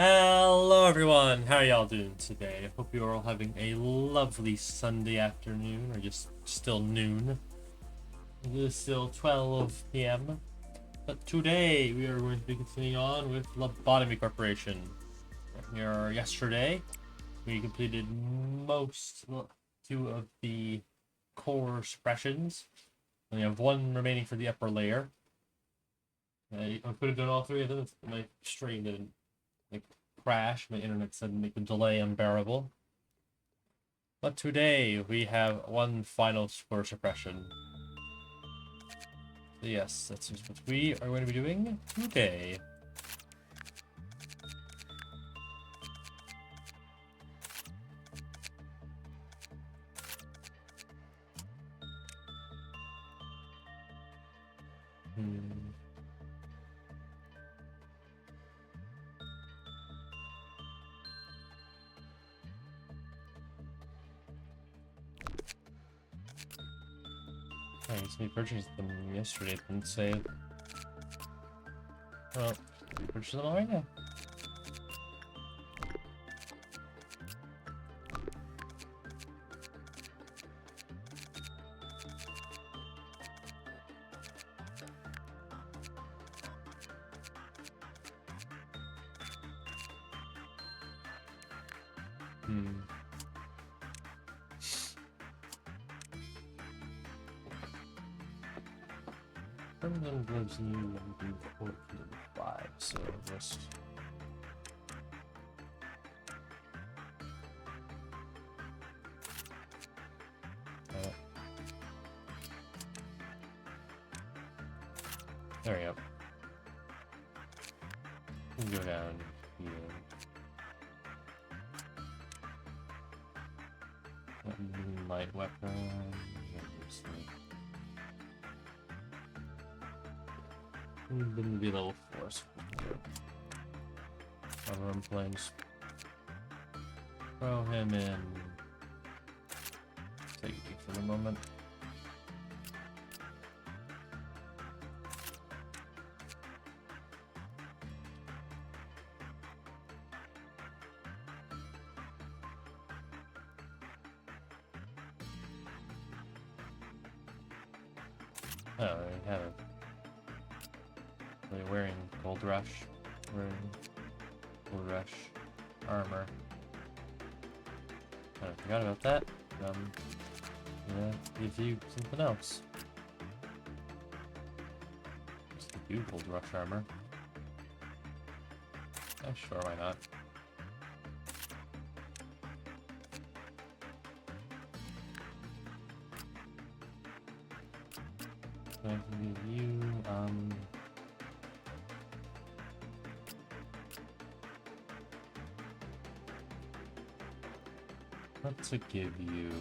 Hello everyone, how are y'all doing today? I hope you're all having a lovely Sunday afternoon, or just still noon. It is still 12 p.m. But today we are going to be continuing on with Lobotomy Corporation. Here yesterday, we completed two of the core suppressions. We have one remaining for the upper layer. I could have done all three of them if my stream didn't crash. My internet said make the delay unbearable. But today we have one final score suppression. So yes, that's just what we are going to be doing today. I guess we purchased them yesterday, didn't say. Well, we purchased them all right now. Permanent lives in you and 4.5, so just... there we go. We can go down here. Light weapon. Didn't be level 4, so we can go. Run planes. Throw him in. Take you for the moment. Oh, I have it. They're wearing Gold Rush. Wearing Gold Rush armor. I forgot about that. Yeah, give you something else. Just give you Gold Rush armor. Yeah, sure, why not? I can give you, what to give you?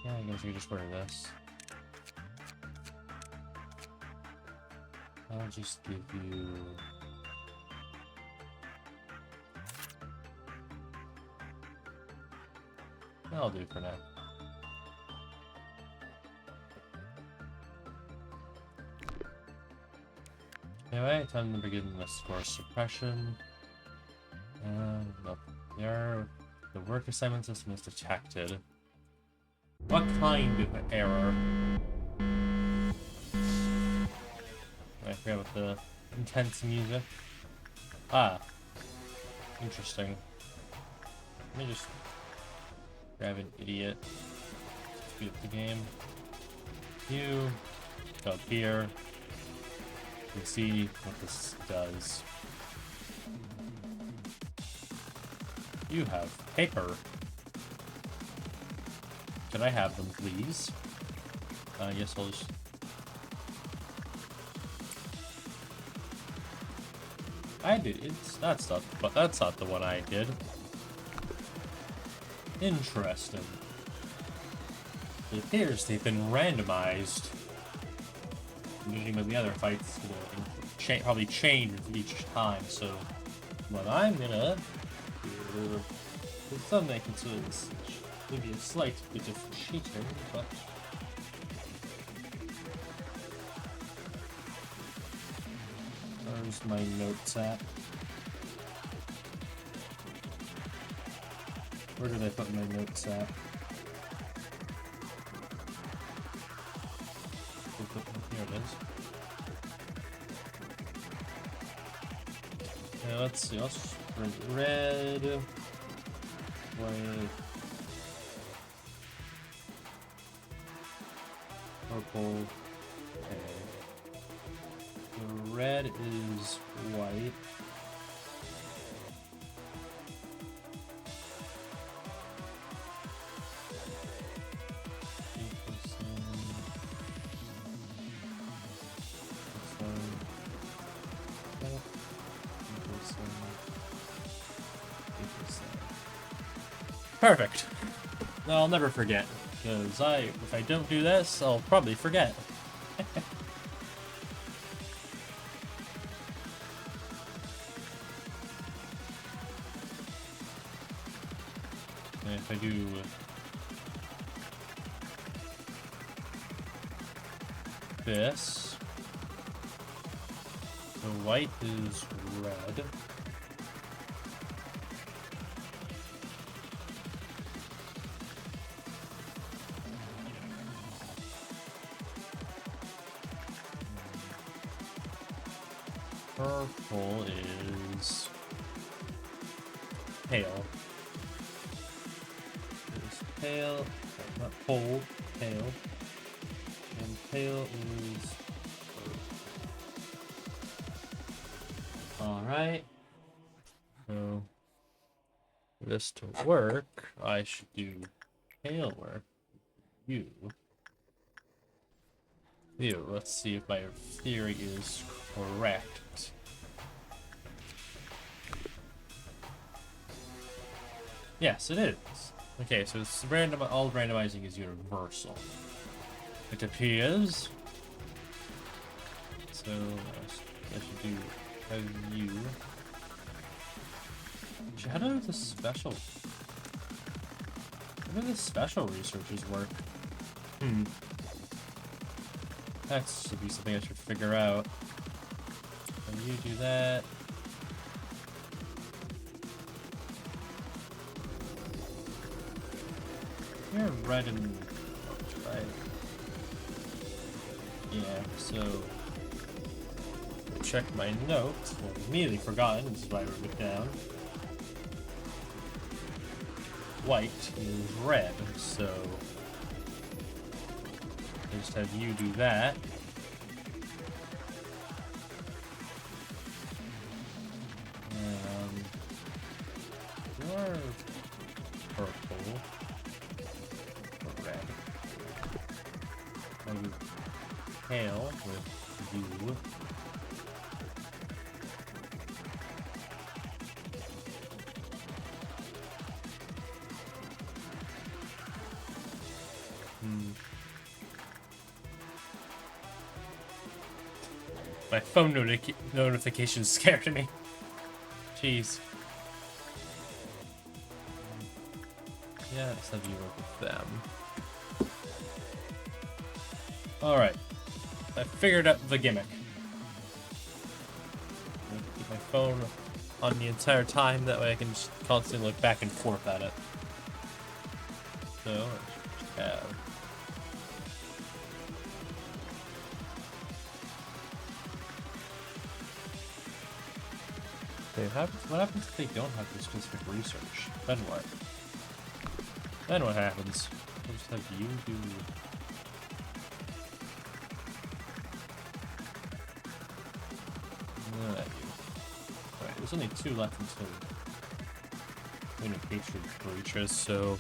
Yeah, I guess we just wear this. I'll just give you... That'll do for now. Anyway, time to begin the score suppression. Nope. The work assignment system is detected. What kind of error? I forgot about the intense music. Ah. Interesting. Let me just grab an idiot. Speed up the game. You go up here. You can see what this does. You have paper. Can I have them, please? Yes, I'll just... I did. That's not the one I did. Interesting. It appears they've been randomized. Judging by the other fights, probably change each time. So, what I'm gonna do is something I consider this maybe a slight bit of cheating, but. Where's my notes at? Where did I put my notes at? Here it is. Okay, let's see. Let's bring red, white, purple. Okay. The red is white. Perfect. I'll never forget, because if I don't do this, I'll probably forget. And if I do this, so white is red. Purple is pale. It's pale, not cold, pale. And pale is alright. So for this to work, I should do pale work. You. Let's see if my theory is correct. Yes, it is. Okay, so it's all randomizing is universal. It appears. So I should do have you. How do the special? How do the special researchers work? That should be something I should figure out. And you do that. You're red and right. Yeah, so check my notes. Well, immediately forgotten, this is why I wrote it down. White is red, so I just have you do that. You're purple. Or red. I'll do pale with you. My phone notification scared me. Jeez. Yeah, let's have you work with them. Alright. I figured out the gimmick. I'm gonna keep my phone on the entire time, that way I can just constantly look back and forth at it. So, I should have... Okay, what happens if they don't have the specific research? Then what? Then what happens? I'll just have you do... Alright, there's only 2 left until communication breaches, so...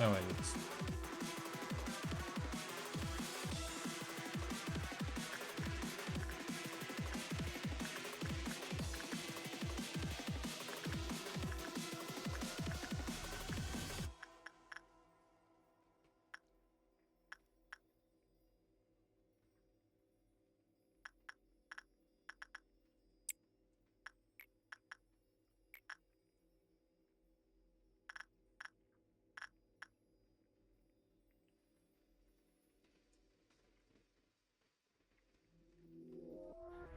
Oh, wait, it's...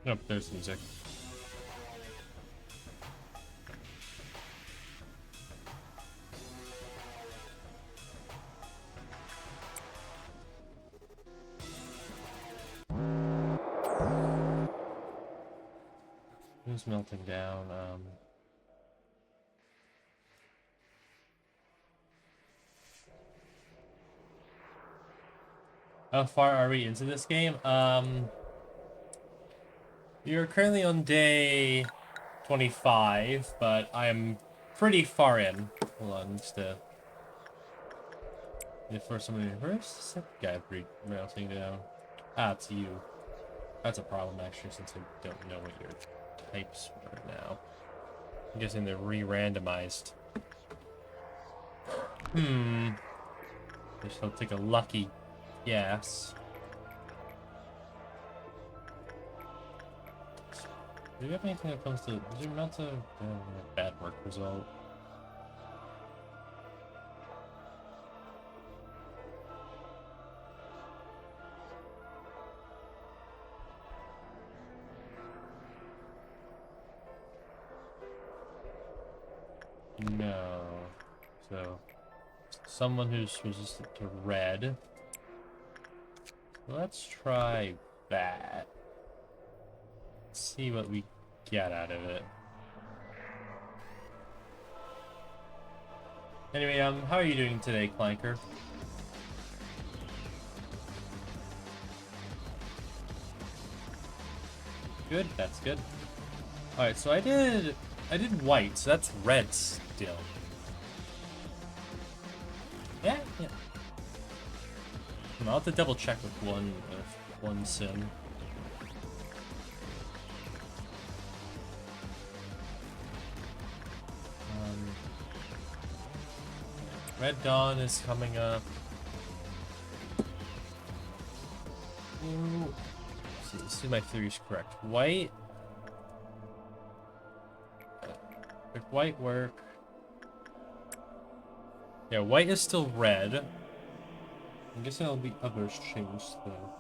Oh, there's music. Who's melting down? How far are we into this game? You're currently on day 25, but I am pretty far in. Hold on, just to... For somebody... Where's that guy melting down? Ah, it's you. That's a problem, actually, since I don't know what your types were now. I'm guessing they're re-randomized. Just I'll take a lucky guess. Do you have anything that comes to... Did you melt a bad work result? No. So, someone who's resistant to red. Let's try that. See what we get out of it. Anyway, how are you doing today, Clanker? Good, that's good. Alright, so I did white, so that's red still. Yeah. I'll have to double check with one sim. Red Dawn is coming up. Ooh. Let's see if my theory is correct. White. If white work. Yeah, white is still red. I'm guessing there'll be others changed though.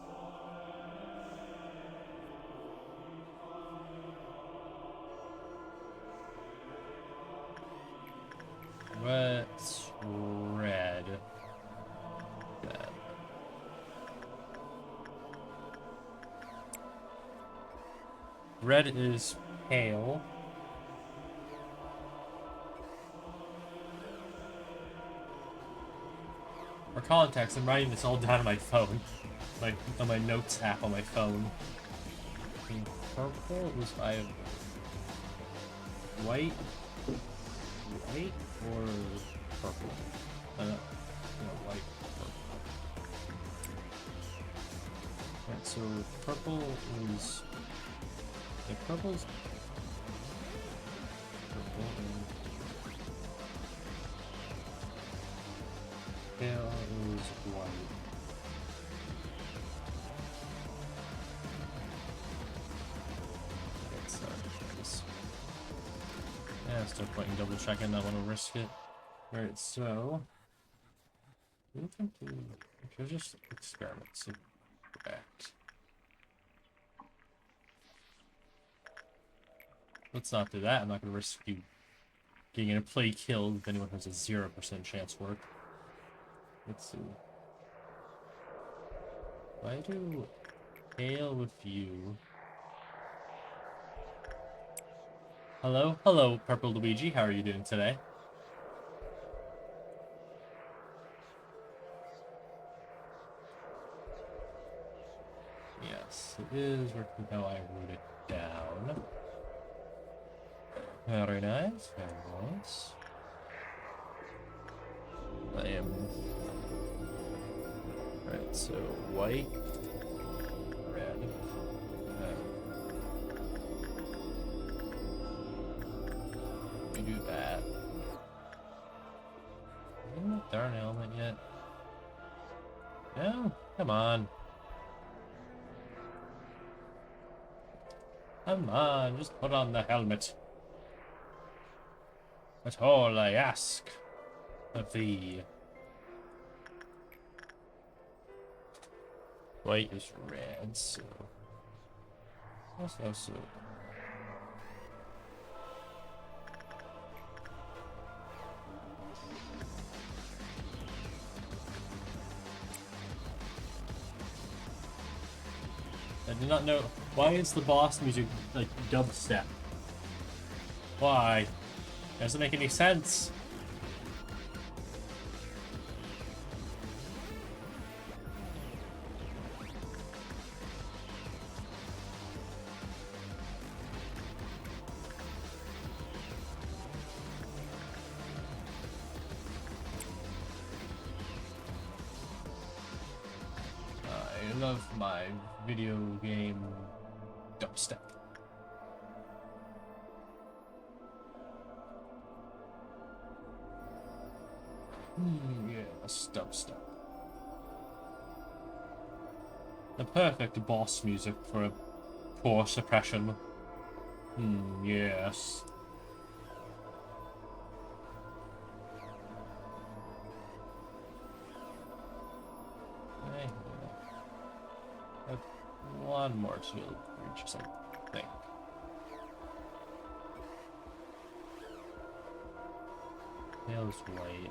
What's red? That. Red is pale. Or context, I'm writing this all down on my phone. On my notes app on my phone. And purple was either white or purple. No, white, purple. Right, so purple is... Yeah, purple's... Purple and... Pale is white. Yeah, still point in double checking, I want to risk it. Alright, so... Should just experiment, see. Correct. Let's not do that, I'm not going to risk you getting a play killed if anyone has a 0% chance work. Let's see. If I do hail with you... Hello, Purple Luigi. How are you doing today? is working how I wrote it down. Very nice, very nice. I am... Right, so white, red. We do that. Isn't that darn helmet yet? No? Come on. Come on, just put on the helmet. That's all I ask of thee. White is red, so... Also... I do not know why is the boss music like dubstep. Why? Doesn't make any sense. I love my video game dubstep. Yes, dubstep. The perfect boss music for a poor suppression. Yes. One more to reach something. Tail's white.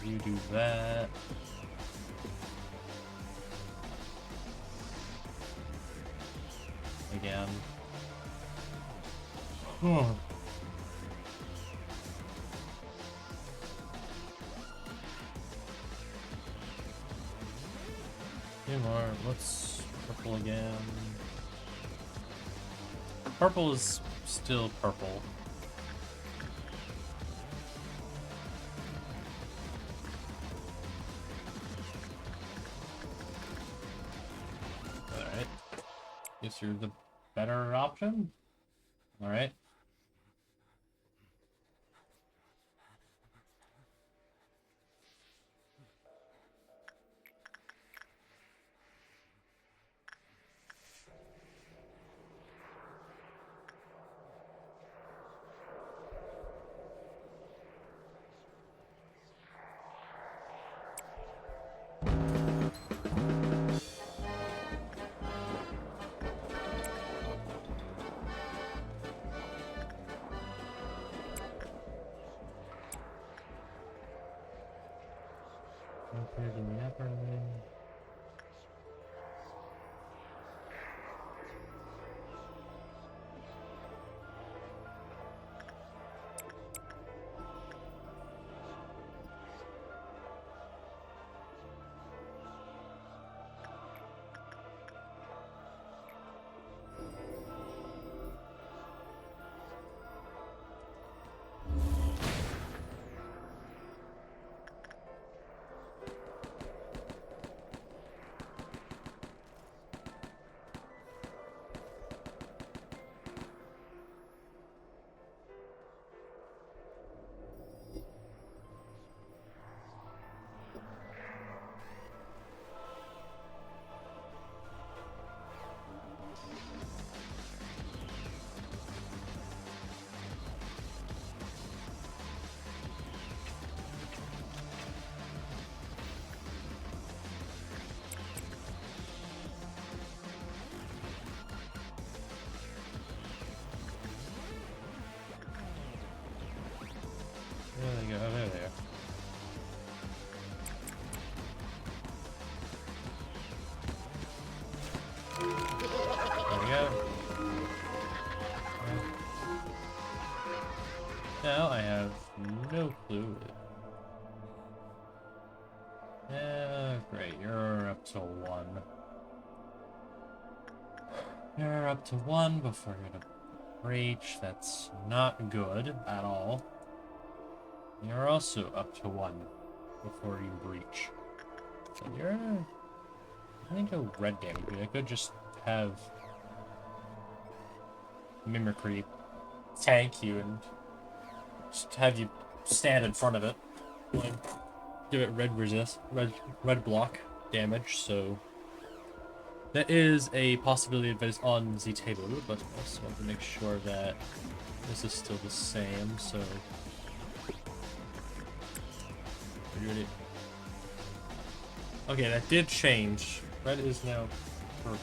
And you do that. Again. Oh. Two more. What's purple again? Purple is still purple. Alright. Guess you're the better option? Alright. There they go. Oh, there they are. There we go. Now I have no clue. You're up to 1 before you're gonna breach. That's not good at all. You're also up to 1 before you breach. So you're... I think a red damage. I could just have Mimicry tank you and just have you stand in front of it. Like, give it red block damage, so that is a possibility that is on the table, but I also want to make sure that this is still the same, so... Are you ready? Okay, that did change. Red is now purple.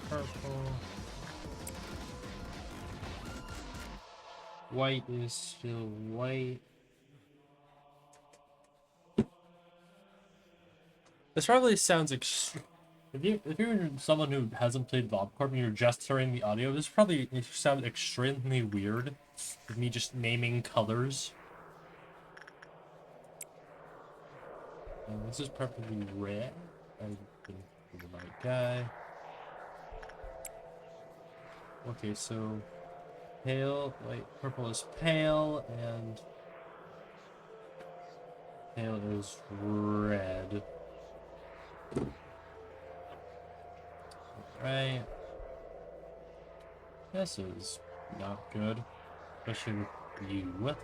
Purple. White is still white. This probably sounds if you're someone who hasn't played Lobotomy Corp and you're just hearing the audio, this probably sounds extremely weird with me just naming colors. And this is perfectly red. I've been the right guy. Okay, so pale, white, purple is pale, and pale is red. Right. This is not good, especially with you.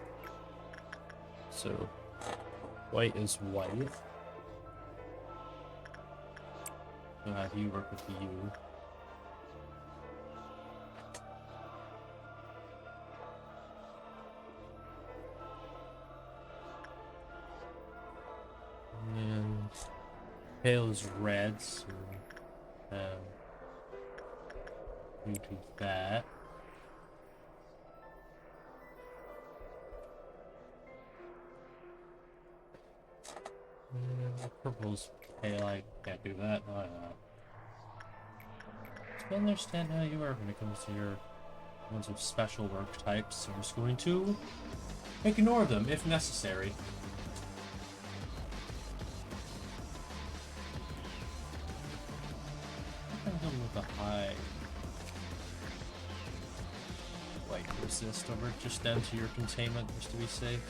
So, white is white. So have you work with you. And pale is red, so you do that. Purple's pale, I can't do that. Still understand how you work when it comes to your ones with special work types, so I'm just going to ignore them if necessary. With a high white resist over just down to your containment just to be safe.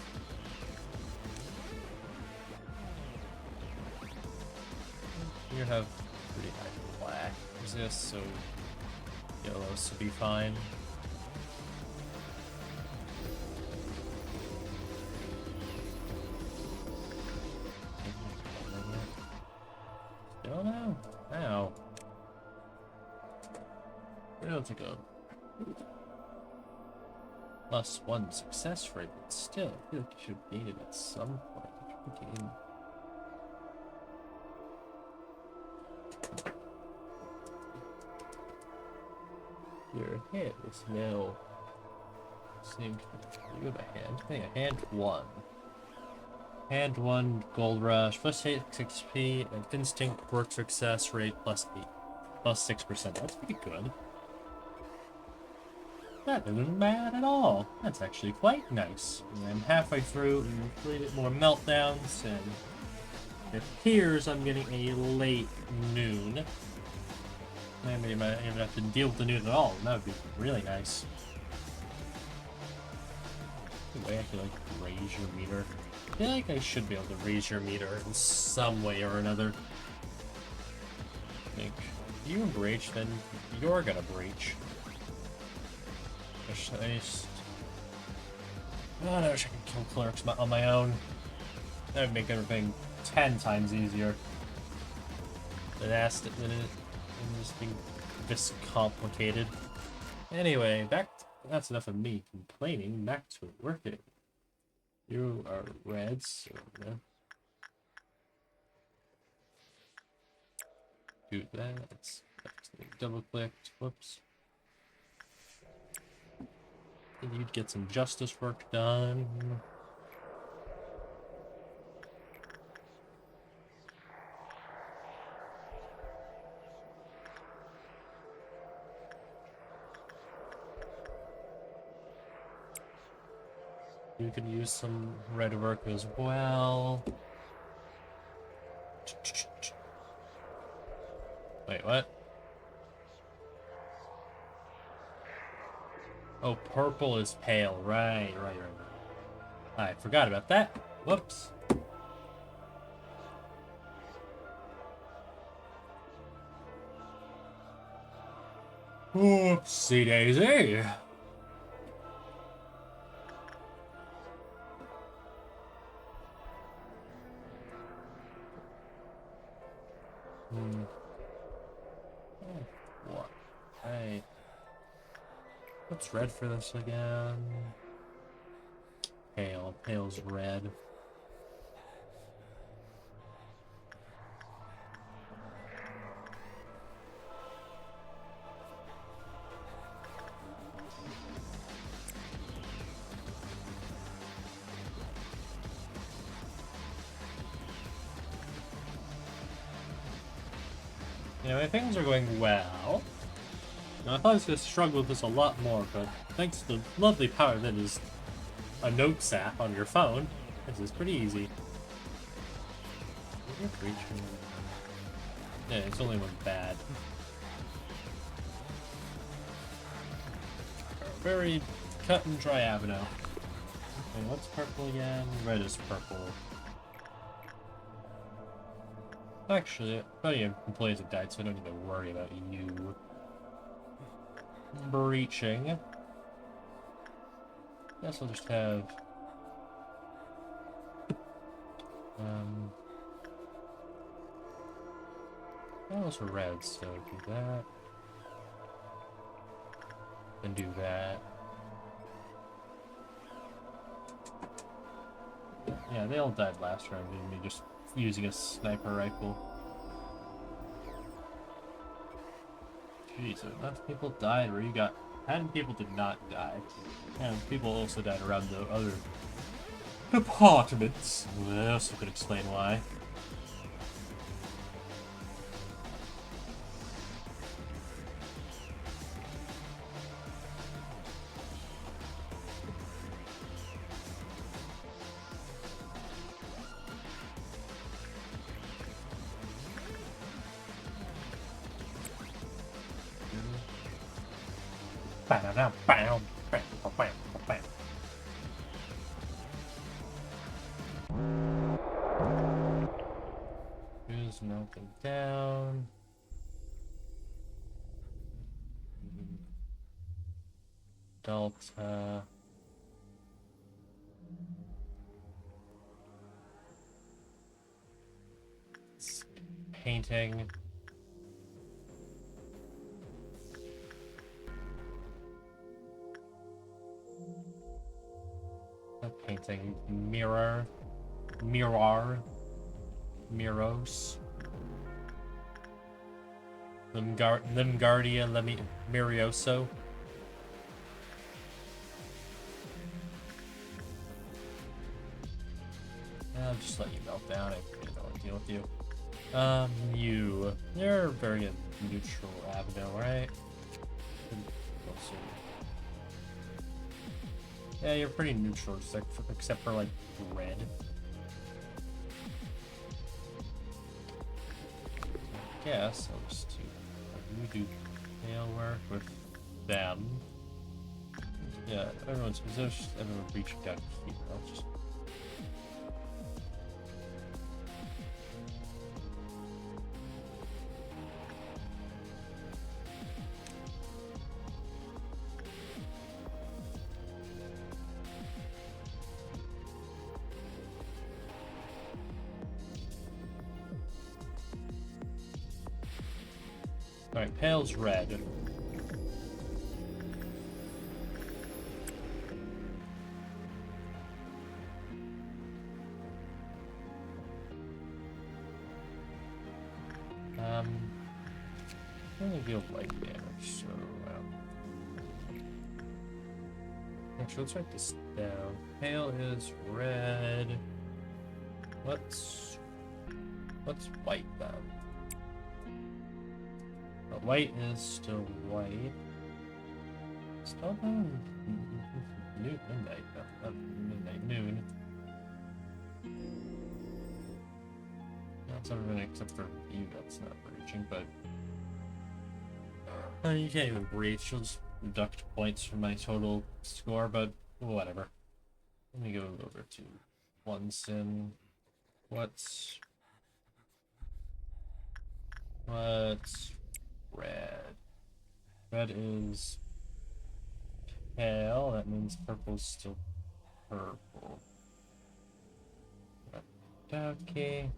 You have pretty high black resist, so yellows should be fine. Still no? Ow. It'll take a +1 success rate, but still, I feel like you should gain it at some point. Your hand is now seemed you have a hand. I think a hand 1. Hand 1, Gold Rush, plus 6 XP, and Instinct work success rate +8. +6%. That's pretty good. That isn't bad at all. That's actually quite nice. And I'm halfway through and a little bit more meltdowns, and it appears I'm getting a late noon. I might even have to deal with the noon at all, and that would be really nice. Way I could like raise your meter. I feel like I should be able to raise your meter in some way or another. I think if you breach, then you're gonna breach. I wish I could kill clerks on my own. That would make everything 10 times easier than just being this complicated. Anyway, that's enough of me complaining. Back to working. You are red, so yeah. Do that. It's double clicked. Whoops. And you'd get some justice work done. You could use some red work as well. Wait, what? Oh, purple is pale. Right. I forgot about that. Whoops. Oopsie daisy. What? Hey. What's red for this again? Pale. Pale's red. Anyway, things are going well. Now, I thought I was going to struggle with this a lot more, but thanks to the lovely power that is a notes app on your phone, this is pretty easy. Yeah, it's only one bad. Very cut and dry avenue. Okay, what's purple again? Red is purple. Actually, plenty of employees have died, so I don't need to worry about you. Breaching. Guess I'll just have... those are red, so do that. Then do that. Yeah, they all died last round, due to me just using a sniper rifle. Jeez, enough people died where you got 10 people did not die. And people also died around the other departments. I also could explain why. Just melt them down. Delta. Painting. Painting. Mirror. Miros. Limgardia Mirioso. I'll just let you melt down. I really don't want to deal with you. You're very neutral avenue, right? Yeah, you're pretty neutral, except for like red. Yes, I'll just do pale work with them. Yeah, everyone's positioned, everyone reaching down here. I'll just Alright, pale's red. Only deal light damage, so actually let's write this down. Pale is red. What's white then? White is still white. Still no midnight, not midnight, noon. That's everything except for you that's not breaching, but you can't even breach. You'll just deduct points from my total score, but whatever. Let me go over to one sim. What's red? Red is pale. That means purple's still purple. Okay.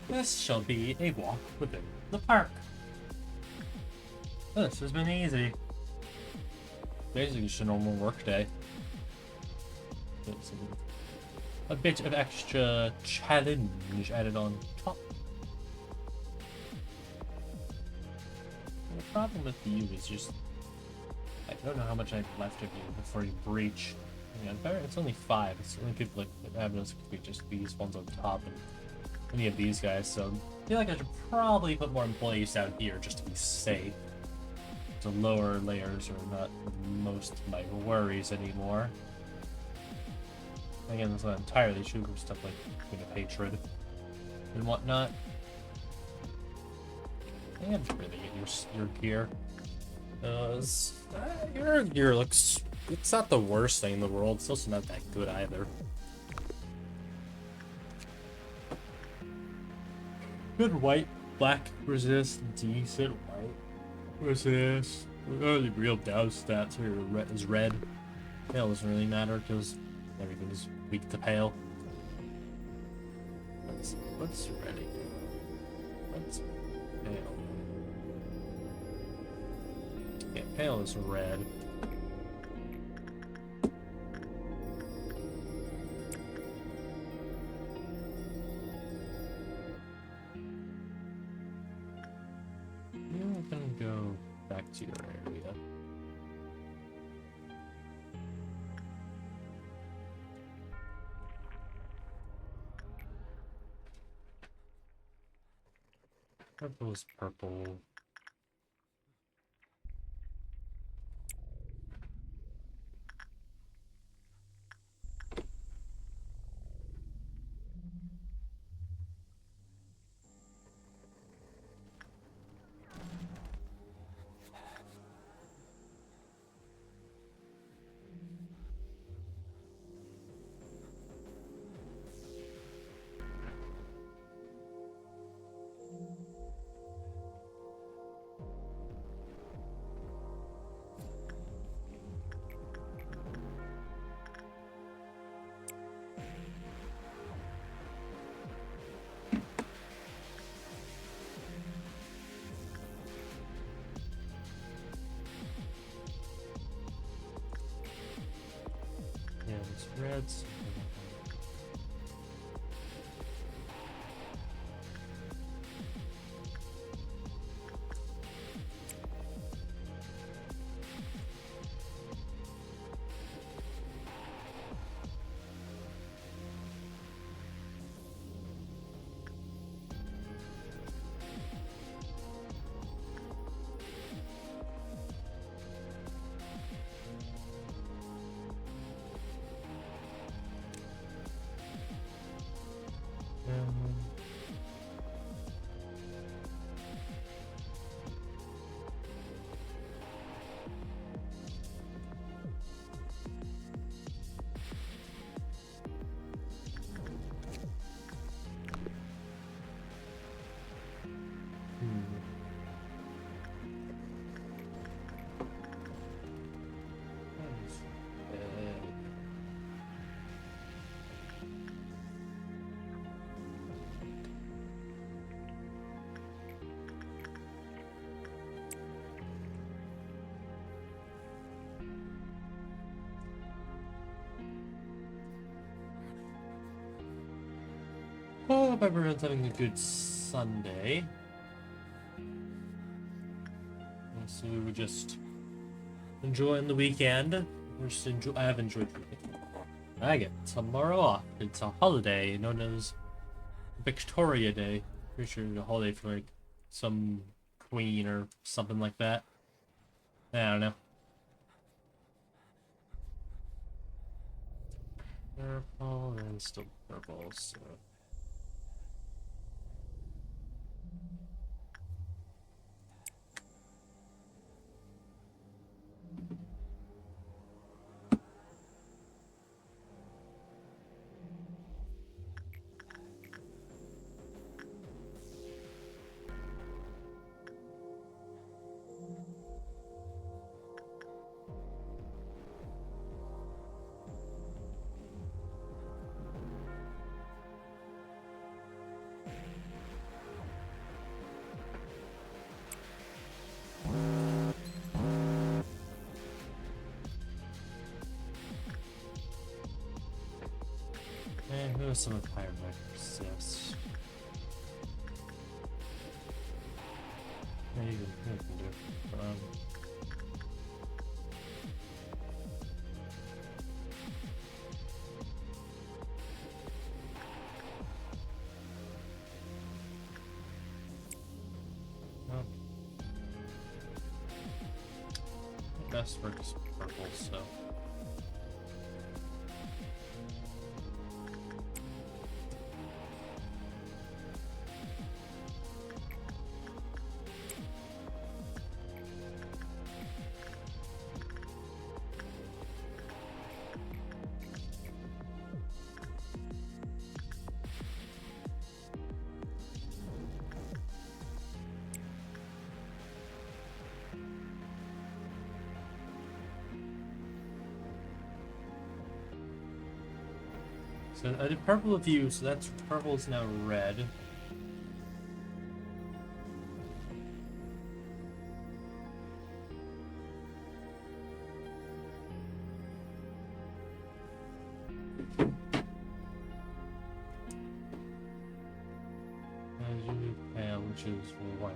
This shall be a walk within the park. This has been easy. Basically just a normal work day. A bit of extra challenge added on top. The problem with you is just I don't know how much I've left of you before you breach. Yeah, it's only 5. It's only good like evidence could be just these ones on top and any of these guys, so I feel like I should probably put more employees out here just to be safe. The lower layers are not most of my worries anymore. Again, that's not entirely true for stuff like hatred and whatnot. And really get your gear. Your gear looks... It's not the worst thing in the world. It's also not that good either. Good white, black resist, decent white resist. The only real down stats here is red. Pale doesn't really matter because everything is weak to pale. What's ready? What's pale? Yeah, pale is red. You can go back to your area. Purple is purple. Yeah, it's reds. hope everyone's having a good Sunday. So we were just enjoying the weekend. I have enjoyed the weekend. I get tomorrow off. It's a holiday known as Victoria Day. Pretty sure it's a holiday for like some queen or something like that. I don't know. Purple and still purple, so. And who has some of higher resist? Yeah, you can do it. Best works purple, so. So I did purple with you, so that's purple is now red. And you do pale, which is white.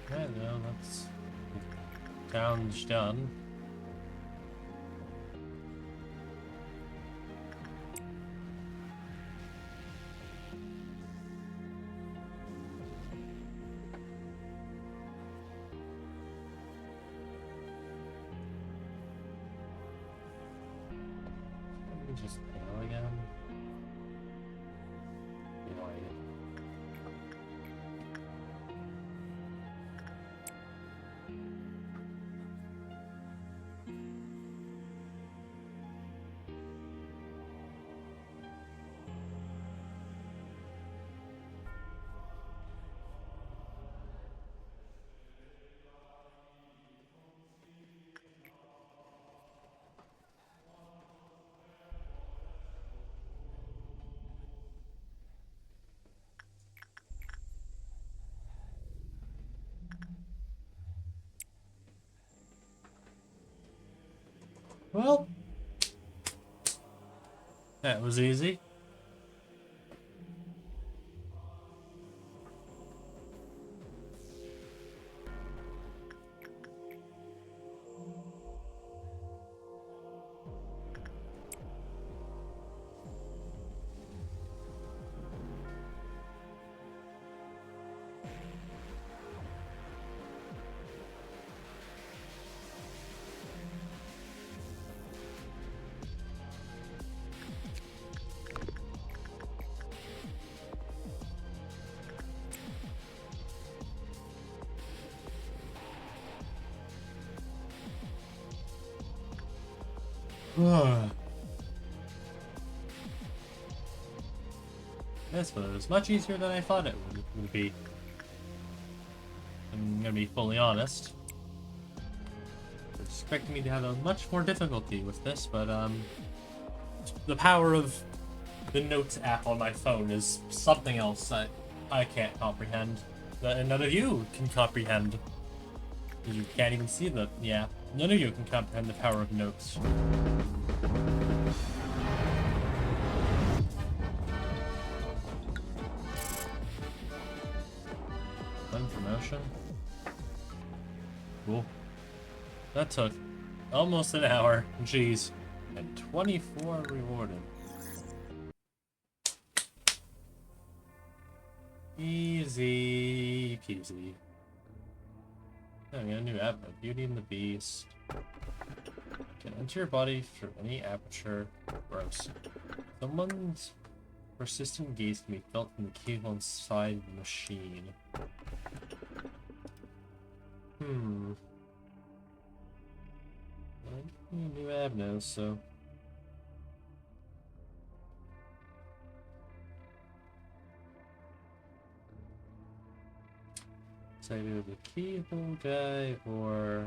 Yeah, no, that's challenge done. just pale again? White. Well, that was easy. This was much easier than I thought it would be. I'm gonna be fully honest. I was expecting me to have a much more difficulty with this, but the power of the Notes app on my phone is something else that I can't comprehend. That none of you can comprehend. You can't even see the app. None of you can comprehend the power of Notes. One promotion. Cool. That took almost an hour. Jeez. And 24 rewarded. Easy peasy. Oh, we got a new app, Beauty and the Beast. Can enter your body through any aperture. Gross. Someone's persistent gaze can be felt from the cable inside the machine. I need a new app now, so. So I do the keyhole guy or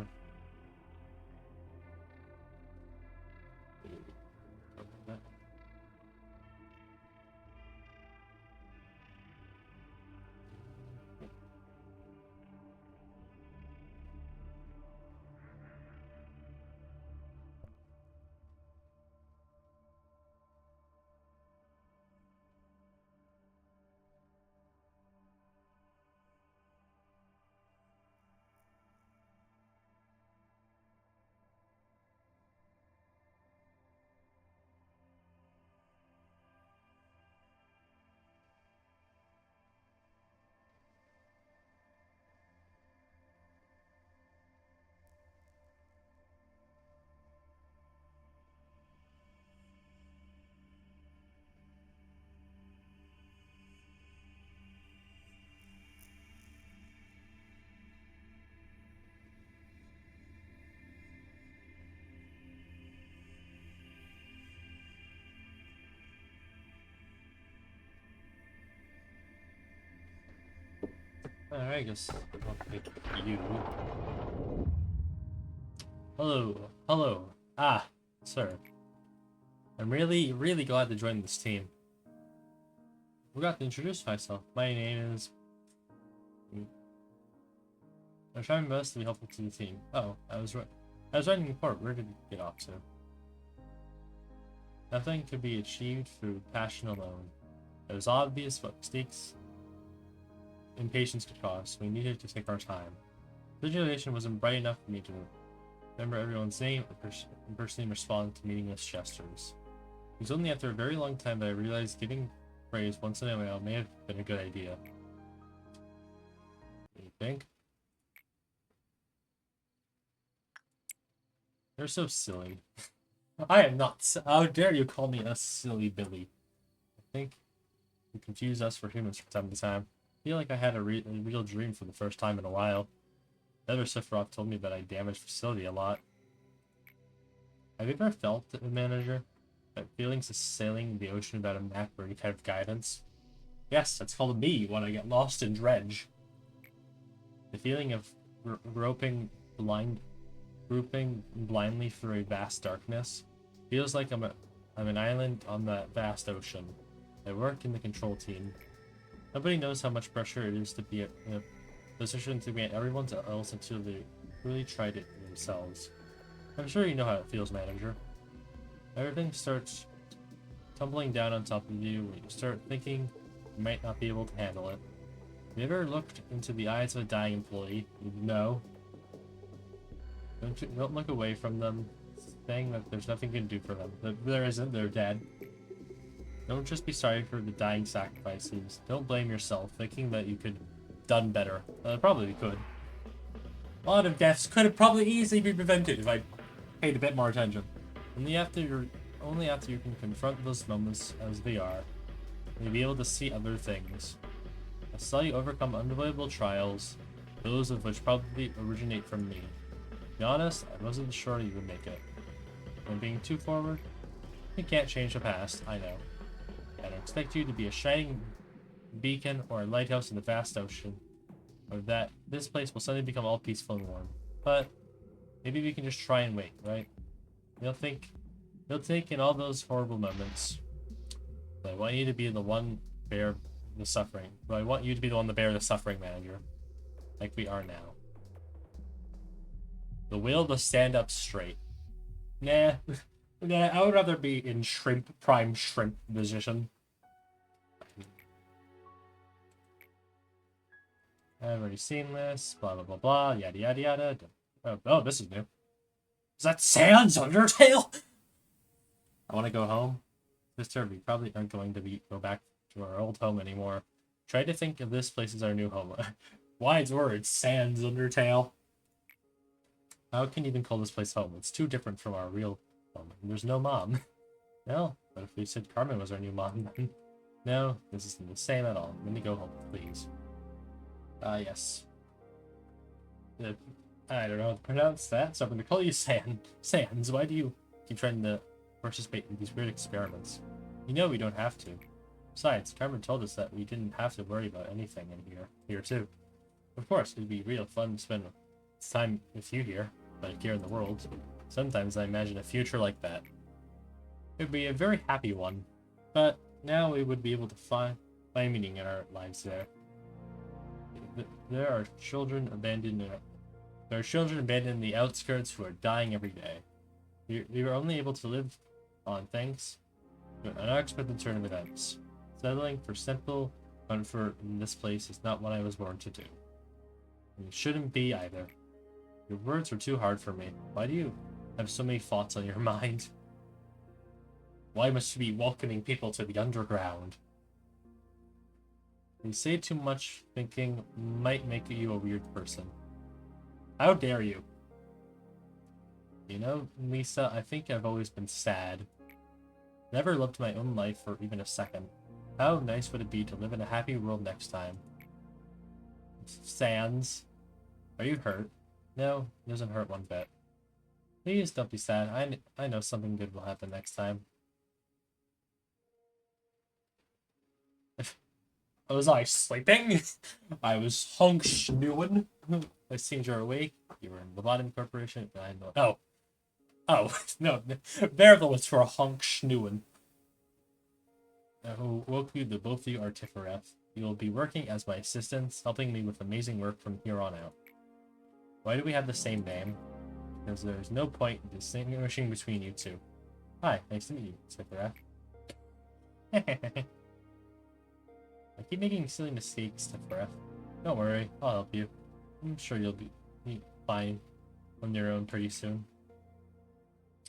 alright, I guess I'll pick you. Hello. Hello. Ah, sir. I'm really, really glad to join this team. Forgot to introduce myself. My name is... I'm trying my best to be helpful to the team. Oh, I was writing a report. Where did it get off to? Nothing could be achieved through passion alone. It was obvious what mistakes impatience could cause. We needed to take our time. The situation wasn't bright enough for me to remember everyone's name or personally respond to meaningless gestures. It was only after a very long time that I realized giving praise once in a while may have been a good idea. What do you think? They're so silly. I am not. How dare you call me a silly Billy? I think you confuse us for humans from time to time. I feel like I had a real dream for the first time in a while. The other Sephiroth told me that I damaged facility a lot. Have you ever felt, manager, that feelings of sailing the ocean without a map or any kind of guidance? Yes, that's called me when I get lost in dredge. The feeling of groping blindly through a vast darkness. Feels like I'm an island on that vast ocean. I work in the control team. Nobody knows how much pressure it is to be in a position to get everyone else until they really tried it themselves. I'm sure you know how it feels, manager. Everything starts tumbling down on top of you when you start thinking you might not be able to handle it. Have you ever looked into the eyes of a dying employee? No. Don't look away from them, saying that there's nothing you can do for them. There isn't, they're dead. Don't just be sorry for the dying sacrifices. Don't blame yourself, thinking that you could have done better. Probably could. A lot of deaths could have probably easily been prevented if I paid a bit more attention. Only after you can confront those moments as they are, you'll be able to see other things. I saw you overcome unavoidable trials, those of which probably originate from me. To be honest, I wasn't sure you would make it. Am I being too forward? You can't change the past, I know. I don't expect you to be a shining beacon or a lighthouse in the vast ocean, or that this place will suddenly become all peaceful and warm. But maybe we can just try and wait, right? You'll take in all those horrible moments. But I want you to be the one bear the suffering. But I want you to be the one to bear the suffering, manager. Like we are now. The will to stand up straight. Nah. Nah, I would rather be in prime shrimp position. I've already seen this, blah blah blah blah, yada yada yada. Oh, this is new. Is that Sans Undertale? I want to go home. Sister, we probably aren't going to go back to our old home anymore. Try to think of this place as our new home. Wise words, Sans Undertale. How can you even call this place home? It's too different from our real home. There's no mom. No, but if we said Carmen was our new mom, then... No, this isn't the same at all. Let me go home, please. Yes. I don't know how to pronounce that, so I'm going to call you Sans. Why do you keep trying to participate in these weird experiments? You know we don't have to. Besides, Carmen told us that we didn't have to worry about anything in here too. Of course, it'd be real fun to spend time with you here, like here in the world. Sometimes I imagine a future like that. It would be a very happy one, but now we would be able to find meaning in our lives there. There are children abandoned in the outskirts who are dying every day. We were only able to live on thanks to an unexpected turn of events. Settling for simple comfort in this place is not what I was born to do. And it shouldn't be either. Your words were too hard for me. Why do you have so many thoughts on your mind? Why must you be welcoming people to the underground? You say too much thinking might make you a weird person. How dare you? You know, Lisa, I think I've always been sad. Never lived my own life for even a second. How nice would it be to live in a happy world next time? Sans, are you hurt? No, it doesn't hurt one bit. Please don't be sad. I know something good will happen next time. Was I sleeping? I was hunch-snooing. I seemed you're awake. You were in Lobotomy Corporation. I know. Oh, no. Bearable was for a hunch-snooing. Who woke you? The both of you are Tifereth. You will be working as my assistants, helping me with amazing work from here on out. Why do we have the same name? Because there's no point in distinguishing between you two. Hi, nice to meet you, Tifereth. I keep making silly mistakes, Tifereth. Don't worry, I'll help you. I'm sure you'll be fine on your own pretty soon.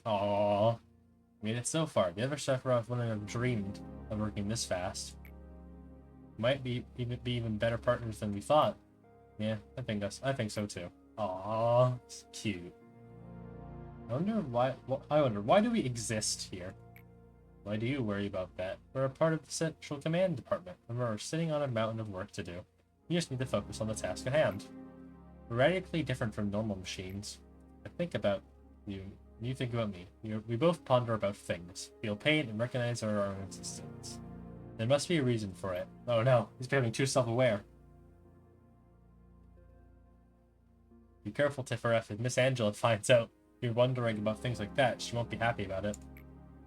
Aww. Made it so far. The other Sephiroth wouldn't have dreamed of working this fast. Might be even better partners than we thought. Yeah, I think so too. Aww, it's cute. I wonder why do we exist here? Why do you worry about that? We're a part of the Central Command Department, and we're sitting on a mountain of work to do. You just need to focus on the task at hand. We're radically different from normal machines. I think about you, and you think about me. We both ponder about things, feel pain, and recognize our own existence. There must be a reason for it. Oh no, he's becoming too self-aware. Be careful, Tifaref. If Miss Angela finds out you're wondering about things like that, she won't be happy about it.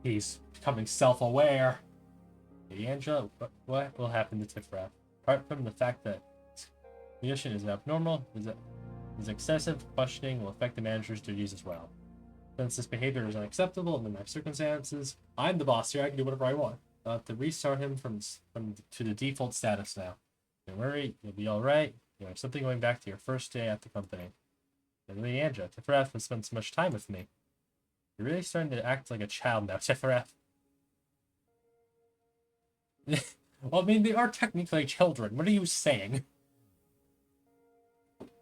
He's becoming self-aware. Hey, Angela, what will happen to Tifaref? Apart from the fact that condition is abnormal, his excessive questioning will affect the manager's duties as well. Since this behavior is unacceptable in the next circumstances, I'm the boss here. I can do whatever I want. I'll have to restart him to the default status now. Don't worry, you'll be all right. You have something going back to your first day at the company. Really, Angela, Tifaref has spent so much time with me. You're really starting to act like a child now, Tifaref. Well, I mean, they are technically children. What are you saying?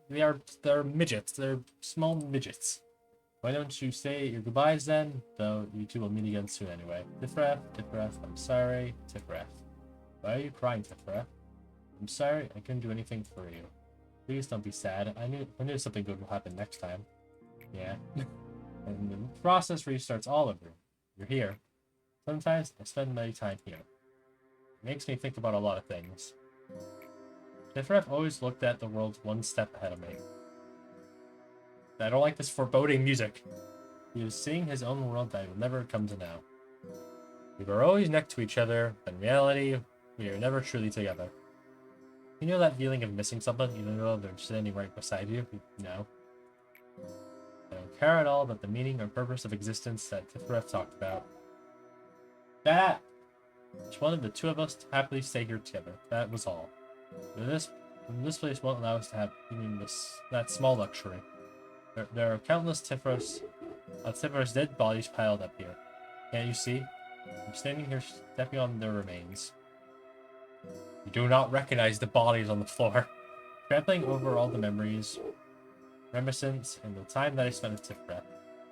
They're midgets. They're small midgets. Why don't you say your goodbyes then? Though you two will meet again soon anyway. Tifaref, I'm sorry. Tifaref. Why are you crying, Tifaref? I'm sorry, I couldn't do anything for you. Please don't be sad. I knew something good will happen next time. Yeah. And the process restarts all over. You're here. Sometimes I spend my time here. It makes me think about a lot of things. Tifaref always looked at the world one step ahead of me. I don't like this foreboding music. He was seeing his own world that will never come to know. We were always next to each other, but in reality, we are never truly together. You know that feeling of missing someone, even though they're standing right beside you? No. I don't care at all about the meaning or purpose of existence that Tifaref talked about. That! Just wanted the two of us to happily stay here together. That was all. But this place won't allow us to have even that small luxury. There are countless Tifaref's dead bodies piled up here. Can't you see? I'm standing here stepping on their remains. You do not recognize the bodies on the floor. Trampling over all the memories, reminiscence, and the time that I spent with Tifaref.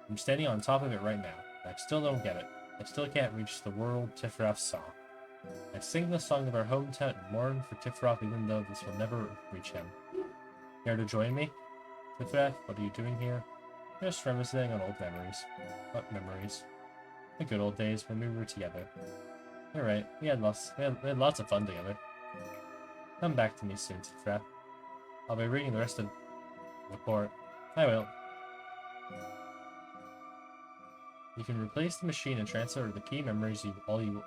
I'm standing on top of it right now. I still don't get it. I still can't reach the world Tifaref saw. I sing the song of our hometown and mourn for Tifaref even though this will never reach him. Care to join me? Tifaref, what are you doing here? Just reminiscing on old memories. What memories? The good old days when we were together. You're right, we had lots of fun together. Come back to me soon, Tifaref. I'll be reading the rest of the report. I will. You can replace the machine and transfer the key memories all you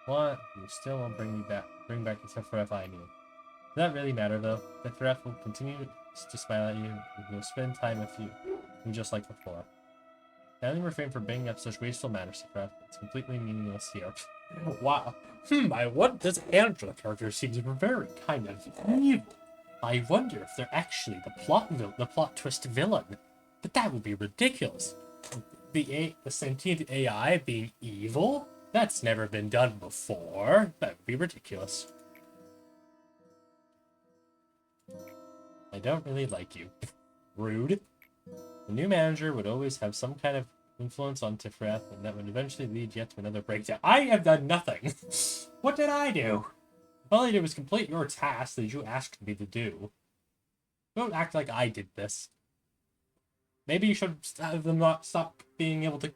want. You still won't bring back the Tifaref I knew. Does that really matter though? Tifaref will continue to smile at you and will spend time with you just like before. Kindly refrain from bringing up such wasteful matters, Tifaref. It's completely meaningless here. Wow. This Angela character seems very kind of evil. I wonder if they're actually the plot twist villain. But that would be ridiculous. The sentient AI being evil? That's never been done before. That would be ridiculous. I don't really like you. Rude. The new manager would always have some kind of influence on Tifaref, and that would eventually lead yet to another breakdown. I have done nothing. What did I do? All I did was complete your task that you asked me to do. Don't act like I did this. Maybe you should have them not stop being able to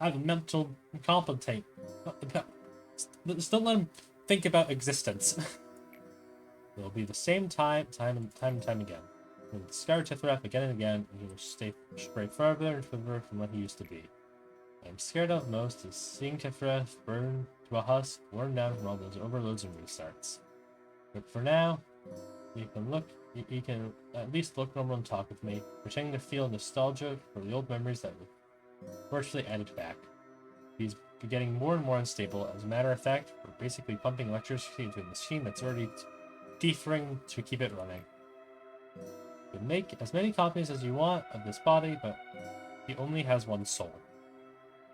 have a mental competence. Still let them think about existence. It'll be the same time and time again. You'll discover Tifaref again and again, and he will stray further and further from what he used to be. What I'm scared of most is seeing Tifaref burn to a husk, worn down from all those overloads and restarts. But for now, you can at least look normal and talk with me, pretending to feel nostalgia for the old memories that were virtually added back. He's getting more and more unstable. As a matter of fact, we're basically pumping electricity into a machine that's already deferring to keep it running. You can make as many copies as you want of this body, but he only has one soul.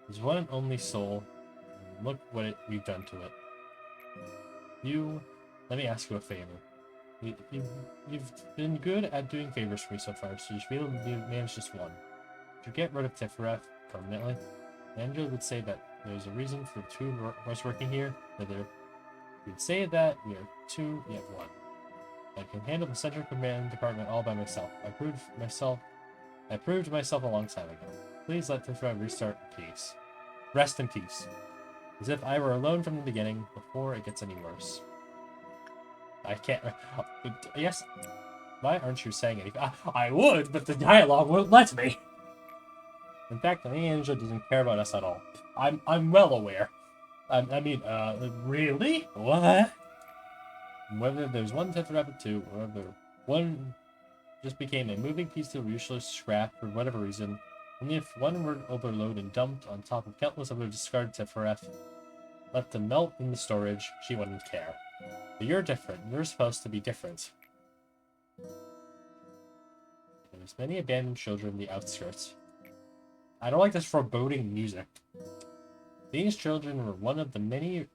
His one and only soul, and look what we've done to it. Let me ask you a favor. You've been good at doing favors for me so far, so you should be able to manage just one. To get rid of Tiferet permanently, Angela would say that there's a reason for two of us working here. Whether we'd say that we are two, yet one. I can handle the Central Command Department all by myself. I proved myself a long time ago. Please let Tiferet restart in peace. Rest in peace. As if I were alone from the beginning, before it gets any worse. I can't... Yes... Why aren't you saying anything? I would, but the dialogue won't let me. In fact, the angel doesn't care about us at all. I'm well aware. I mean, really? What? Whether there's one Tetrapod 2, or whether one just became a moving piece of useless scrap for whatever reason, only if one were overloaded and dumped on top of countless other discarded Tetrapod, let them melt in the storage, she wouldn't care. But you're different. You're supposed to be different. There's many abandoned children in the outskirts. I don't like this foreboding music. These children were one of the many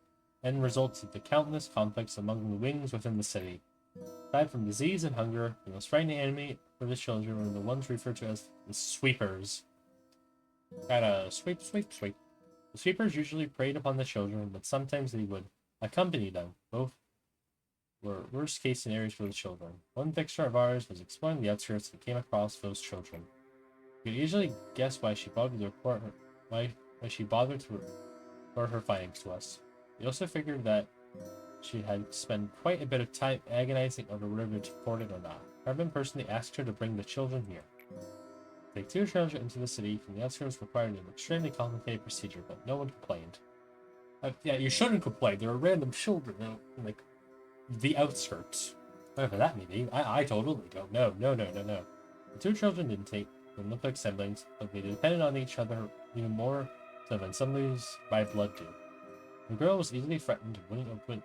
end results of the countless conflicts among the wings within the city. Aside from disease and hunger, the most frightening enemy for the children were the ones referred to as the sweepers. Gotta sweep, sweep, sweep. The sweepers usually preyed upon the children, but sometimes they would accompany them. Both were worst-case scenarios for the children. One fixture of ours was exploring the outskirts and came across those children. You could easily guess why she bothered to report her findings to us. We also figured that she had spent quite a bit of time agonizing over whether to report it or not. Carmen personally asked her to bring the children here. Take two children into the city from the outskirts required an extremely complicated procedure, but no one complained. Yeah, you shouldn't complain. There are random children, like, the outskirts. Whatever that may be. I totally don't know. No. The two children didn't look like siblings, but they depended on each other even more so than siblings by blood do. The girl was easily threatened and wouldn't open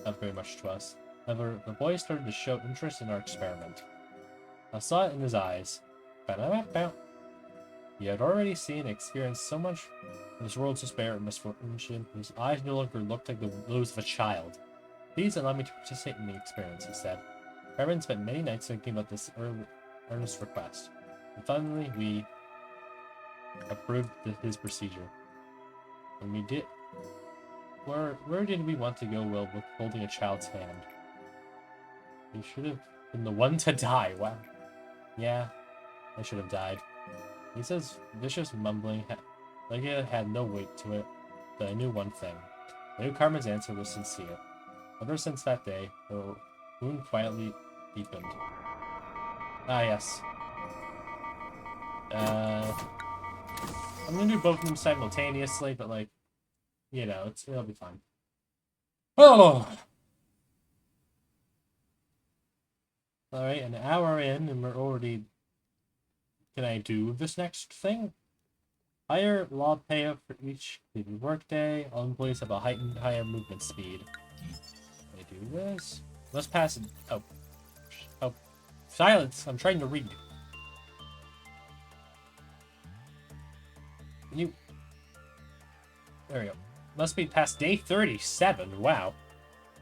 up very much to us. However, the boy started to show interest in our experiment. I saw it in his eyes. He had already seen and experienced so much of this world's despair and misfortune, his eyes no longer looked like those of a child. Please allow me to participate in the experience, he said. Carmen spent many nights thinking about this earnest request. And finally, we approved his procedure. And we did... Where did we want to go while holding a child's hand? We should have been the one to die. Wow. Yeah, I should have died. He says, vicious mumbling, like it had no weight to it, but I knew one thing. I knew Carmen's answer was sincere. Ever since that day, her wound quietly deepened. Ah, yes. I'm gonna do both of them simultaneously, but, like, you know, it'll be fine. Oh! Alright, an hour in, and we're already... Can I do this next thing? Higher law payout for each completed workday. All employees have a higher movement speed. Can I do this? Let's pass it. Oh. Silence! I'm trying to read. Can you... There we go. Must be past day 37. Wow.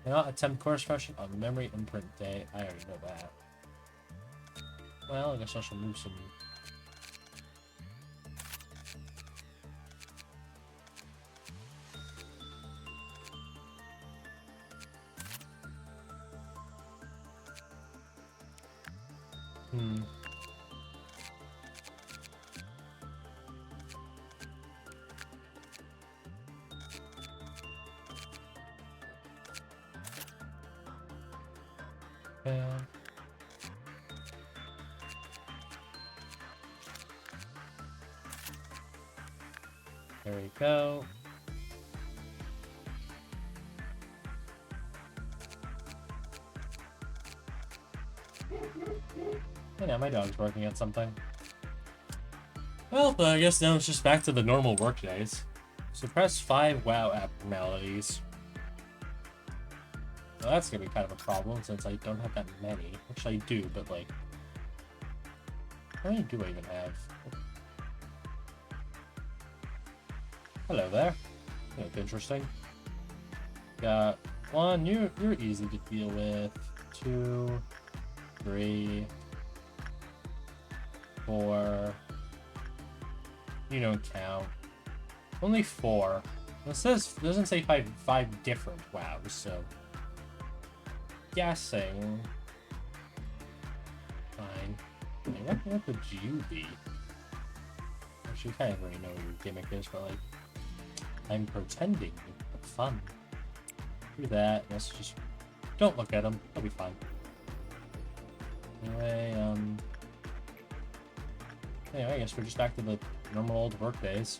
Cannot attempt course correction on memory imprint day. I already know that. Well, I guess I should move some... There we go. Hey, now my dog's barking at something. Well, I guess now it's just back to the normal work days. Suppress 5 WoW abnormalities. Well, that's gonna be kind of a problem since I don't have that many. Actually, I do, but like... How many do I even have? Hello there. You look interesting. Got 1, you're easy to deal with. 2, 3, 4, You don't count. Only 4. It doesn't say five different wows, so guessing. Fine. Hey, what would you be? Actually, kind of already know what your gimmick is, but like, I'm pretending. Fun. Do that. Let's just don't look at them. They'll be fine. Anyway, I guess we're just back to the normal old work days.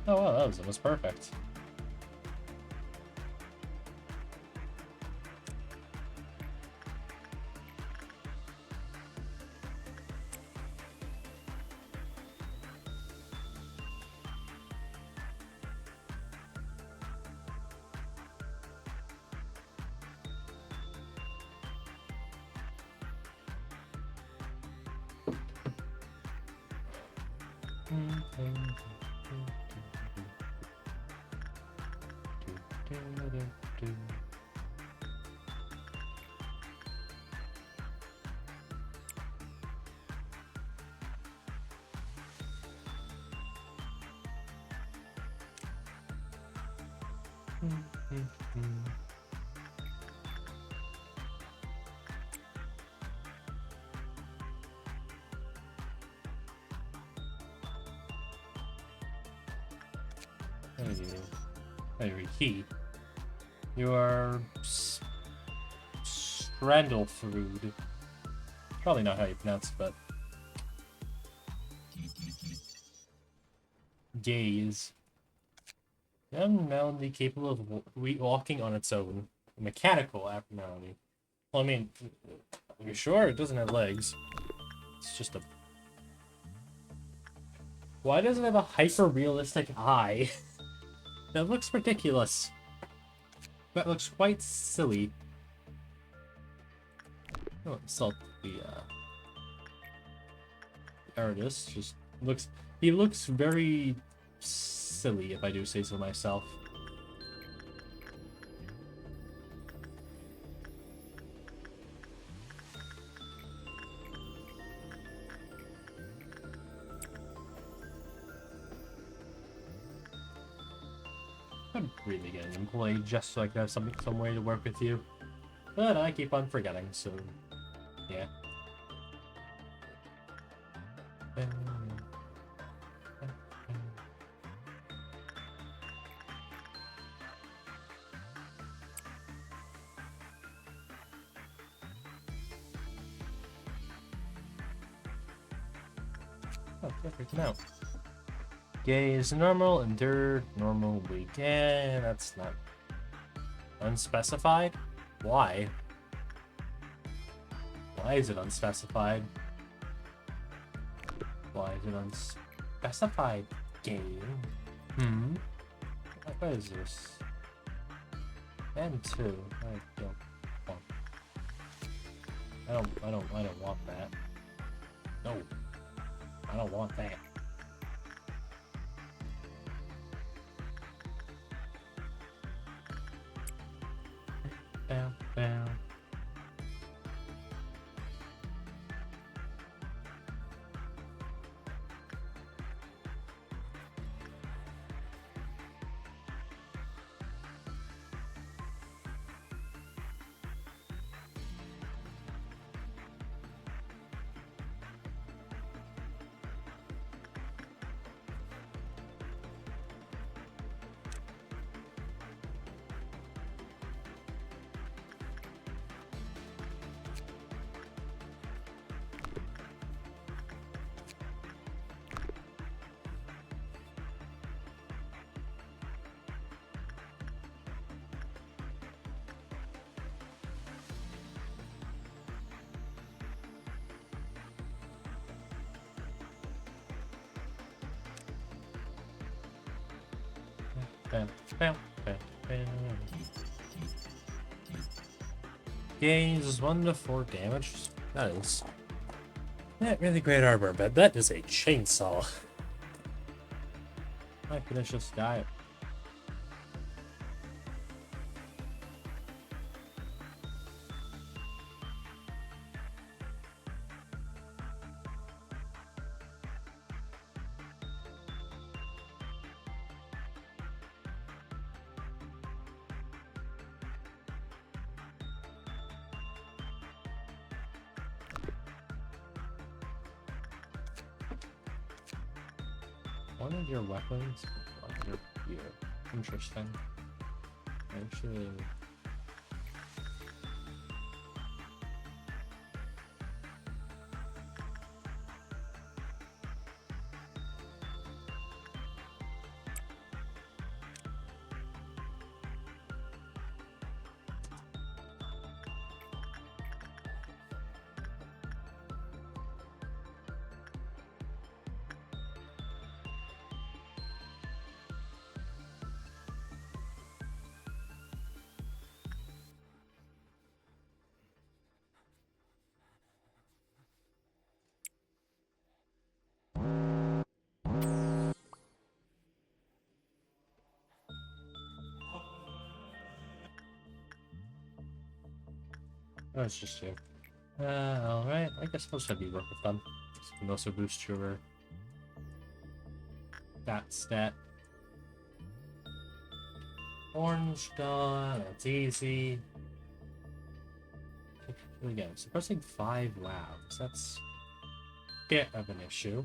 Oh wow, that was almost perfect. Reheat. Your Strandlfrude. Probably not how you pronounce it, but gaze. Abnormality capable of walking on its own. A mechanical abnormality. Well, I mean, are you sure it doesn't have legs? It's just a. Why does it have a hyper-realistic eye? That looks ridiculous. That looks quite silly. Oh, insult the artist. Just looks. He looks very silly, if I do say so myself. I'm really getting an employee just so I can have some way to work with you. But I keep on forgetting, so yeah. Oh, perfect. Now. Gaze normal, endure normal, weak. Yeah, that's not unspecified. Why? Why is it unspecified? Why is it unspecified? Game. What is this? And 2. I don't want that. No. I don't want that. Bam. Bam, bam, bam, bam. Gains 1 to 4 damage. That is not really great armor, but that is a chainsaw. I finish this guy. One of your weapons on your gear. Interesting. Actually. Oh, it's just you. Alright. I guess most of you work with them. So you can also boost your that stat. Orange gun, that's easy. Again, suppressing 5 rounds. That's a bit of an issue.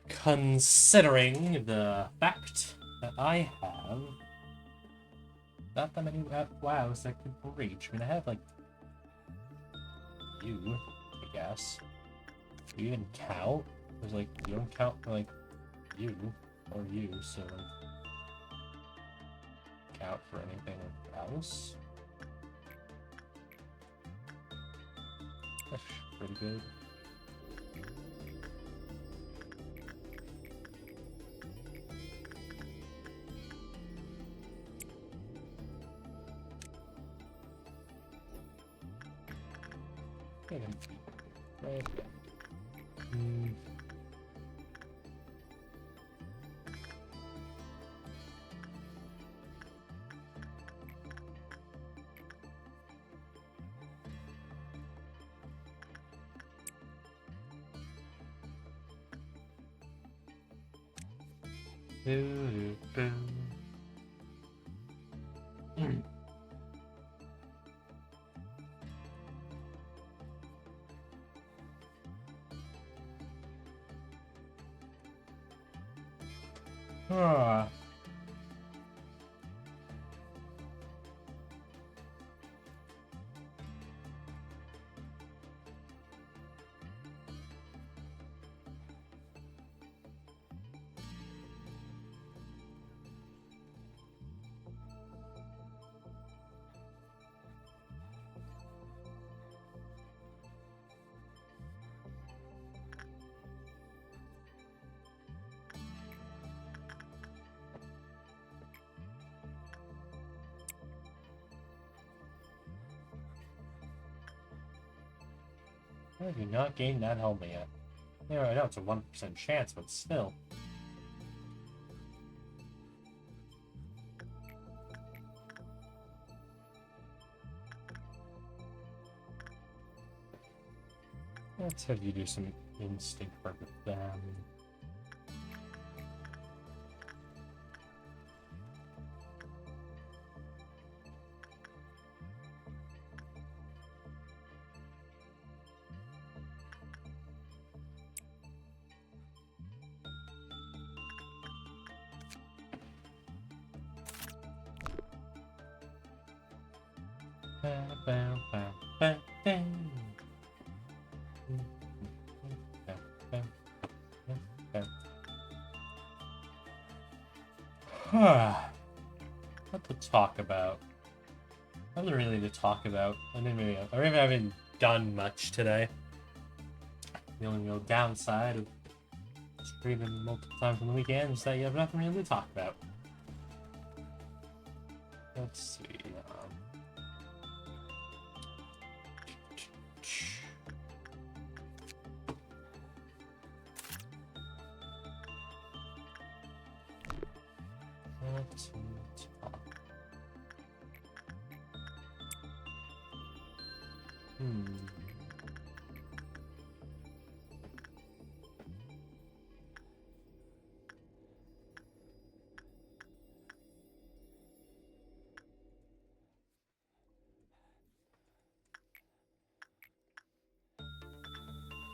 Considering the fact that I have not that many wows that could breach. I mean, I have, like, you, I guess. Do you even count? There's, like, you don't count for, like, you, or you, so, like, count for anything else? That's pretty good. Right. Ah. How have you not gained that helmet yet? Yeah, I know it's a 1% chance, but still. Let's have you do some instinct work with them. What to talk about? Nothing really to talk about. I haven't done much today. The only real downside of streaming multiple times on the weekends that you have nothing really to talk about. Let's see. Let's talk.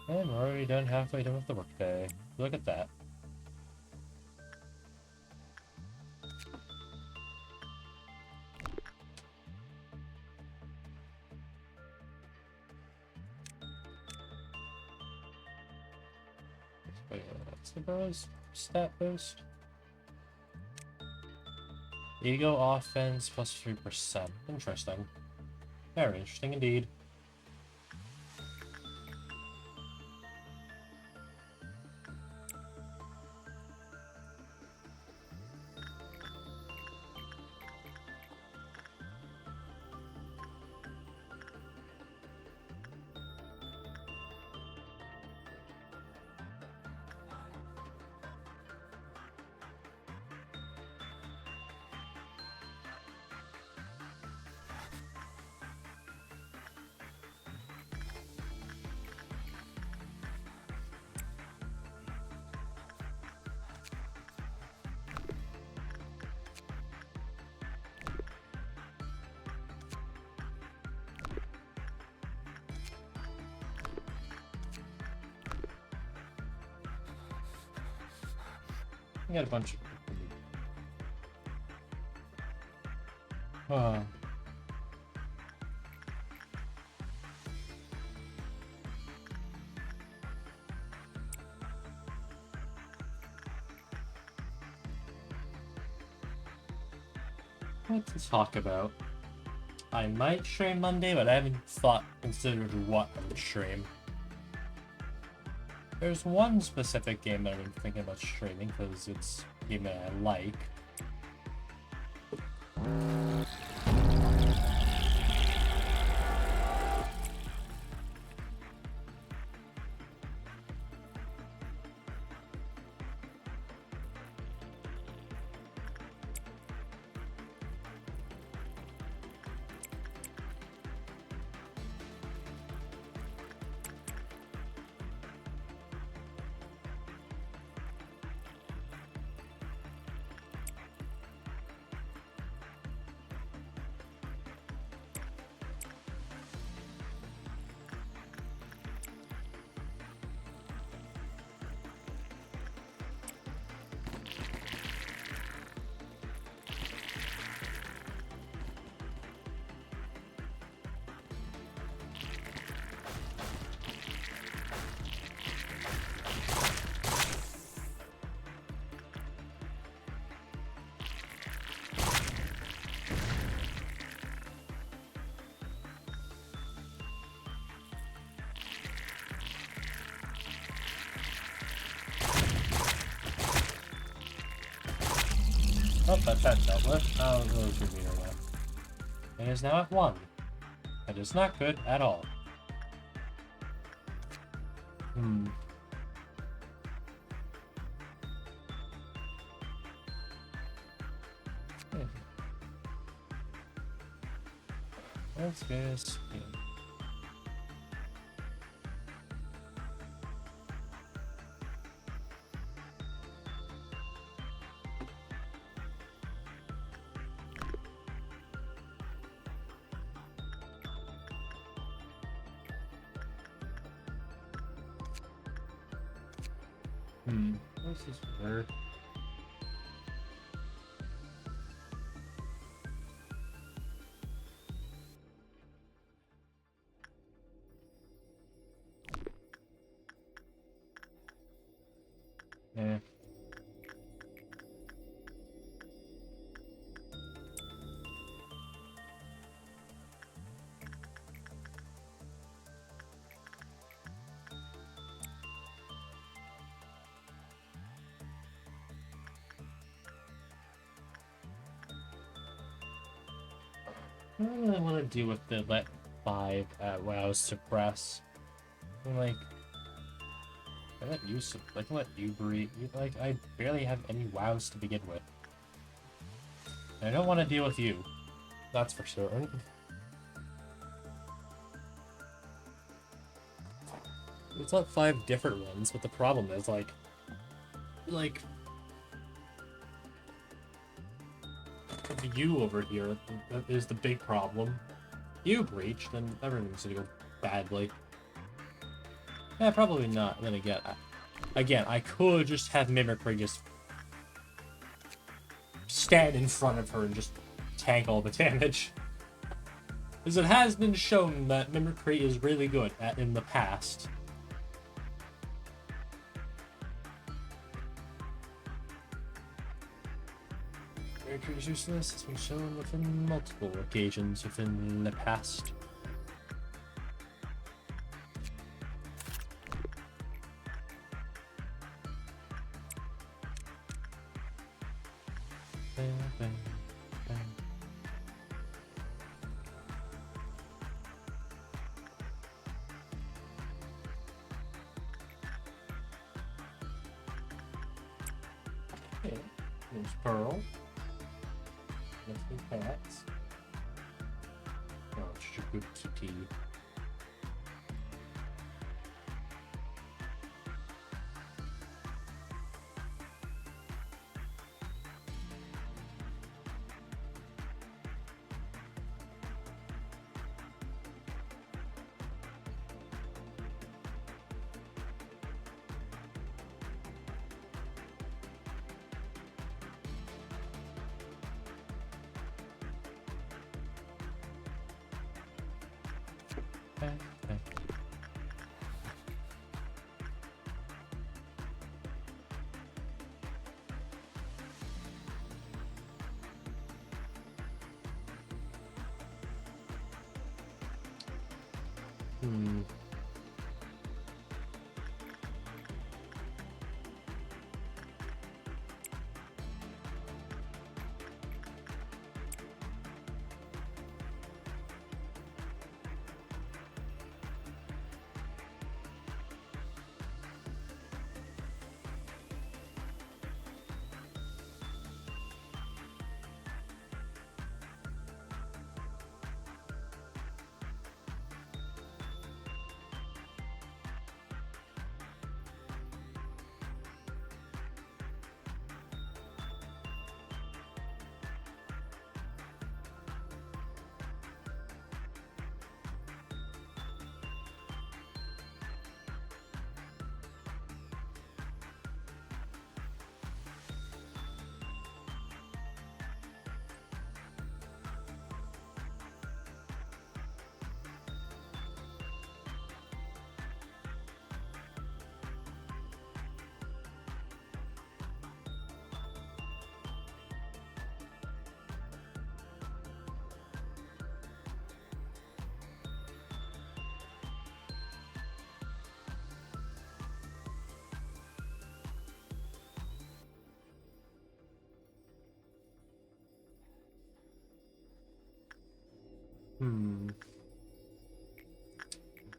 I'm already halfway done with the workday. Look at that. What's the bros stat boost? Ego offense plus 3%. Interesting. Very interesting indeed. I got a bunch of what to talk about. I might stream Monday, but I haven't considered what I would stream. There's one specific game that I've been thinking about streaming because it's a game that I like. Oh, that's dealt with. Oh, those would be that. It is now at 1. That is not good at all. Let's get a spin. This is weird. Yeah. I don't really want to deal with the let 5 WoW suppress. I'm like, I can let you breathe. Like, I barely have any WoWs to begin with. And I don't want to deal with you. That's for certain. It's not 5 different ones, but the problem is, like, you over here is the big problem. You breach, then everything's gonna go badly. Yeah, probably not. Then again, I could just have Mimicry just stand in front of her and just tank all the damage. Because it has been shown that Mimicry is really good in the past. Mimicry's useless has been shown within multiple occasions within the past. Okay, there's Pearl. Nothing cats. Oh, it's such a good kitty.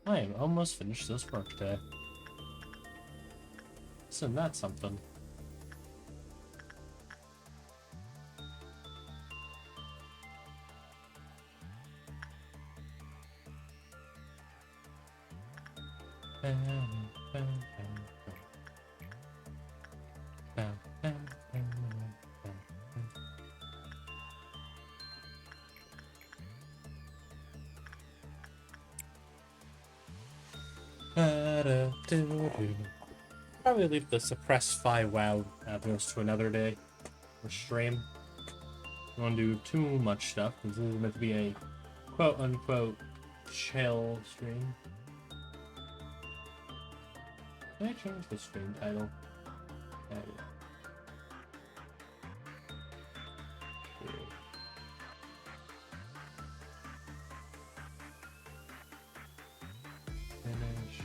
I am almost finished this workday. Isn't that something? Probably leave the suppress 5 WoW admirals to another day or stream. I don't want to do too much stuff because this is meant to be a quote unquote chill stream. Can I change the stream title? Yeah. Finish.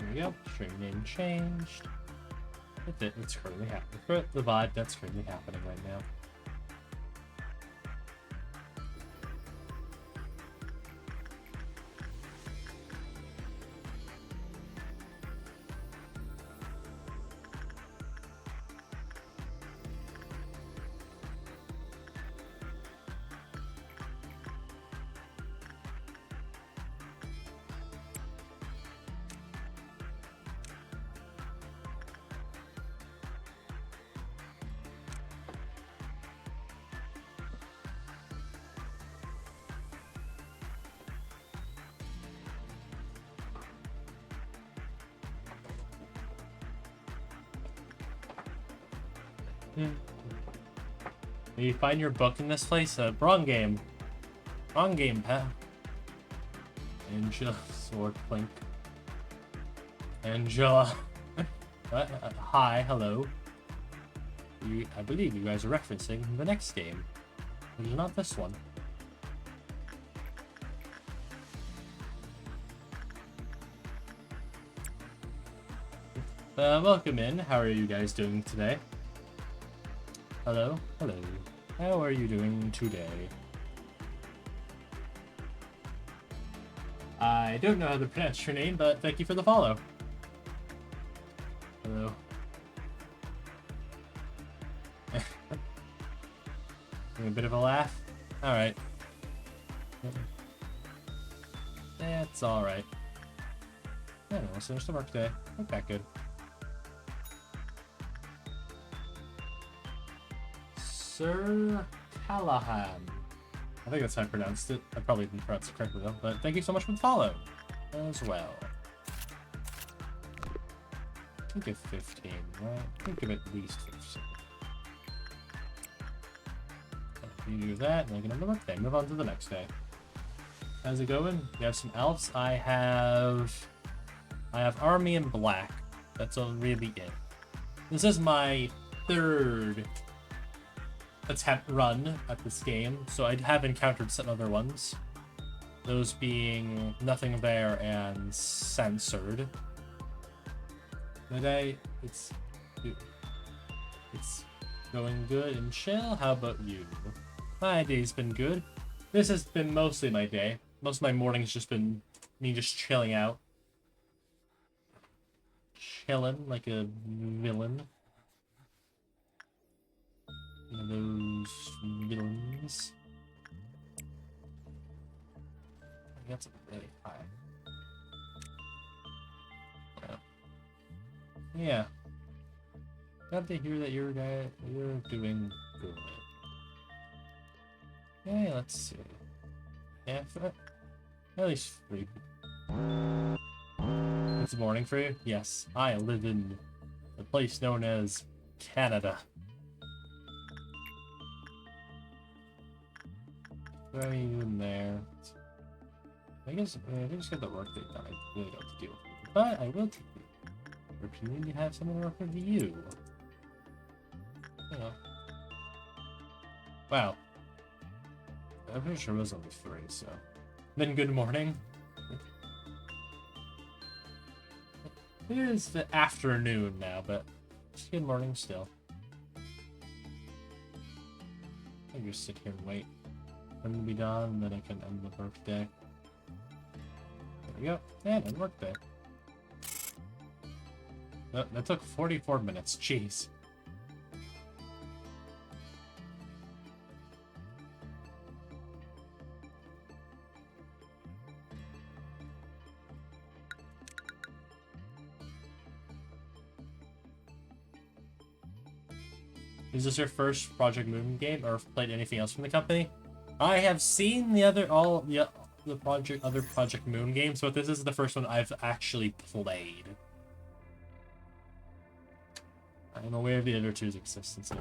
There we go. Stream name changed. That's it. It's currently happening. For the vibe that's currently happening right now. You find your book in this place? Wrong game. Wrong game, pal. Angela, sword plink. Angela. Hi, hello. I believe you guys are referencing the next game, which is not this one. Welcome in. How are you guys doing today? Hello? Hello. How are you doing today? I don't know how to pronounce your name, but thank you for the follow. Hello. A bit of a laugh? Alright. That's alright. I don't know, let's finish the work day. Okay, good. Sir Callahan. I think that's how I pronounced it. I probably didn't pronounce it correctly though, but thank you so much for the follow as well. I think of 15, right? I think of at least 15. You do that, and I can have another thing. Move on to the next day. How's it going? You have some elves. I have Army in Black. That's really it. This is my third attempt run at this game, so I have encountered some other ones. Those being Nothing There and Censored. Today, it's going good and chill. How about you? My day's been good. This has been mostly my day. Most of my morning's just been me just chilling out. Chilling like a villain. One of those villains. That's really high. Yeah. Glad to hear that you're doing good. Okay, let's see. Yeah, at least 3. It's morning for you? Yes, I live in a place known as Canada. What are you doing there? I guess I just get the work they done. I really don't have to deal with it. But I will take the opportunity to have someone work with you. You know. Wow. I'm pretty sure it was only 3, so. Then good morning. It is the afternoon now, but it's good morning still. I just sit here and wait. I'm gonna be done, and then I can end the workday. There we go. And end workday. That took 44 minutes. Jeez. Is this your first Project Moon game, or played anything else from the company? I have seen the other other Project Moon games, but this is the first one I've actually played. I'm aware of the other two's existence.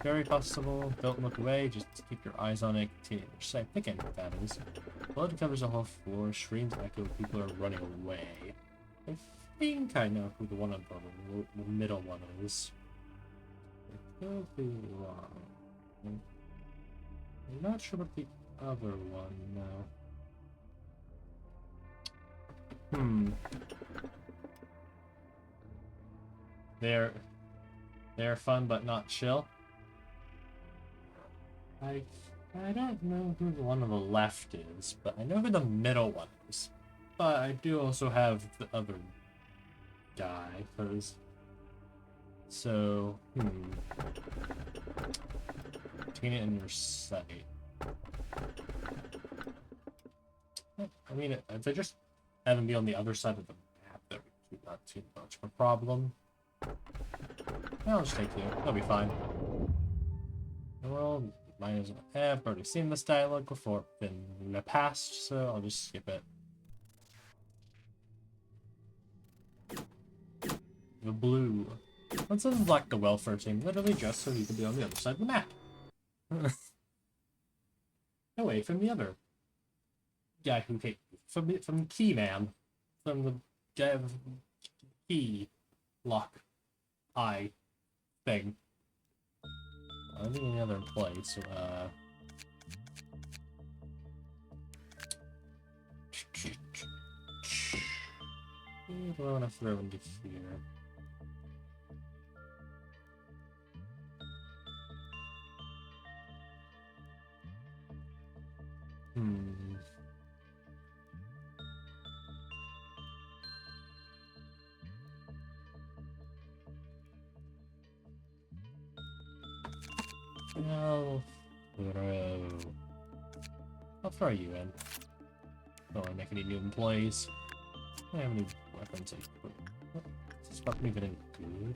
Very possible. Don't look away. Just keep your eyes on it. Continue your sight. Think any that is. Blood covers the whole floor. Screams echo. People are running away. I think I know who the one on the middle one is. I could be wrong. I'm not sure about the other one now. They're fun but not chill. I don't know who the one on the left is, but I know who the middle one is. But I do also have the other guy, cause so taking it in your sight. I mean, if they just have him be on the other side of the map, that would be not too much of a problem. I'll just take you. That'll be fine. Well, mine is. I've already seen this dialogue before in the past, so I'll just skip it. The blue. Let's unlock the welfare team, literally just so you can be on the other side of the map. Away from the other guy who came from the key man, from the guy of key lock eye thing. I don't think any other employee, so what do I want to throw into here? I'll throw you in. Don't want to make any new employees. I don't have any weapons. Is this weapon even any good?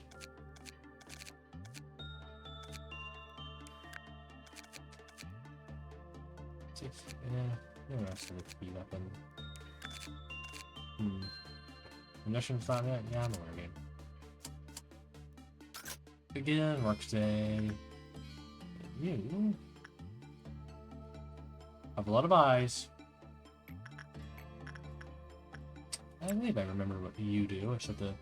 Yeah, the rest of the key weapon. Munitions not yet? Yeah, I'm learning. Again, workday. You have a lot of eyes. I believe I remember what you do. I just have to.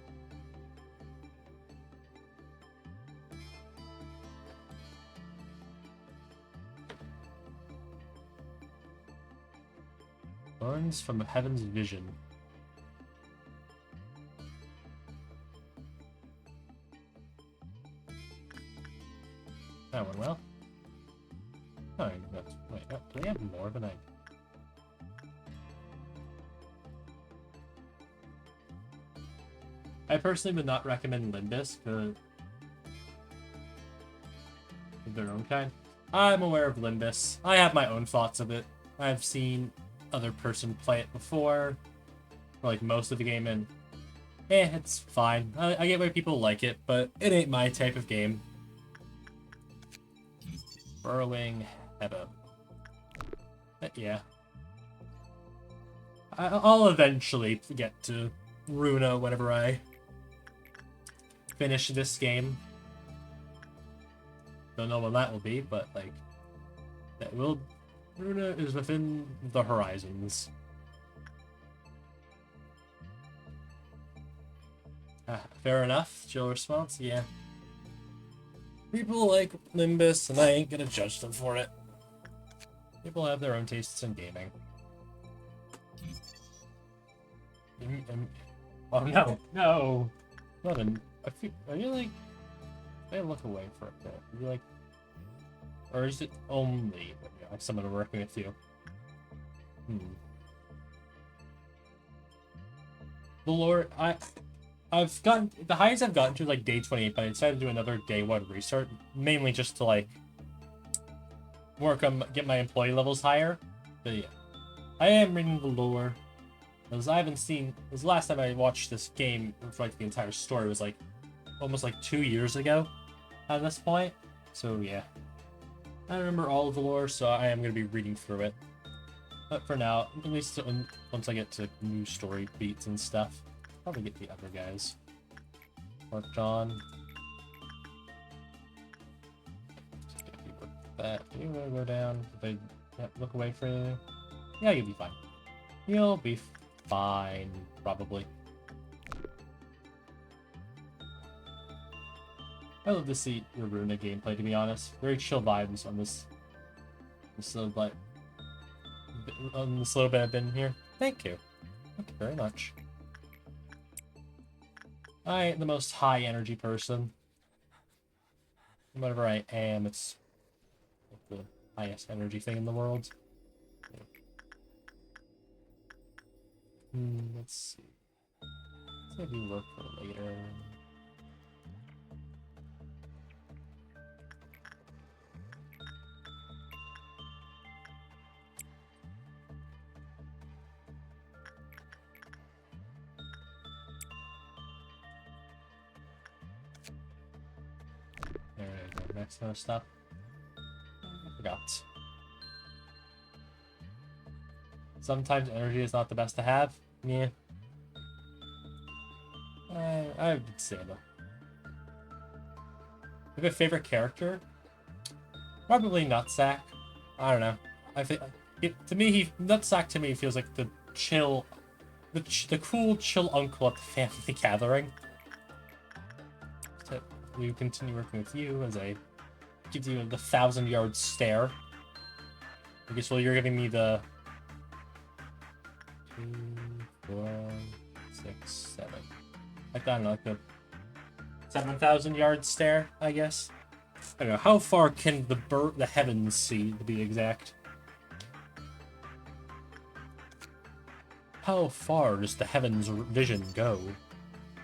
Burns from Heaven's Vision. That went well. Oh, that's, wait, do they have more than I? I personally would not recommend Limbus because of their own kind. I'm aware of Limbus. I have my own thoughts of it. I've seen other person play it before, for like most of the game, and it's fine. I get why people like it, but it ain't my type of game. Burrowing Hebba. Yeah. I'll eventually get to Runa whenever I finish this game. Don't know when that will be, but like that will. Runa is within the horizons. Fair enough. Chill response. Yeah. People like Limbus, and I ain't gonna judge them for it. People have their own tastes in gaming. Oh no, no! Not an. Are you like? I look away for a bit. Are you like? Or is it only when you have someone working with you? The lore, I've gotten the highest I've gotten to like day 28, but I decided to do another day 1 restart, mainly just to like work on get my employee levels higher. But yeah, I am reading the lore because I haven't seen. Because the last time I watched this game for like the entire story was like almost like 2 years ago at this point. So yeah, I remember all of the lore, so I am gonna be reading through it. But for now, at least once I get to new story beats and stuff, probably get the other guys worked on. That you gonna go down? If they look away for you, yeah, you'll be fine. You'll be fine, probably. I love to see your Runa gameplay, to be honest. Very chill vibes on this little bit. On this little bit I've been here. Thank you. Thank you very much. I ain't the most high energy person. Whatever I am, it's the highest energy thing in the world. Let's see. Let's maybe work for later. There we go. Next stuff. I forgot. Sometimes energy is not the best to have. Yeah. I would say though. I have a favorite character? Probably Nutsack. I don't know. I think to me, Nutsack to me feels like the chill, the cool chill uncle at the family gathering. So we continue working with you as I give you the 1,000-yard stare. I guess well, you're giving me the 2, 4, 6, 7. Like I don't know, like the 7,000-yard stare, I guess. I don't know, how far can the heavens see, to be exact? How far does the heavens vision go?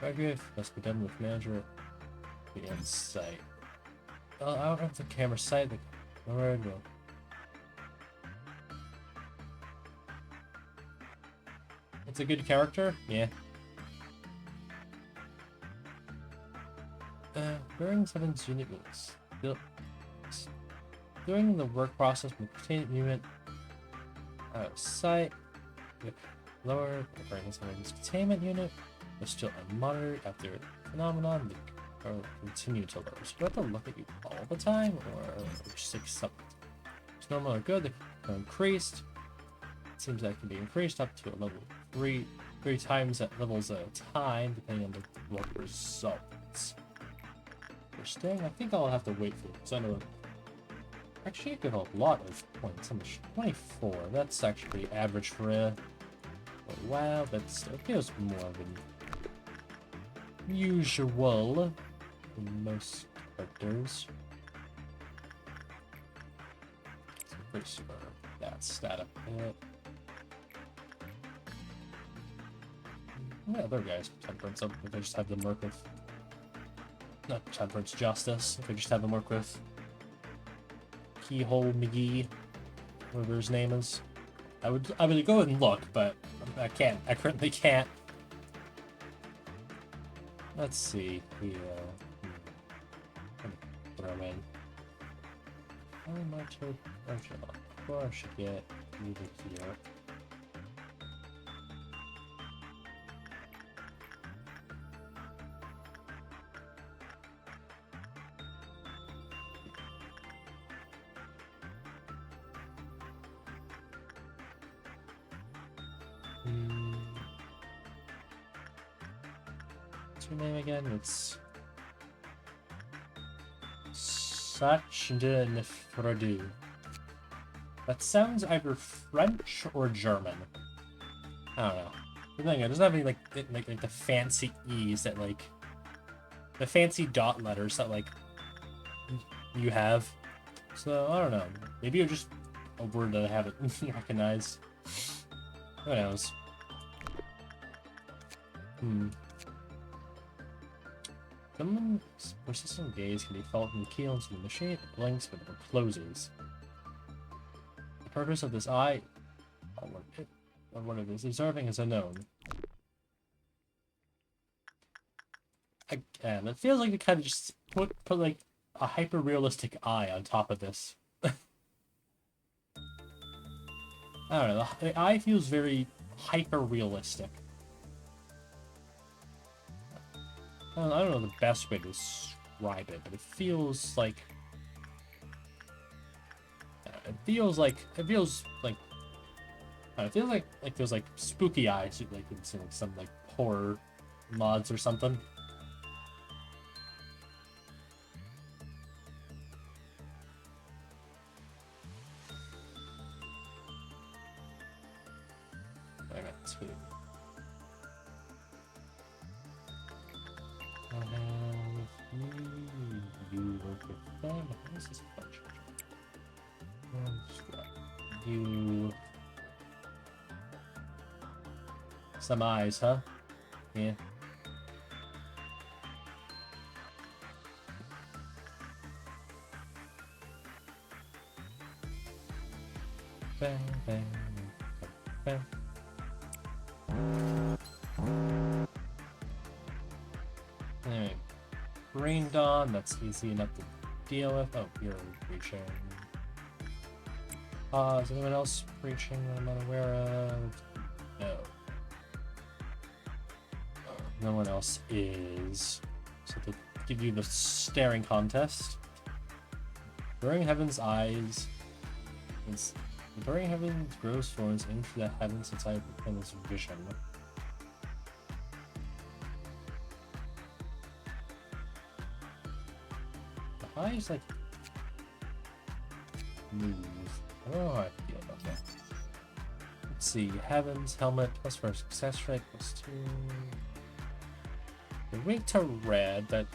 Paragraph must be done with manager in sight. Well, I don't have the camera sight. The word will. It's a good character, yeah. During 7's unit moves. During the work process, with containment unit out of sight. Lower during 7's containment unit was still unmonitored after phenomenon. Or continue to lower. So do I have to look at you all the time, or just accept it? It's normal or good. They're increased. It seems that can be increased up to a level 3 times at levels at a time, depending on the results. For staying, I think I'll have to wait for it, because I know actually I give a lot of points. How much? 24. That's actually pretty average for a while, but still feels more than usual for most characters. So pretty sure that's stat up hit. Yeah, other guys, Temperance up if I just have them work with. Not Temperance, Justice. If I just have them work with Keyhole McGee, whatever his name is. I would go and look, but I can't. I currently can't. Let's see here. Put them in. How much I should get moving here. What's your name again? It's Such de Nefrodu. That sounds either French or German. I don't know. The thing, it doesn't have any like the fancy E's that like the fancy dot letters that like you have. So I don't know. Maybe you're just a word that I haven't recognized. Who knows? Someone's persistent gaze can be felt from the keel into the machine. It blinks but never closes. The purpose of this eye, or what it is observing, is unknown. Again, it feels like they kind of just put like a hyper-realistic eye on top of this. I don't know. The eye feels very hyper-realistic. I don't know the best way to describe it, but it feels like there's like spooky eyes, like in some like horror mods or something. I got 2. What is this bunch? You... Some eyes, huh? Yeah. Bang, bang, bang. Anyway, Green Dawn, that's easy enough to deal with. Oh, you're reaching. Is anyone else reaching that I'm not aware of? No. No one else is. So to give you the staring contest. Burning Heaven's eyes. The Burning Heaven's grows thorns into the heavens inside the planet's vision. The eyes like move. I don't know how I feel about that. Let's see. Heaven's helmet plus for success rate plus 2. You're weak to red, but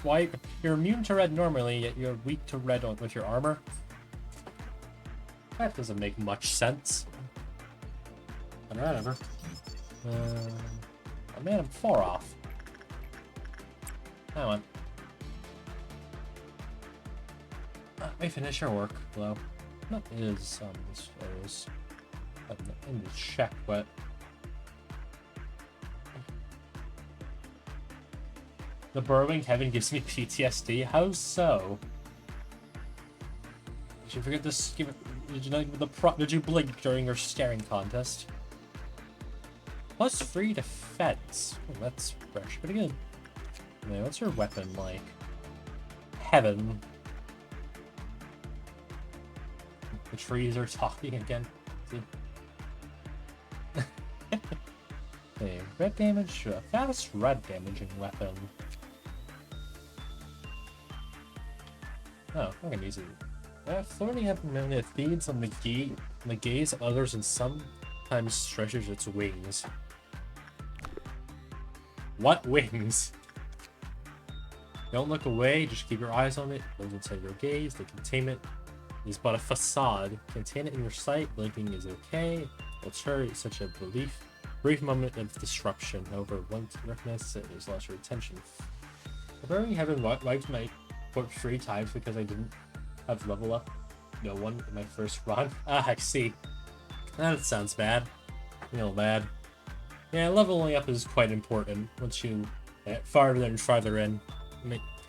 why you're immune to red normally, yet you're weak to red with your armor? That doesn't make much sense. But whatever. Oh man, I'm 4 off. Hang on. Let me finish your work, though. That is this is in the check, but the burrowing heaven gives me PTSD. How so? Did you forget this? Did you not give the Did you blink during your staring contest? Plus 3 defense. Oh, that's fresh. Pretty good. Anyway, what's your weapon like? Heaven. The trees are talking again. Okay, red damage. Fast red damaging weapon. Oh, I can use it. Floating heaven, it feeds on the gaze of others and sometimes stretches its wings. What wings? Don't look away, just keep your eyes on it. Live inside your gaze. The containment is but a facade. Contain it in your sight. Blinking is okay. Ulterior such a brief moment of disruption. However, once recognized it, there's lost your attention. The burning heaven wiped my foot 3 times because I didn't have level up. No one in my first run. Ah, I see. That sounds bad. Real bad. Yeah, leveling up is quite important once you get farther and farther in.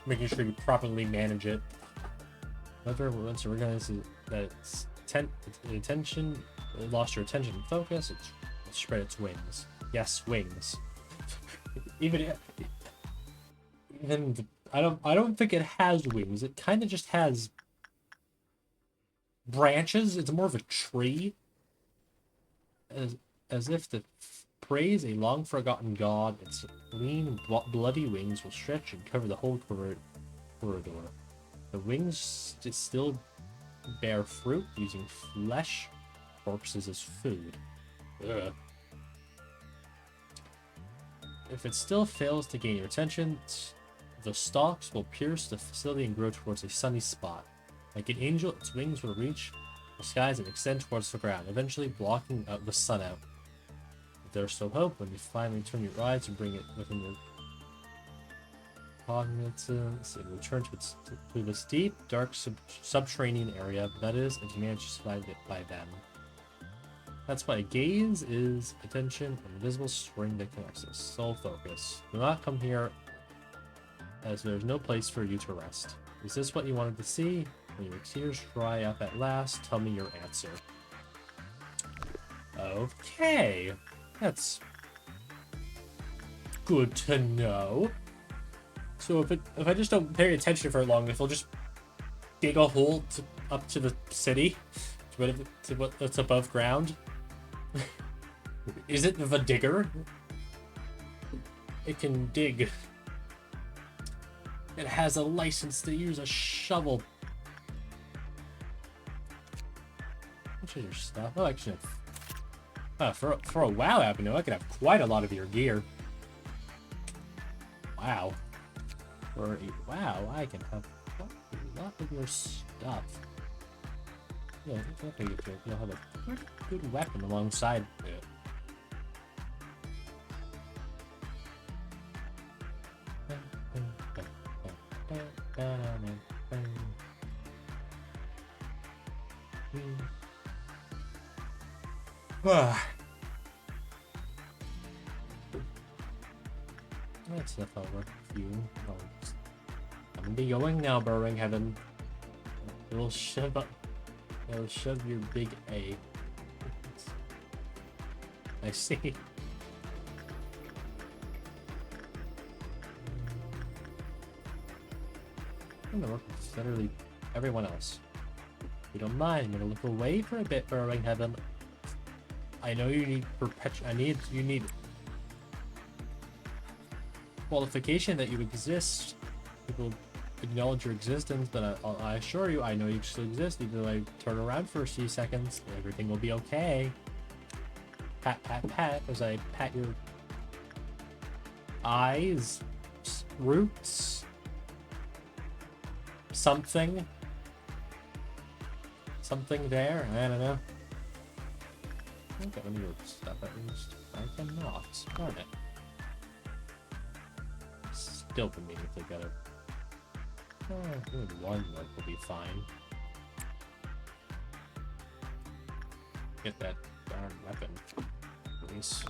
Making sure you properly manage it. However, once you recognize that it's attention, it lost your attention and focus, it's spread its wings. Yes, wings. I don't think it has wings. It kind of just has branches. It's more of a tree. As if to praise a long forgotten god, its lean, bloody wings will stretch and cover the whole corridor. The wings still bear fruit, using flesh corpses as food. Ugh. If it still fails to gain your attention, the stalks will pierce the facility and grow towards a sunny spot. Like an angel, its wings will reach the skies and extend towards the ground, eventually blocking the sun out. If there's still hope, when you finally turn your eyes and bring it within your cognizance, it will return to this deep, dark subterranean area, but that is, if you manage to survive it by then. That's why gaze is attention, an invisible string that connects us. Sole focus. Do not come here, as there's no place for you to rest. Is this what you wanted to see? When your tears dry up at last, tell me your answer. Okay. That's good to know. So if I just don't pay attention for long, if I'll just dig a hole up to the city, to what's above ground. Is it the digger? It can dig. It has a license to use a shovel. Which is your stuff? Oh, actually, for a WoW avenue, I could have quite a lot of your gear. Wow. For a wow, I can have a lot of your stuff. Yeah, definitely you'll have a pretty good weapon alongside it. That's enough I'll work with you. I'm gonna be going now, Burrowing Heaven. It'll shove your big A. I see. I'm gonna work with literally everyone else. If you don't mind, I'm gonna look away for a bit, Burrowing Heaven. I know you need you need qualification that you exist. People acknowledge your existence, but I assure you, I know you still exist. Even though I turn around for a few seconds, everything will be okay. Pat, pat, pat, as I pat your eyes, roots, something there. I don't know. I don't get any of your stuff at least. I cannot. Darn it. Still conveniently get it. Good, one work will be fine. Get that darn weapon, please.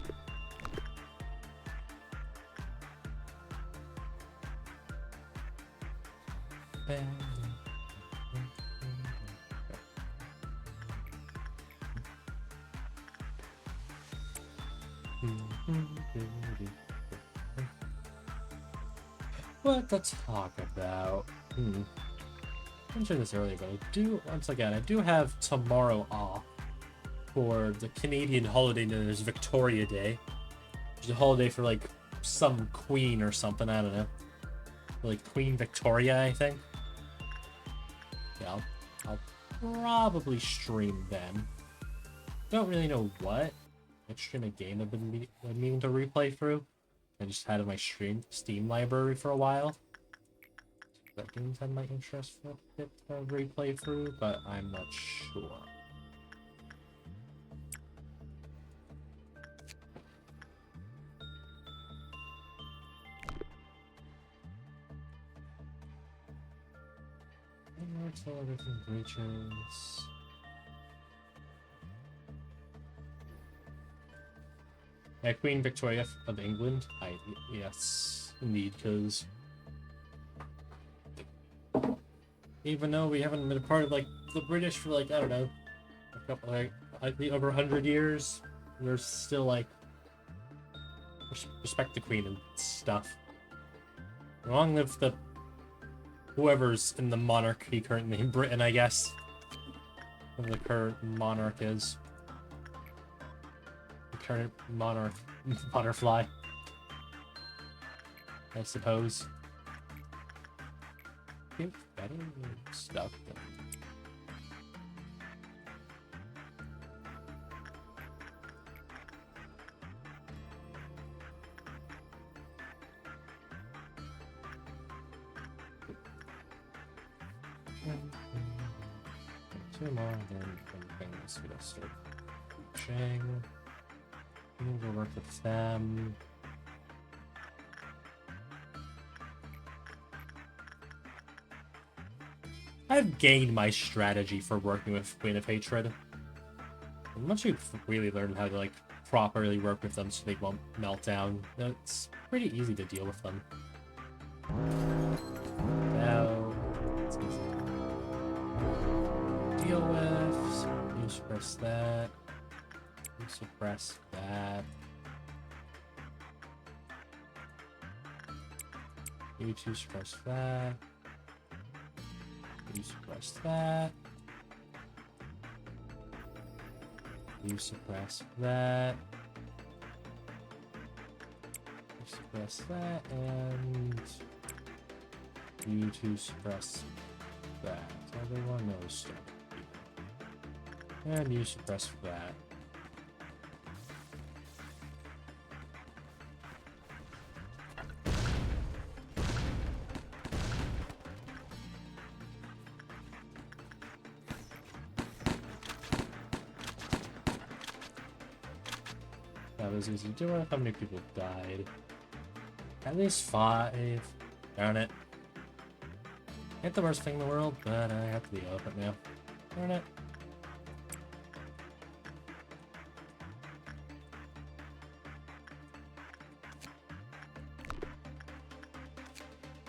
What to talk about? I mentioned this earlier, but I do have tomorrow off for the Canadian holiday known as Victoria Day, which is a holiday for like some queen or something. I don't know, like Queen Victoria, I think. Yeah, I'll probably stream then. Don't really know what. I stream a game I've been meaning to replay through. I just had in my Steam library for a while. That games had my interest for a bit to replay through, but I'm not sure. Immortal different creatures. Yeah, Queen Victoria of England. Yes, indeed, because even though we haven't been a part of like the British for like I don't know, a couple like over 100 years, we're still like respect the Queen and stuff. Long live the whoever's in the monarchy currently in Britain, I guess. Whoever the current monarch is. Current monarch butterfly, I suppose. Give better stuff. Two more, then things will start pushing. We'll work with them. I've gained my strategy for working with Queen of Hatred. Once you've really learned how to like properly work with them so they won't melt down, it's pretty easy to deal with them. Now, it's easy to deal with. So you suppress that. You suppress that. You two suppress that. You suppress that. You suppress that. You suppress that, and you two suppress that. Everyone knows stuff. And you suppress that. was easy to do. How many people died? At least 5. Darn it. Ain't the worst thing in the world, but I have to deal with it now. Darn it.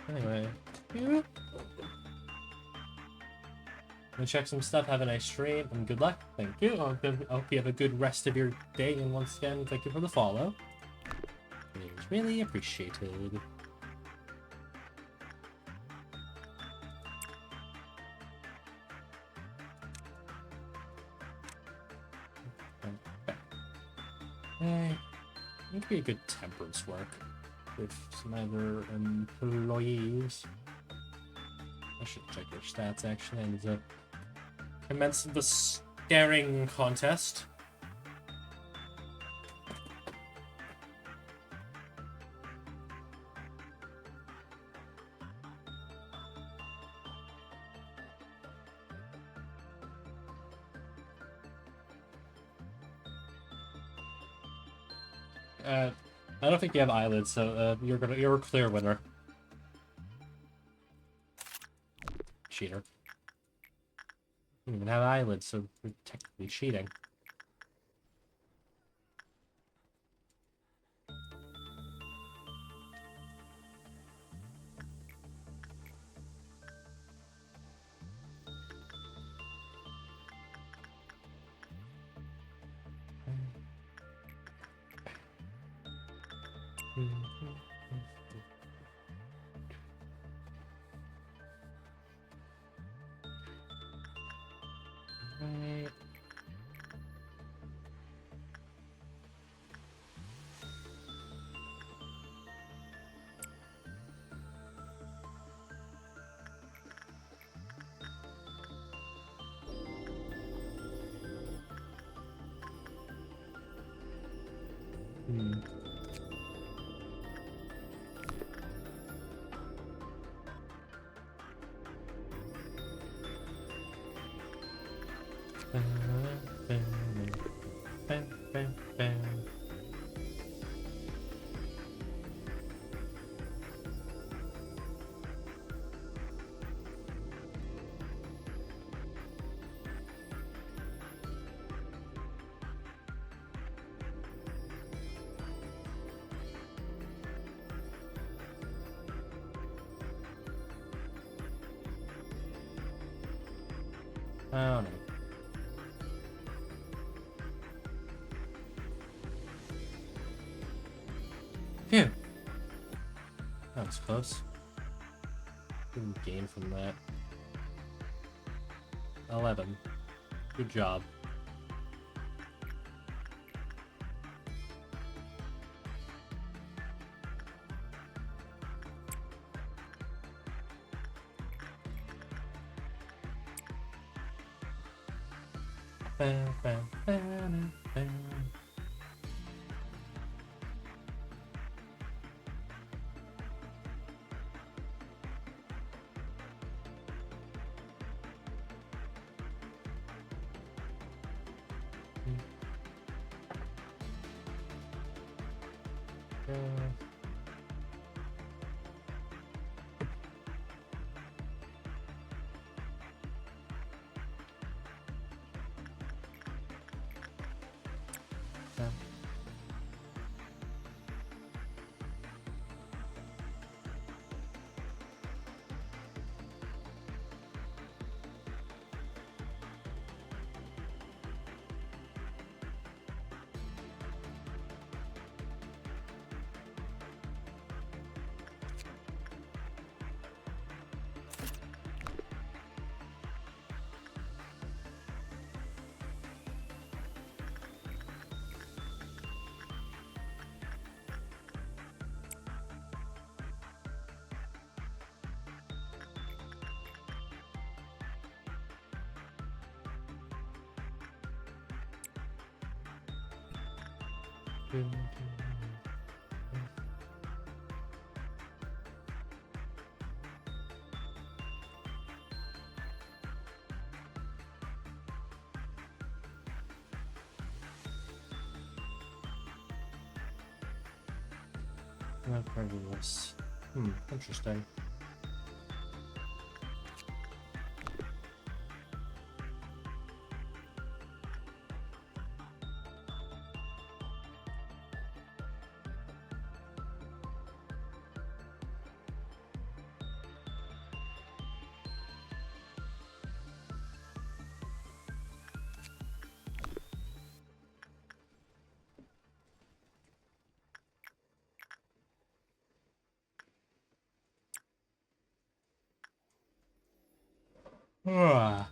Anyway. Yeah. Gonna check some stuff, have a nice stream, and good luck. Thank you. I hope you have a good rest of your day, and once again, thank you for the follow. It is really appreciated. Hey, it could be a good temperance work with some other employees. I should check your stats actually. I need to commence the staring contest. I don't think you have eyelids, so you're a clear winner. Cheater. You don't even have eyelids, so you're technically cheating. Right. Oh no. Phew. That was close. Didn't gain from that. 11. Good job. Bam, bam, bam, bam. Not prejudice. Interesting. Ah.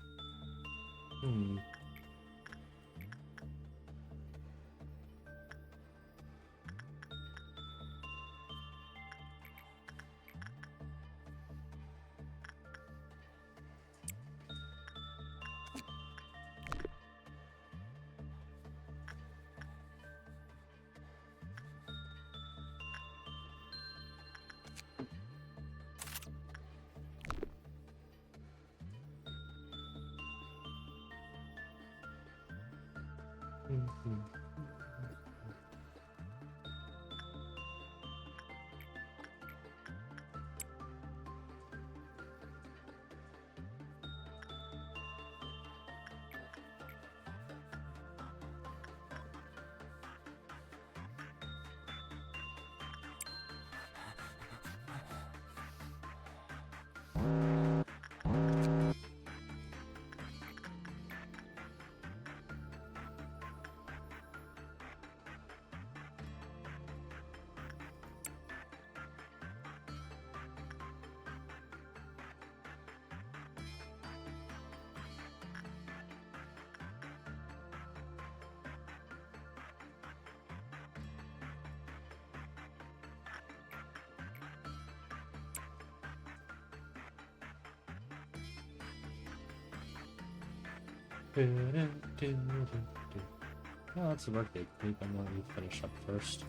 Oh, that's a birthday cake. I'm going to finish up first.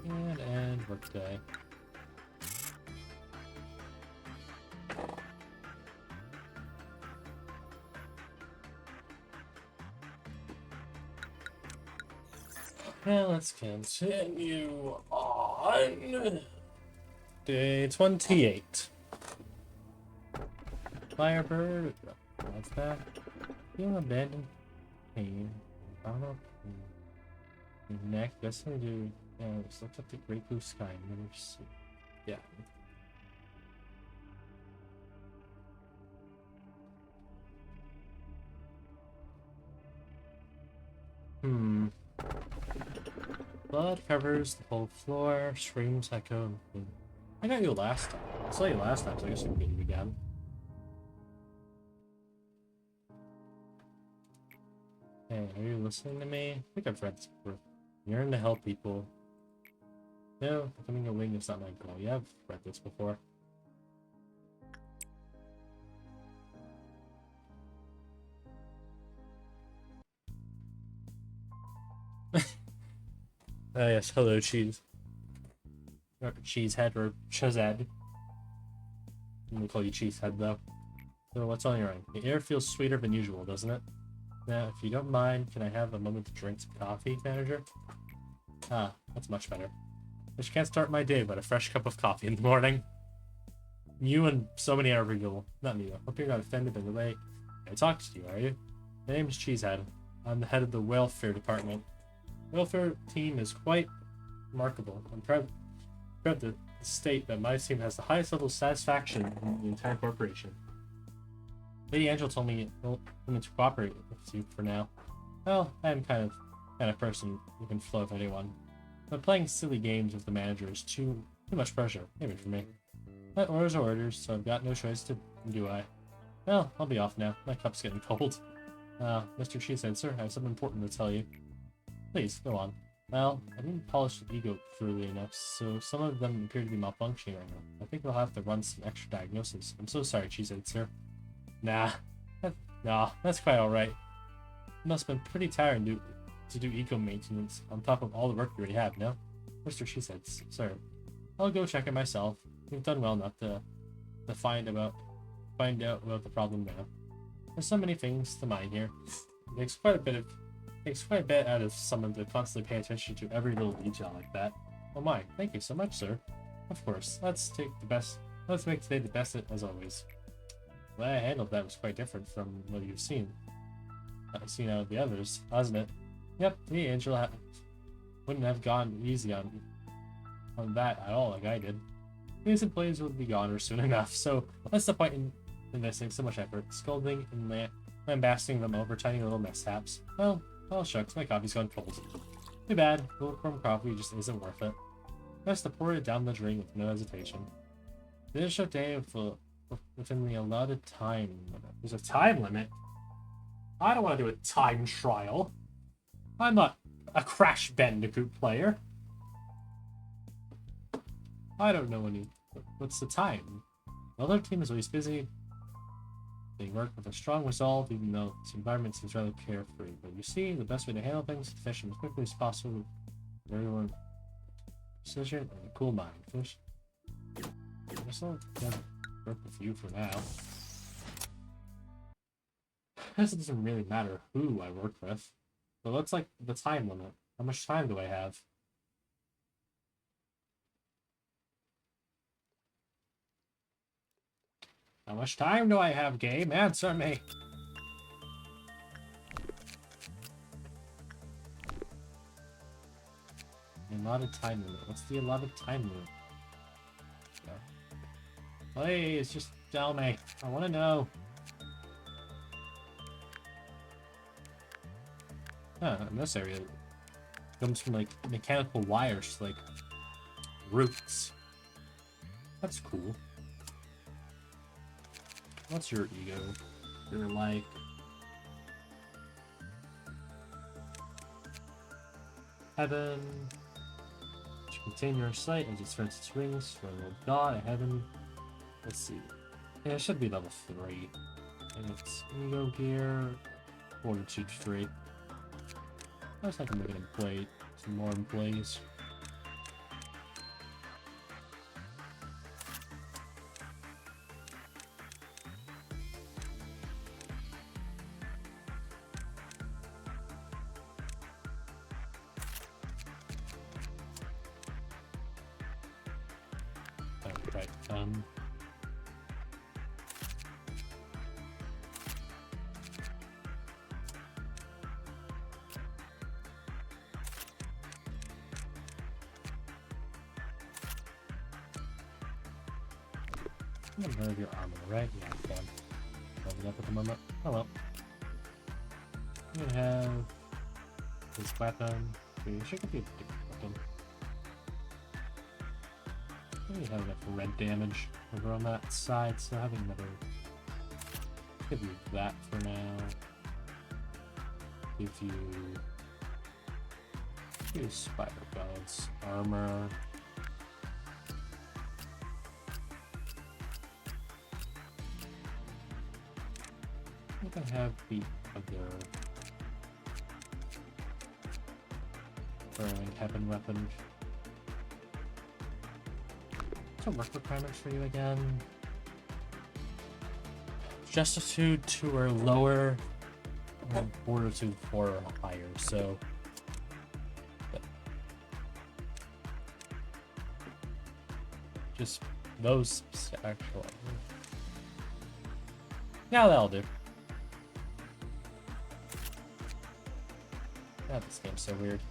And end workday. Now let's continue on. Day 28. Firebird. What's that? Feel abandoned. Pain. Donald. Neck. Guess I do. Yeah, just looked up the great blue sky. Never see. Yeah. Blood covers the whole floor. Screams echo. I got you last time. I saw you last time, so I guess I can get you again. Hey, are you listening to me? I think I've read this before. Yearn to help people. No, becoming a wing is not my goal. Yeah, I've read this before. Yes, hello, cheese. Or cheesehead or chazed. I'm gonna call you cheesehead though. So what's on your end? The air feels sweeter than usual, doesn't it? Now, if you don't mind, can I have a moment to drink some coffee, manager? Ah, that's much better. I just can't start my day without a fresh cup of coffee in the morning. You and so many other people, not me, I hope you're not offended by the way I talked to you, are you? My name is Cheesehead. I'm the head of the welfare department. The welfare team is quite remarkable. I'm proud to state that my team has the highest level of satisfaction in the entire corporation. Lady Angel told me to cooperate with you for now. Well, I am kind of person who can flow with anyone. But playing silly games with the manager is too much pressure, even for me. But orders are orders, so I've got no choice to do I. Well, I'll be off now. My cup's getting cold. Mr. Cheesehead, sir, I have something important to tell you. Please, go on. Well, I didn't polish the ego thoroughly enough, so some of them appear to be malfunctioning right now. I think we'll have to run some extra diagnosis. I'm so sorry, Cheesehead, sir. Nah, that's quite alright. It must have been pretty tiring to do eco maintenance on top of all the work we already have, no? Mr. Cheesehead, sir. I'll go check it myself. We've done well enough to find out about the problem now. There's so many things to mind here. It takes quite a bit of Takes quite a bit out of someone to constantly pay attention to every little detail like that. Oh my, thank you so much, sir. Of course, let's make today the best as always. The way I handled that was quite different from what you've seen. I've seen out of the others, hasn't it? Yep, the angel wouldn't have gone easy on that at all like I did. These employees would be gone soon enough, so what's the point in investing so much effort, scolding and lambasting them over tiny little mishaps? Well, shucks, my coffee's gone cold. Too bad, cold coffee just isn't worth it. Best to pour it down the drain with no hesitation. Finish a day within the allotted time limit. There's a time limit? I don't want to do a time trial. I'm not a Crash Bandicoot player. I don't know what's the time? Well, their team is always busy. They work with a strong resolve, even though this environment seems rather carefree. But you see, the best way to handle things is to finish them as quickly as possible. Everyone, precision and a cool mind. Finish. This will work with you for now. I guess it doesn't really matter who I work with. But what's like the time limit? How much time do I have? How much time do I have, game? Answer me! The allotted time limit. What's the allotted time limit? No. Please, just tell me. I want to know. Huh, in this area, it comes from, like, mechanical wires, like, roots. That's cool. What's your ego? You're like... Heaven. To contain your sight as it spreads its wings for a god, a heaven. Let's see. Yeah, it should be level 3. And it's ego gear. Fortitude 3. I was thinking we could employ some more employees. Right. I'm gonna remove your armor, right? Yeah, I'm done. Leveled up at the moment. Oh well. I'm gonna have this weapon. We should get the different weapon. We have enough red damage over on that side, so having another. Give you that for now. Give you spider guards, armor. I think I have the other burning heaven weapon. What's the work requirements for you again? Justitude 2 or lower, and Fortitude 4 or higher, so... Just those actual... Yeah, that'll do. God, this game's so weird.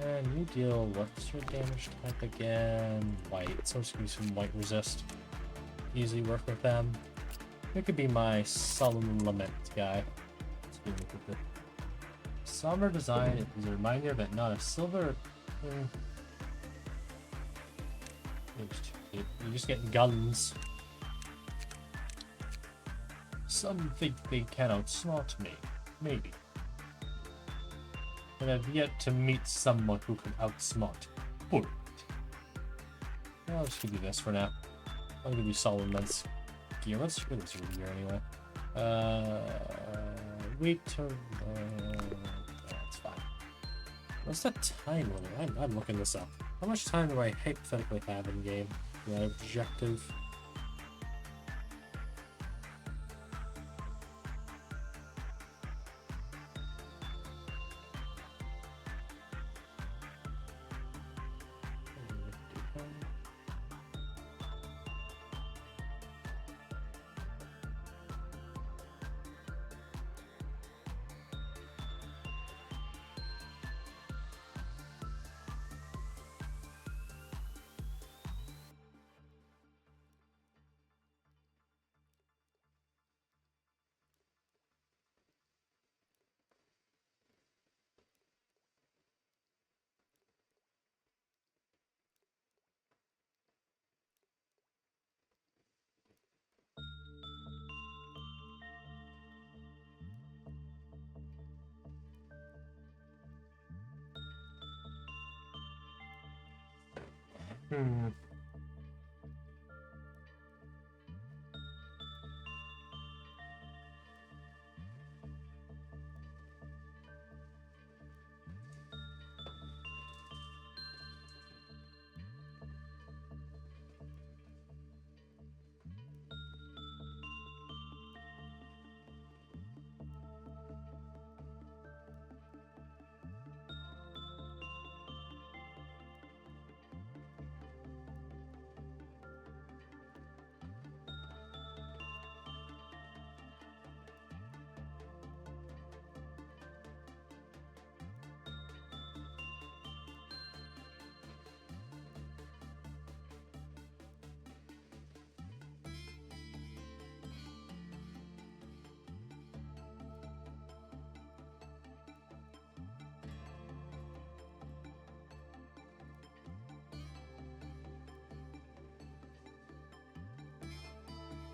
And you deal, what's your damage type again? White, so it's gonna be some white resist. Easy work with them. It could be my Sullen Lament guy. Let's look at the somber design is a reminder that not a silver... You're just getting guns. Some think they can outsmart me. Maybe. But I've yet to meet someone who can outsmart Bullet. I'll just give you this for now. I'll give you Solomon's gear. Let's get this gear anyway. Wait till... that's fine. What's the time limit? I'm looking this up. How much time do I hypothetically have in game? The objective. Hmm.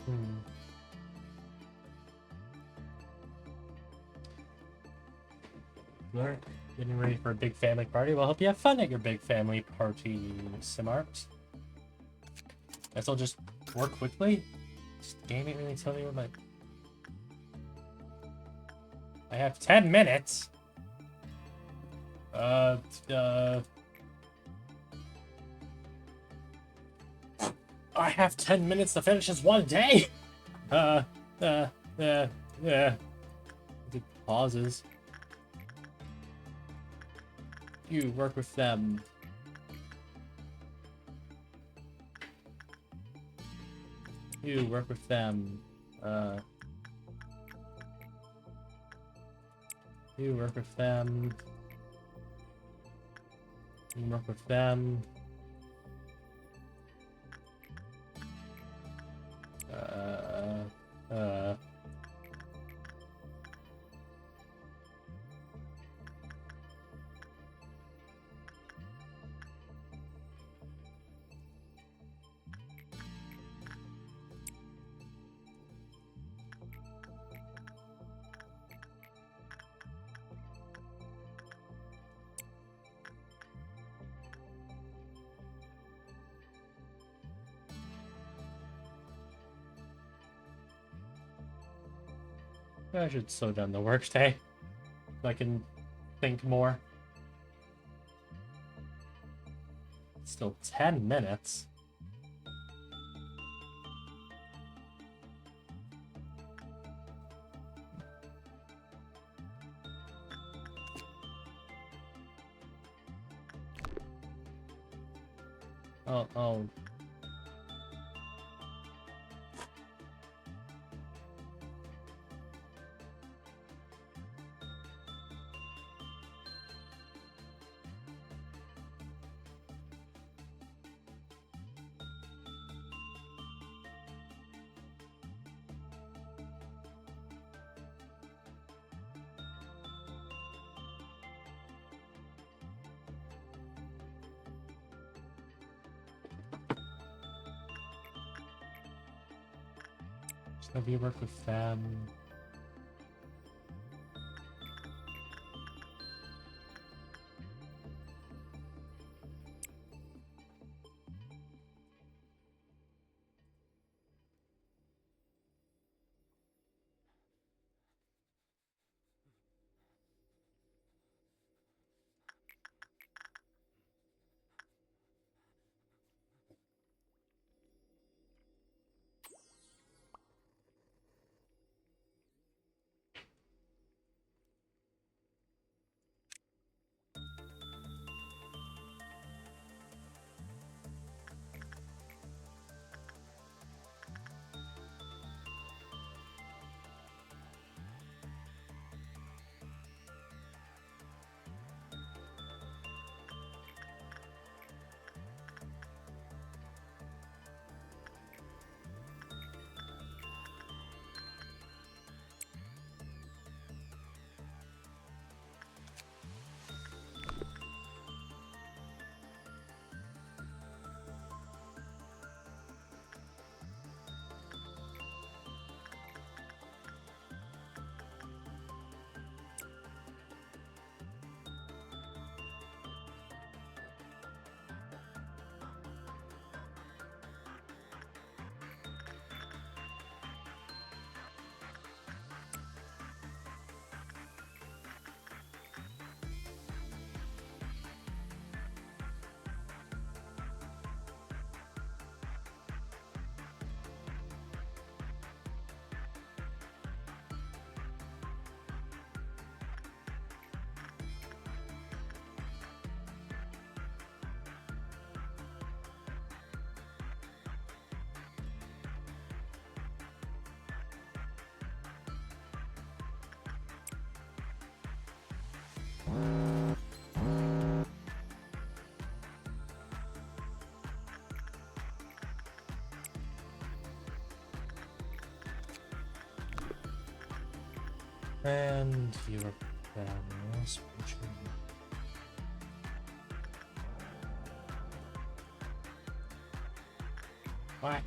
Hmm. Alright, getting ready for a big family party. Well, hope you have fun at your big family party, Simart. Guess I'll just work quickly. This game ain't really telling me what my... I have 10 minutes. I have 10 minutes to finish this one day. Uh, uh, yeah. It pauses. You work with them. You work with them. You work with them. You work with them. Uh. I should slow down the workday so I can think more. Still 10 minutes. Oh. Have you worked with them? And your balance. What?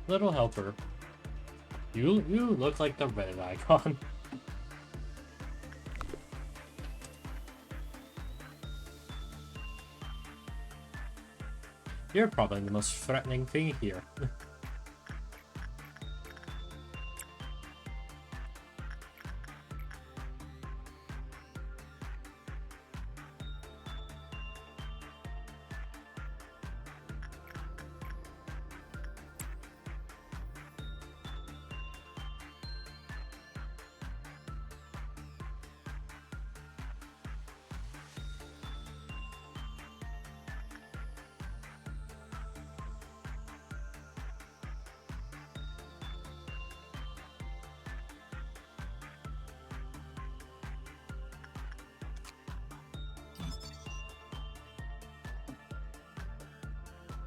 Little helper. You look like the Reddit icon. You're probably the most threatening thing here.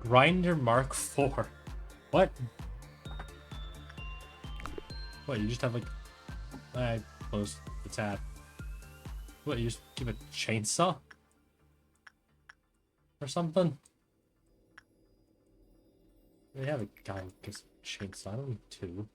Grinder Mark IV. What? What, you just have like... I close the tab. What, you just keep a chainsaw? Or something? They have a guy who gets a chainsaw. I don't need two.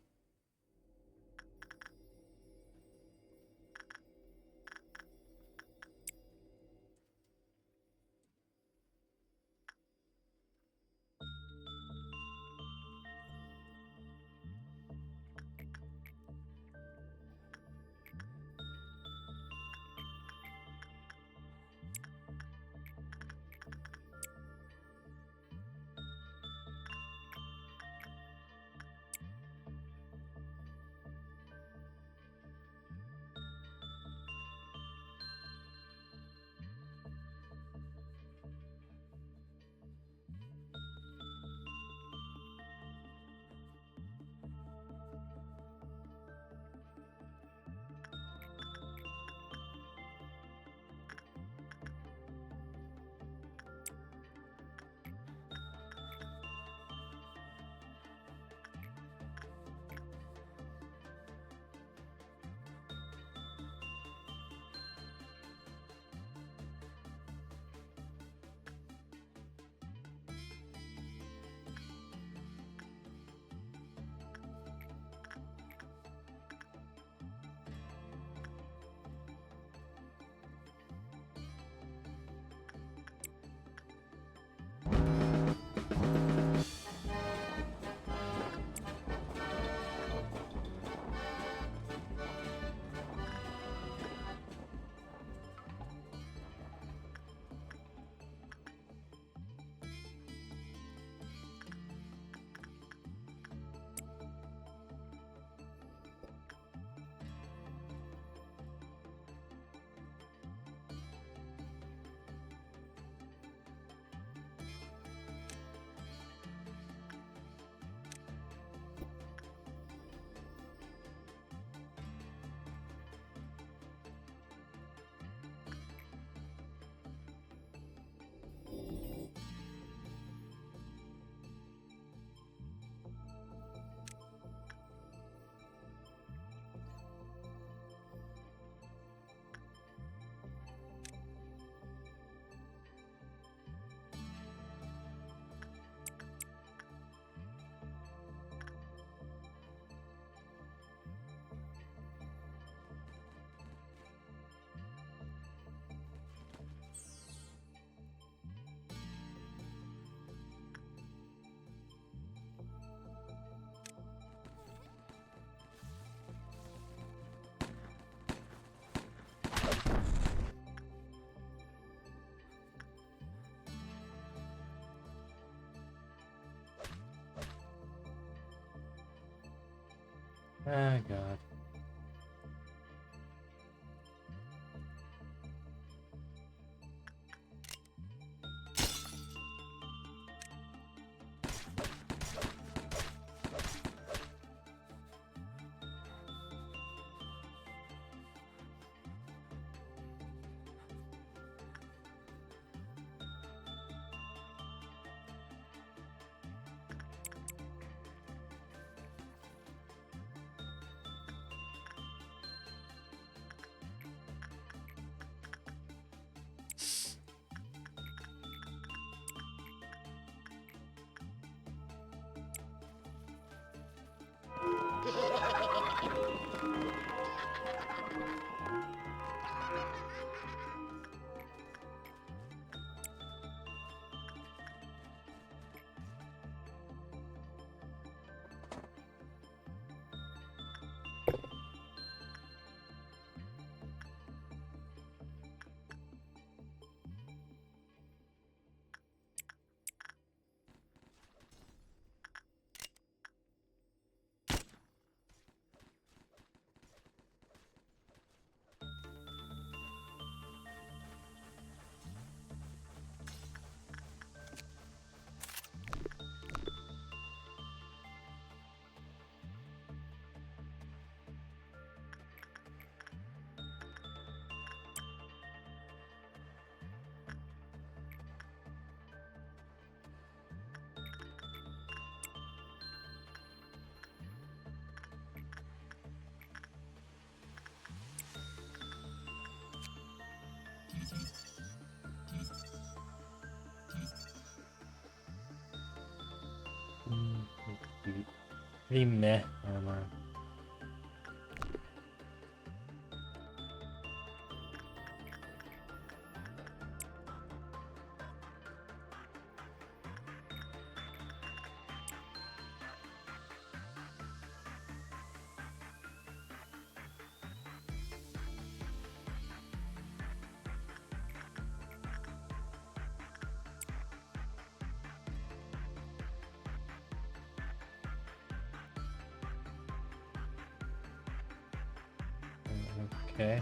Ah, God. Pretty meh armor. Okay.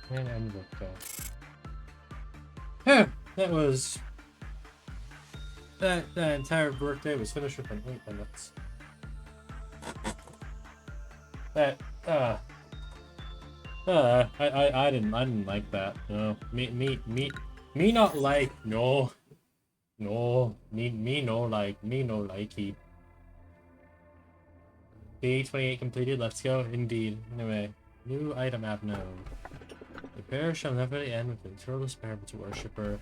And end book though. That was that entire workday was finished within 8 minutes. That I didn't like that. No, me not like no. No, me no likey. Day 28 completed, let's go. Indeed. Anyway, new item app now. The bear shall never end with eternal despair but to worshipper.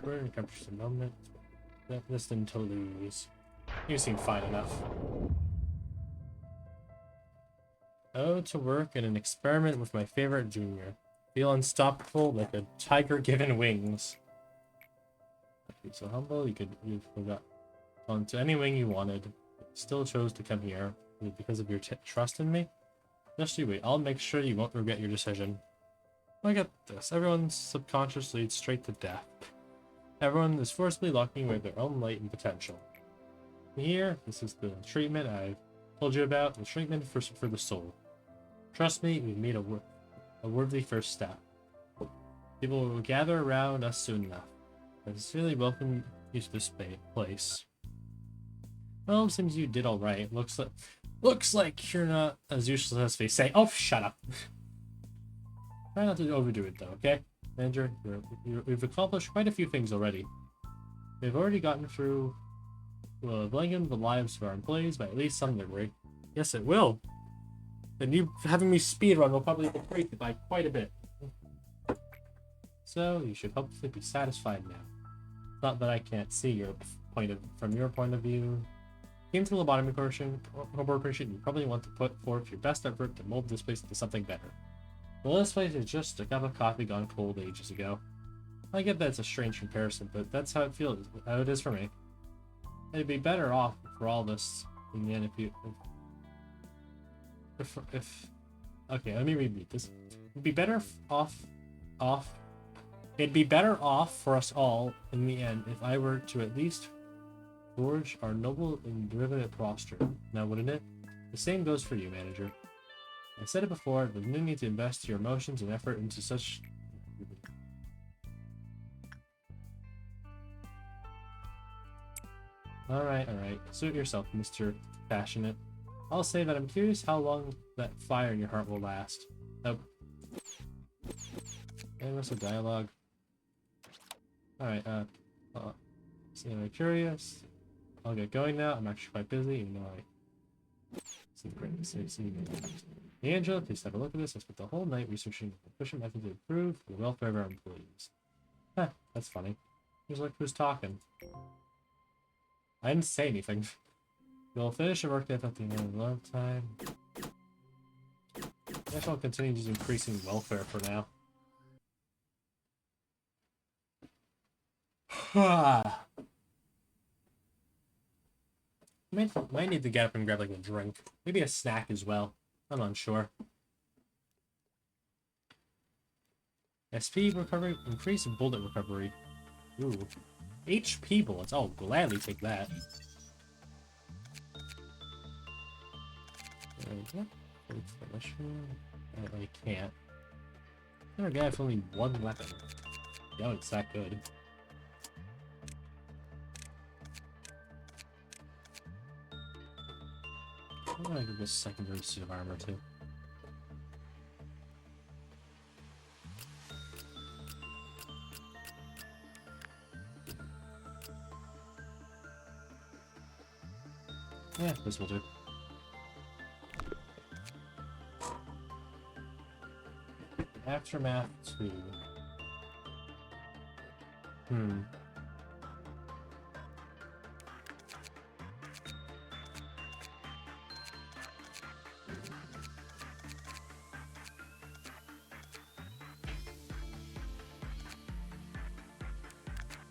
Burn and captures the moment. Destined to lose. You seem fine enough. Oh, to work in an experiment with my favorite junior. Feel unstoppable like a tiger given wings. Be so humble, you forgot onto any wing you wanted. Still chose to come here because of your trust in me. Just you wait. I'll make sure you won't regret your decision. I get this. Everyone's subconscious leads straight to death. Everyone is forcibly locking away their own light and potential. Here, this is the treatment I've told you about. The treatment for the soul. Trust me, we've made a worthy first step. People will gather around us soon enough. I sincerely welcome you to this place. Well, it seems you did all right. Looks like you're not as useless as they say. Oh, shut up. Try not to overdo it, though, okay? Manager, we've accomplished quite a few things already. We've already gotten through, lengthened the lives of our employees by at least some degree. Yes, it will. And you having me speedrun will probably increase it by quite a bit. So, you should hopefully be satisfied now. Not that I can't see your from your point of view. Came to the Lobotomy Corporation, you probably want to put forth your best effort to mold this place into something better. Well, this place is just a cup of coffee gone cold ages ago. I get that it's a strange comparison, but that's how it is for me. It'd be better off for all this in the end if okay, let me repeat this. It'd be better It'd be better off for us all in the end if I were to at least forge our noble and derivative roster. Now, wouldn't it? The same goes for you, manager. I said it before, there's no need to invest your emotions and effort into such... Alright. Suit yourself, Mr. Passionate. I'll say that I'm curious how long that fire in your heart will last. Oh. And what's the dialogue? Alright, so I'm curious. I'll get going now. I'm actually quite busy, even though I... Angela, please have a look at this. I spent the whole night researching efficient methods to improve the welfare of our employees. Huh, that's funny. Who's talking? I didn't say anything. We'll finish the workday at the end of a long time. I guess I'll continue just increasing welfare for now. Might need to get up and grab like a drink. Maybe a snack as well. I'm unsure. SP recovery, increase bullet recovery. Ooh. HP bullets. I'll gladly take that. I can't. Another guy with only one weapon. Yeah, it's that good. I'm gonna give this secondary suit of armor too. Yeah, this will do. Aftermath 2.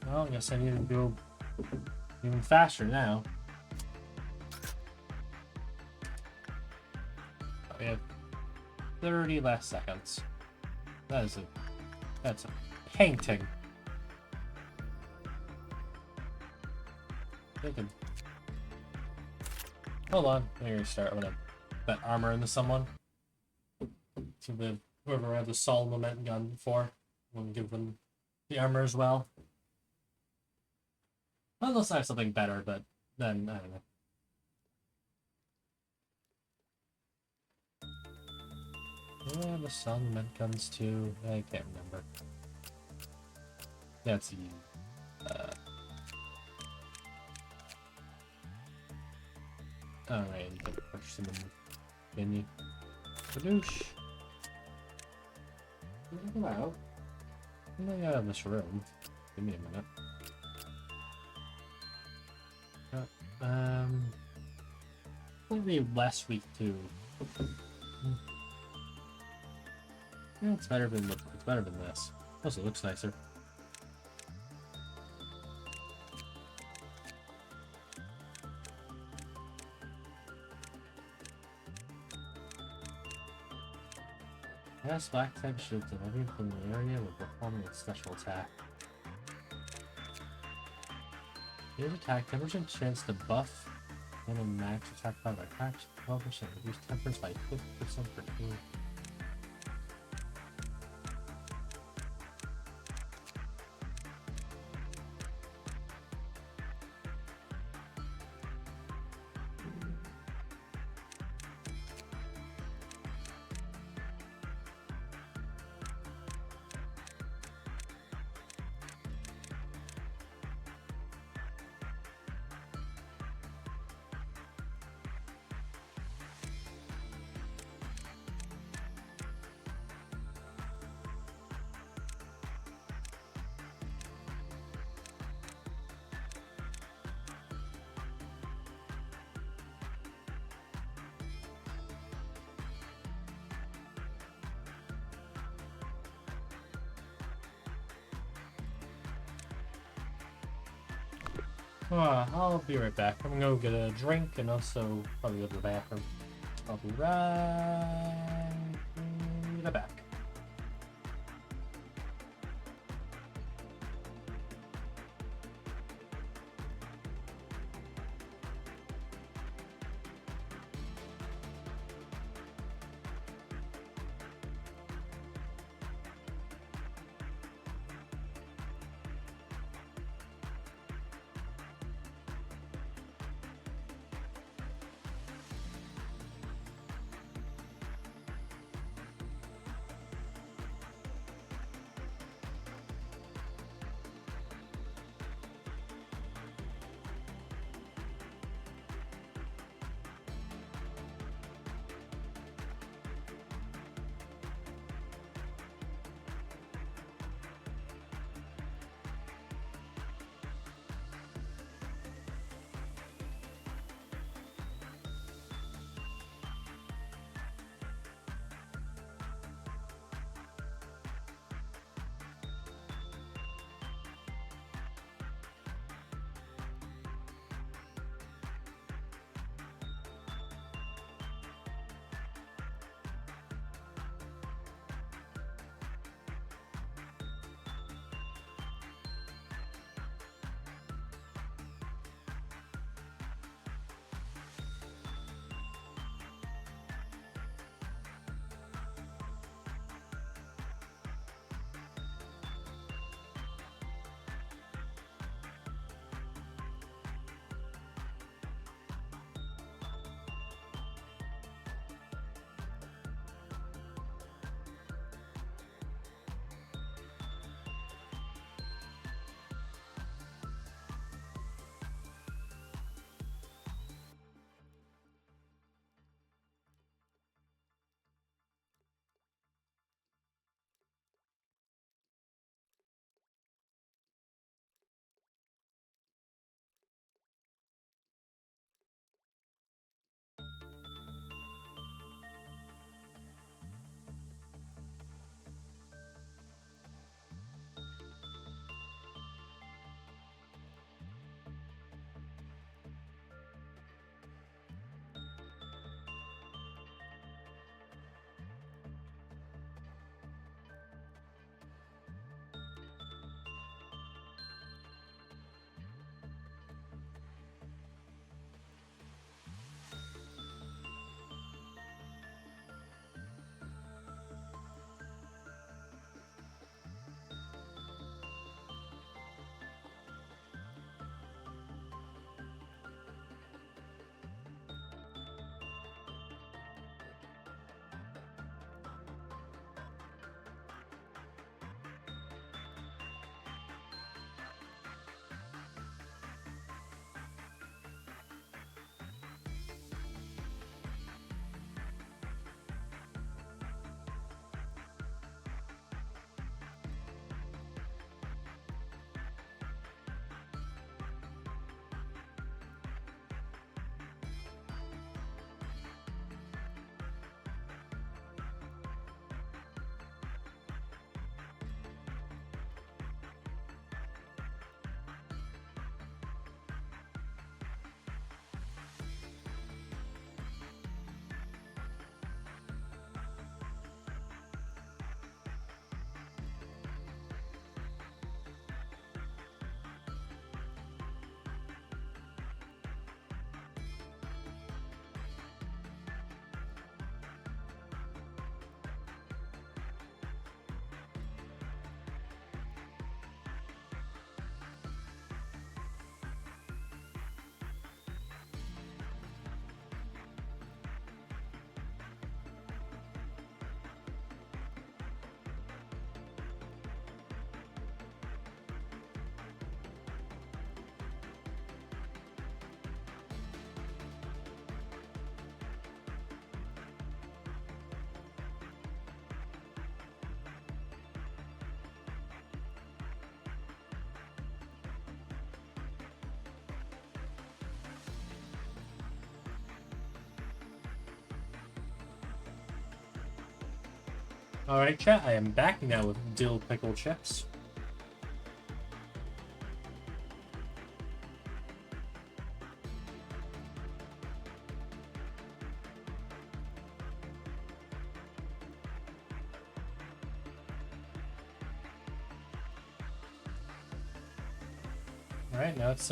Well, I guess I need to go even faster now. We have 30 less seconds. That's a painting. Thinking. Hold on, I'm gonna start. I'm gonna put armor into someone. To whoever I have the Sol Moment gun for. I'm gonna give them the armor as well. Unless I have something better, but then, I don't know. Do I have the Sol Moment guns too? I can't remember. That's you. Alright, you can purchase them in menu. Badoosh. Hello. Let me out of this room. Give me a minute. Maybe last week too. Yeah, it's better than this. Plus, it looks nicer. Yes, black type should deliver from the area with performing a special attack. Here's attack 10% chance to buff and a max attack by attacks 12%. Reduce tempers by 50% per team. I'll be right back. I'm gonna go get a drink and also probably go to the bathroom. I'll be right back. Alright, chat, I am back now with dill pickle chips. Alright, now it's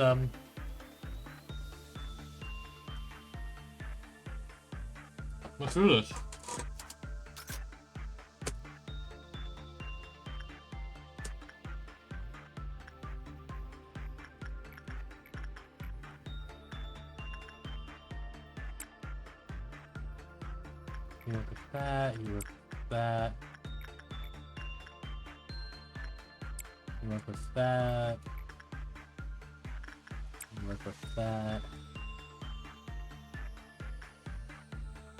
let's do this. You work with that, you work with that. You work with that. You work with that.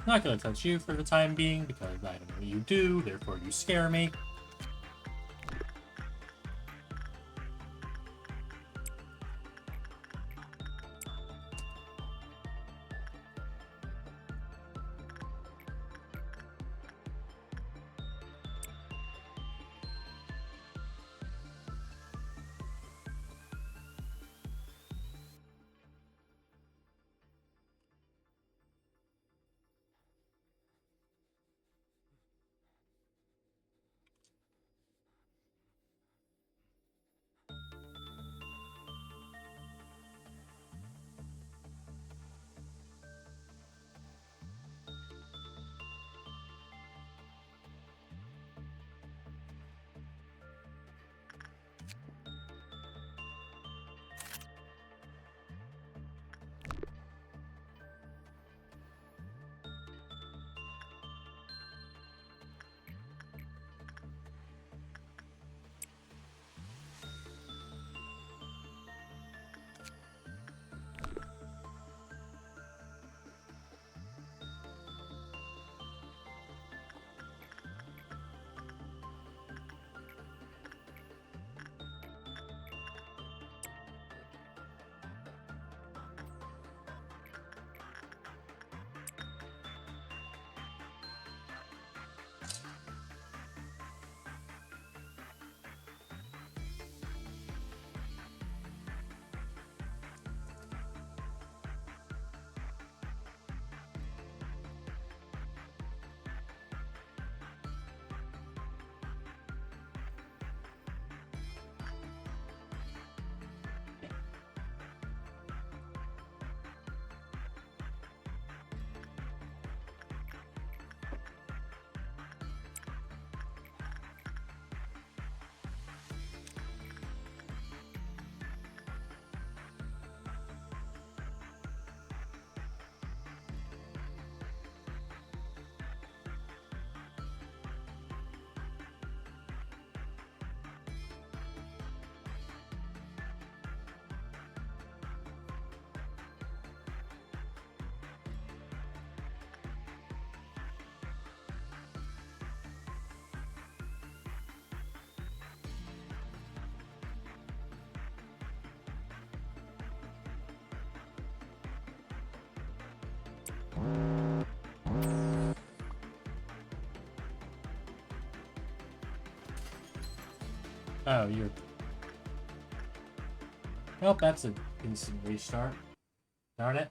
Not gonna touch you for the time being because I don't know what you do, therefore you scare me. Oh, you're... Well, that's an instant restart. Darn it.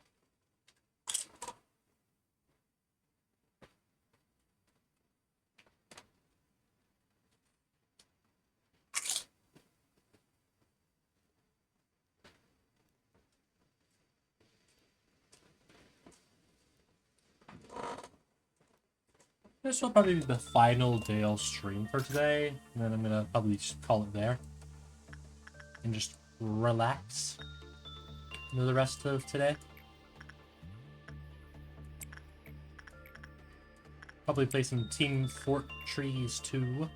This will probably be the final day I'll stream for today, and then I'm gonna probably just call it there. And just relax for the rest of today. Probably play some Team Fortress 2.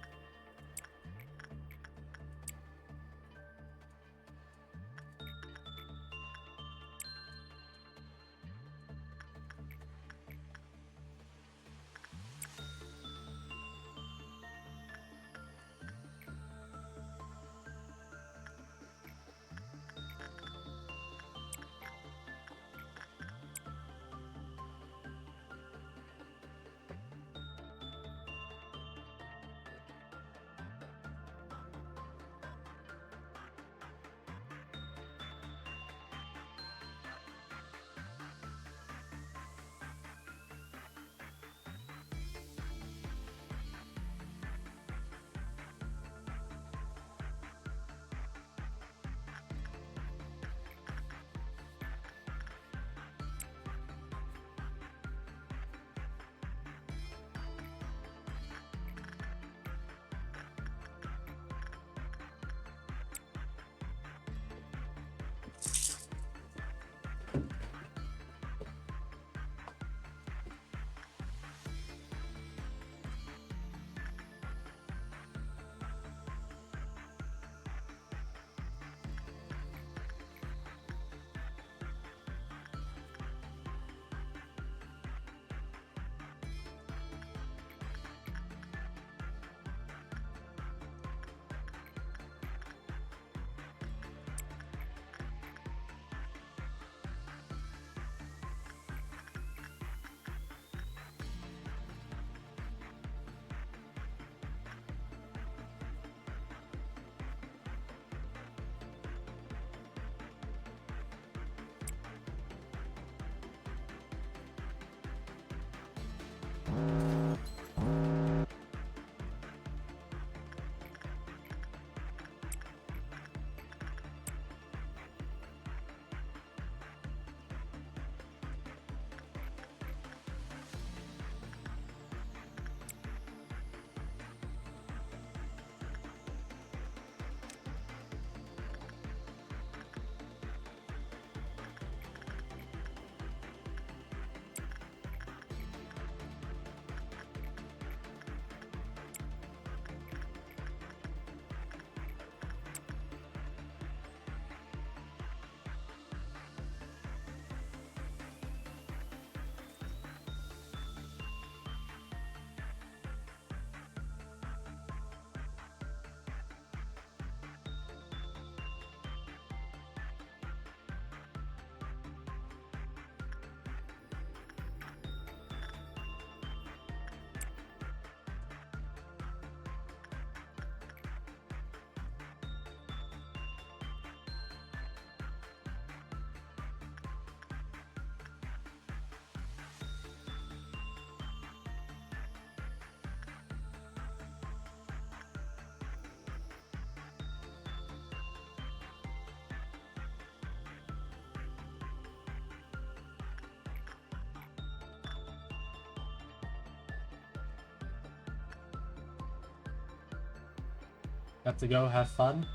Got to go have fun.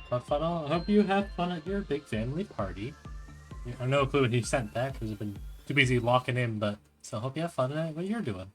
Have fun. I hope you have fun at your big family party. I have no clue when he sent that because I've been too busy locking in, but still hope you have fun at what you're doing.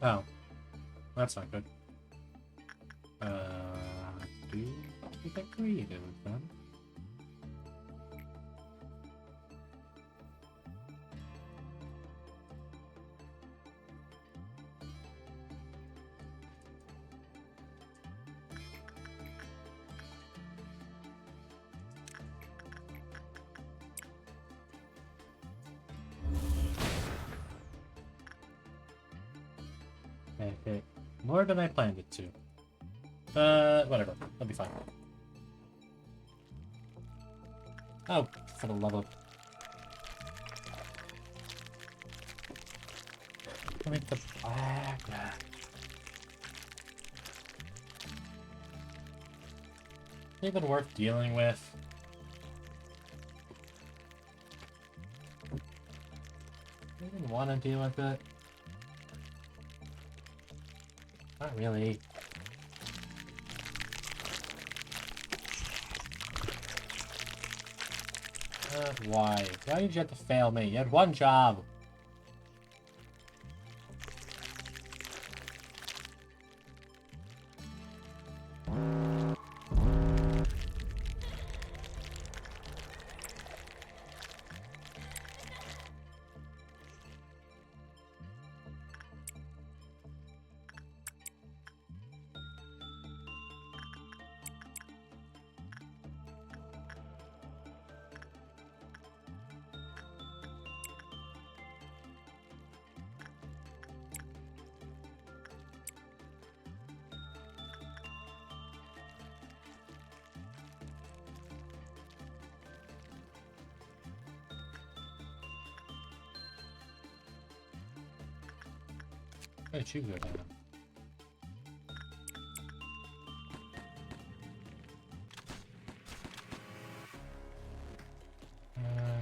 Oh, that's not good. Do get creative with them. Okay, more than I planned it to. Whatever. That'll be fine. Oh, for the love of... I'll make the black... Even worth dealing with. I didn't want to deal with it. Not really. Why? Why did you have to fail me? You had one job. Where'd you go down?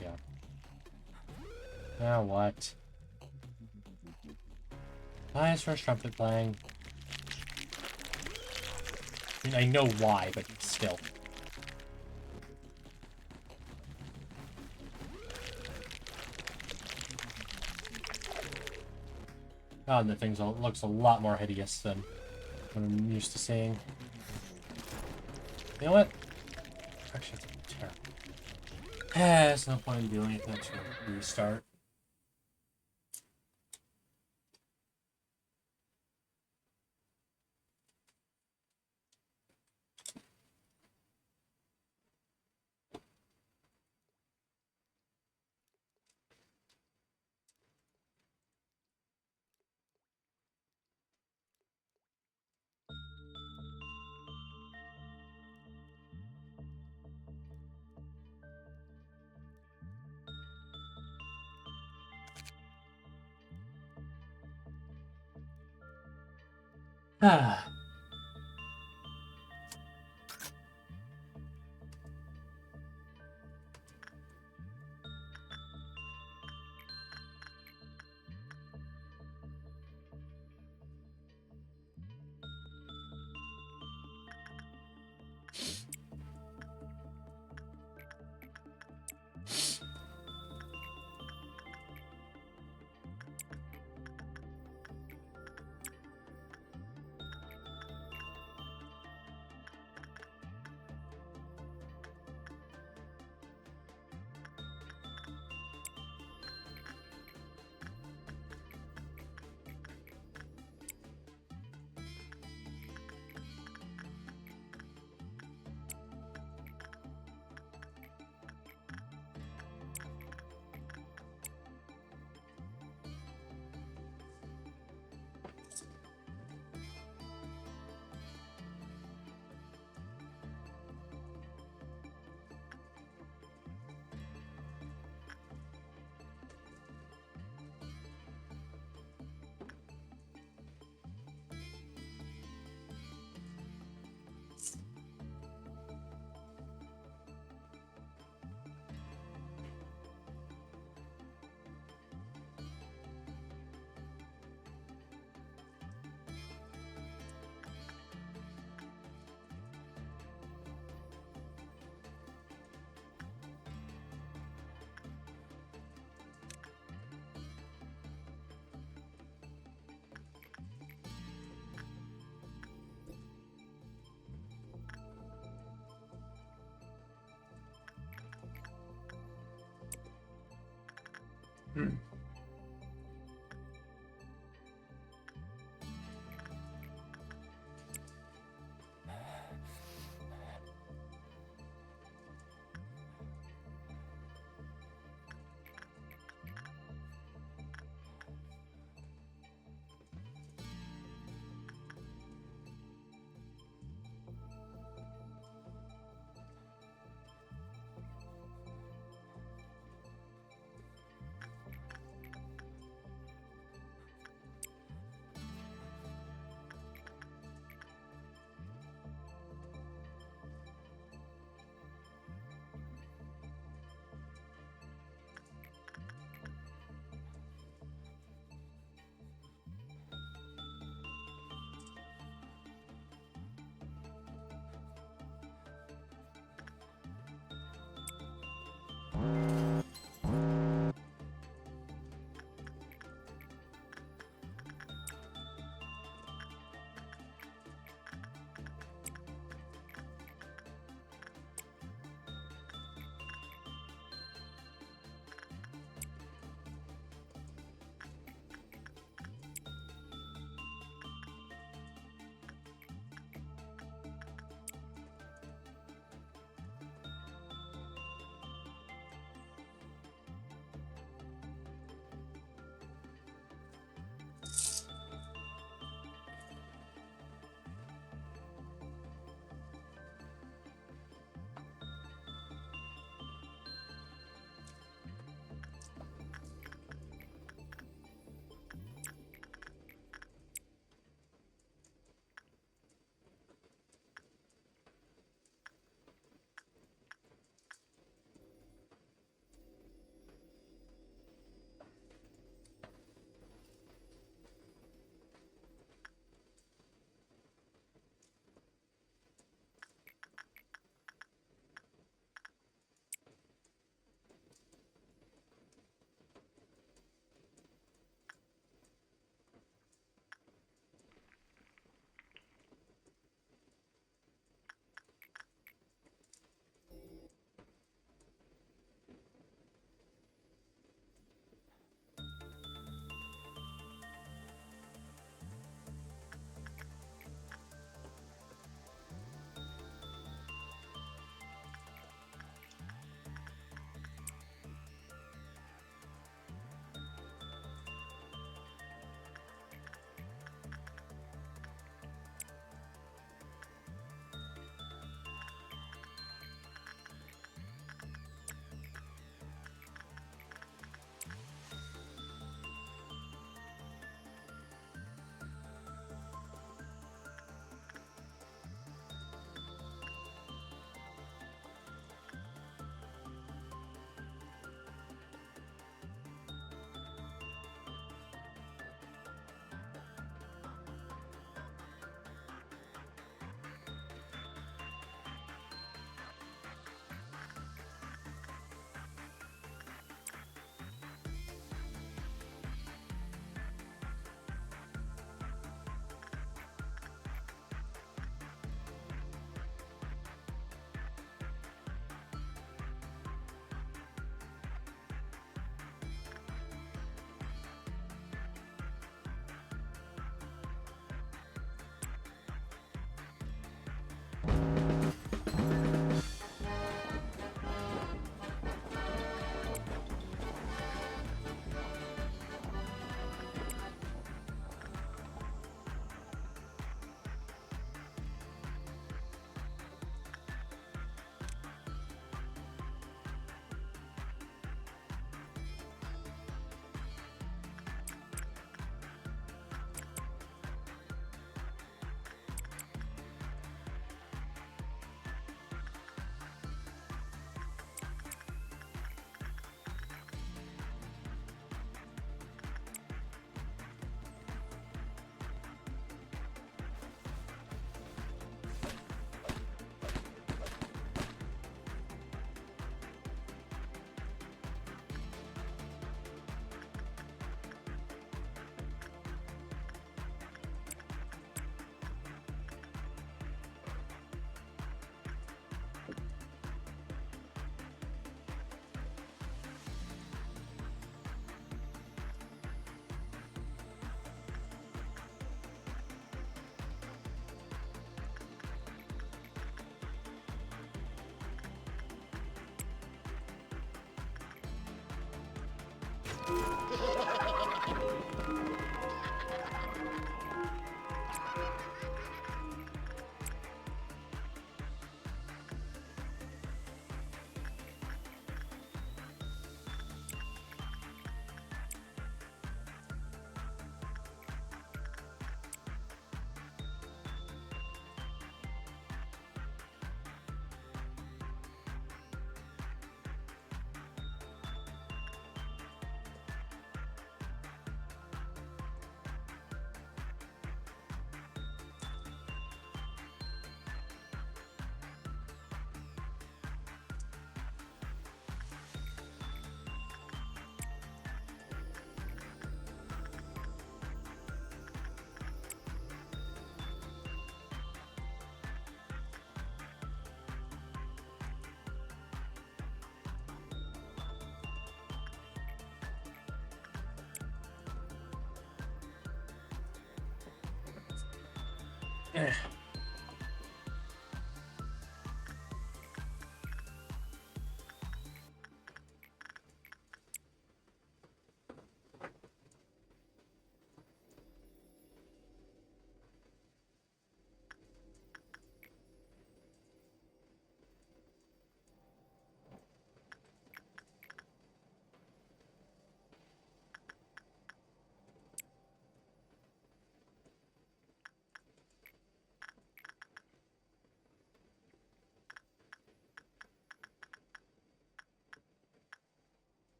Yeah. Now what? Why is first trumpet playing? I mean, I know why, but still. God, the thing looks a lot more hideous than what I'm used to seeing. You know what? Actually, it's terrible. There's no point in doing it. Let's restart. Ah.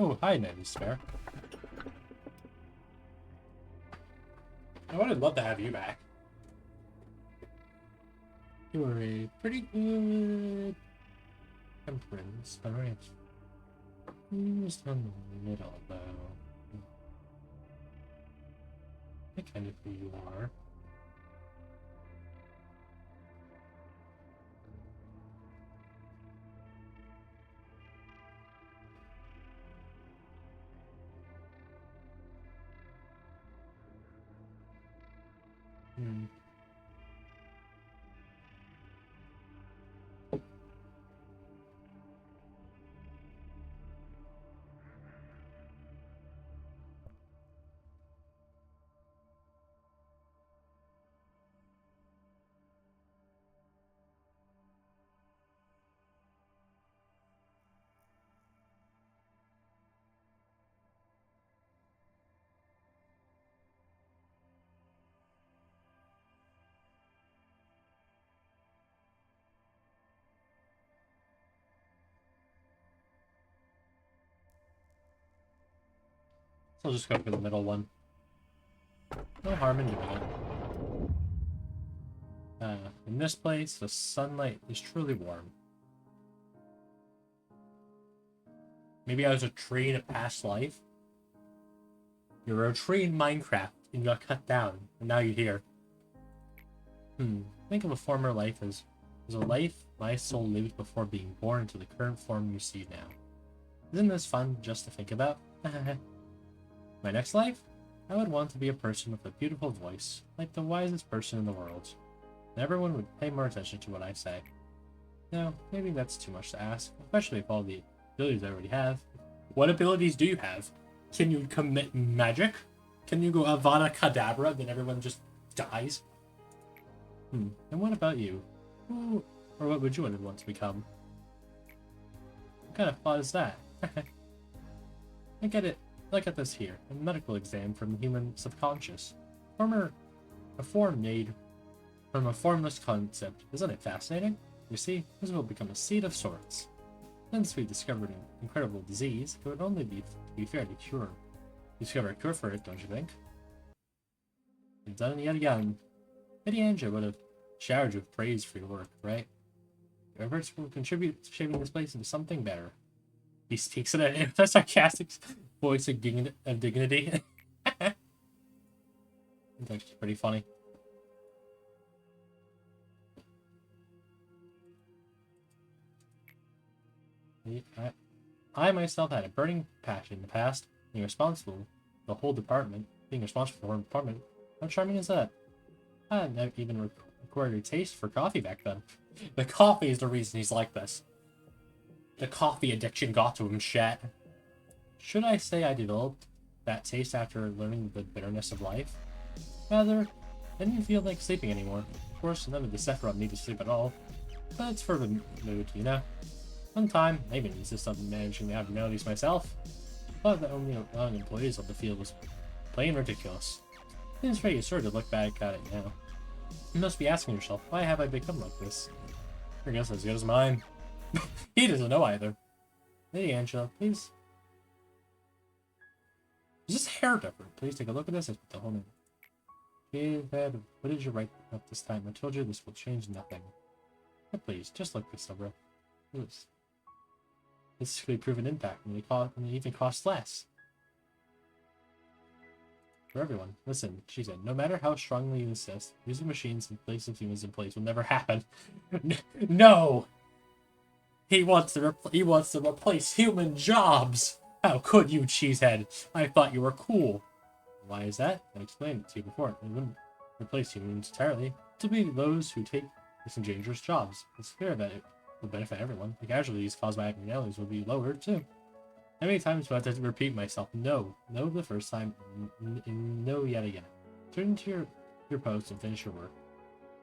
Oh, hi, Ned Spare. I would love to have you back. You were a pretty good temperance, alright. Just on the middle, though. I kind of who you are. Hmm. So I'll just go for the middle one. No harm in doing it. In this place, the sunlight is truly warm. Maybe I was a tree in a past life. You were a tree in Minecraft and you got cut down, and now you're here. Think of a former life as a life my soul lived before being born into the current form you see now. Isn't this fun just to think about? My next life? I would want to be a person with a beautiful voice, like the wisest person in the world. And everyone would pay more attention to what I say. No, maybe that's too much to ask, especially if all the abilities I already have. What abilities do you have? Can you commit magic? Can you go Avada Kedavra, then everyone just dies? And what about you? Who, or what would you want to become? What kind of thought is that? I get it. Look at this here. A medical exam from the human subconscious. A form made from a formless concept. Isn't it fascinating? You see, this will become a seed of sorts. Since we discovered an incredible disease, it would only be fair to discover a cure for it, don't you think? You've done it yet again. Lady Angela would have showered you with praise for your work, right? Your efforts will contribute to shaping this place into something better. He speaks in a sarcastic voice of dignity. It's actually pretty funny. I myself had a burning passion in the past, being responsible for the whole department. How charming is that? I had never even acquired a taste for coffee back then. The coffee is the reason he's like this. The coffee addiction got to him, chat. Should I say I developed that taste after learning the bitterness of life? Rather, I didn't feel like sleeping anymore. Of course, none of the Sephiroth need to sleep at all. But it's for the mood, you know? One time, I even insisted on managing the abnormalities myself. But the only allowing employees on the field was plain ridiculous. It's very absurd to look back at it now. You must be asking yourself, why have I become like this? Your guess as good as mine. He doesn't know either. Lady Angela, please. Is this hair different? Please take a look at this. It's the whole name. Okay, what did you write up this time? I told you this will change nothing. But please, just look this over. This could prove an impact, and it even costs less. For everyone. Listen, she said, no matter how strongly you insist, using machines in place of humans in place will never happen. No! He wants to replace human jobs! How could you, cheesehead? I thought you were cool. Why is that? I explained it to you before. It wouldn't replace humans entirely. To be those who take some dangerous jobs. It's clear that it will benefit everyone. The casualties caused by abnormalities will be lowered, too. How many times do I have to repeat myself? No. No the first time, no yet again. Turn to your post and finish your work.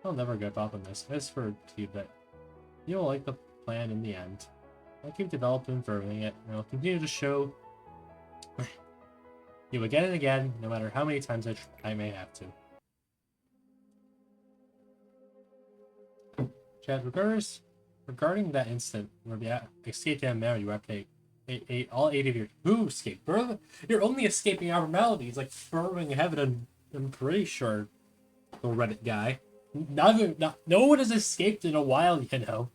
I'll never give up on this. I swear to you that you'll like the plan in the end. I'll keep developing and furthering it, and I'll continue to show you again and again, no matter how many times I may have to. Chad, regarding that incident where the escaped abnormality, you have to all 8 of your... Who escaped? You're only escaping abnormalities, like burrowing heaven, I'm pretty sure, the Reddit guy. No one has escaped in a while, you know.